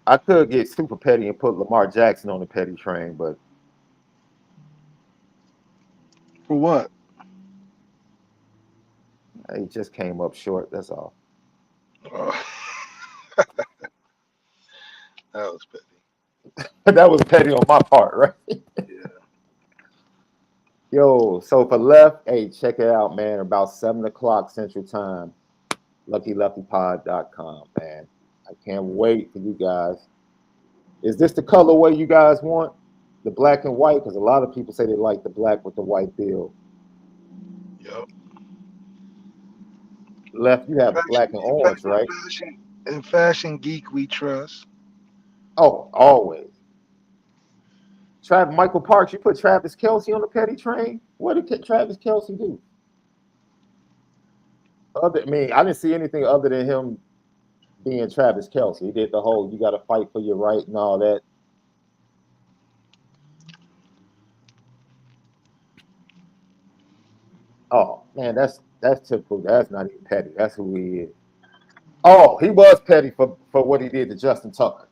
I could get super petty and put Lamar Jackson on the petty train, but For what? he just came up short. That's all. Oh. That was petty. That was petty on my part, right? Yeah. Yo, so for left, hey, check it out, man. About 7 o'clock Central Time, LuckyLeftyPod.com, man. I can't wait for you guys. Is this the colorway you guys want? The black and white? Because a lot of people say they like the black with the white bill. Yep. Left, you have black and orange, right? In Fashion Geek, we trust. Oh, always. Michael Parks, you put Travis Kelce on the petty train? What did Travis Kelce do? I didn't see anything other than him being Travis Kelce. He did the whole, you got to fight for your right and all that. Oh, man, that's typical. That's not even petty. That's who he is. Oh, he was petty for what he did to Justin Tucker.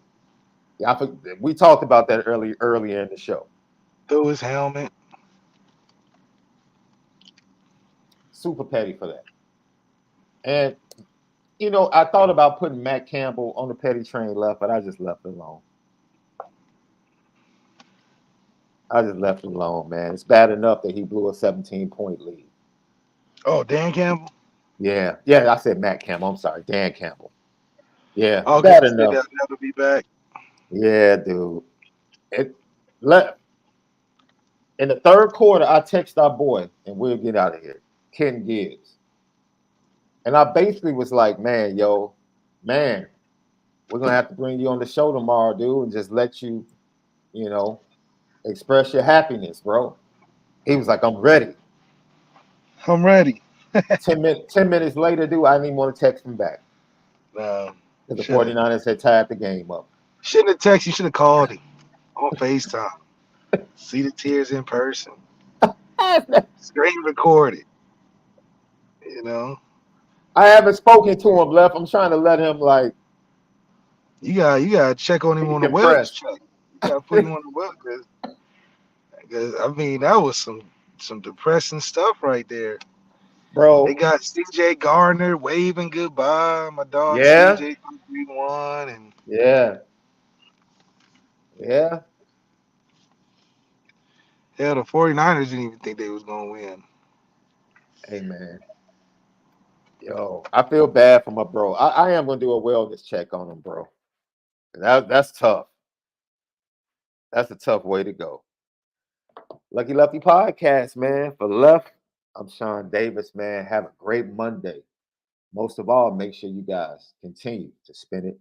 Yeah, we talked about that earlier in the show. Threw his helmet. Super petty for that. And, you know, I thought about putting Matt Campbell on the petty train left, but I just left it alone. Man. It's bad enough that he blew a 17-point lead. Oh, Dan Campbell? Yeah, I said Matt Campbell. I'm sorry, Dan Campbell. Yeah, Okay, bad enough. They'll never be back. Yeah, dude. It left. In the third quarter, I text our boy, and we'll get out of here, Ken Gibbs. And I basically was like, man, we're going to have to bring you on the show tomorrow, dude, and just let you, you know, express your happiness, bro. He was like, I'm ready. I'm ready. 10 minutes later, dude, I didn't even want to text him back. No. The 49ers had tied the game up. Shouldn't have texted. You should have called him on FaceTime. See the tears in person. Screen recorded. You know? I haven't spoken to him, Left. I'm trying to let him, like. You gotta check on him on the web check. You gotta put him on the web because I mean that was some depressing stuff right there. Bro. They got CJ Gardner waving goodbye. My dog CJ 3-1 and yeah. Hell, the 49ers didn't even think they was gonna win. Hey man. Yo, I feel bad for my bro. I am gonna do a wellness check on him, bro. That's tough. That's a tough way to go. Lucky Lefty Podcast, man. For Left, I'm Sean Davis, man. Have a great Monday. Most of all, make sure you guys continue to spin it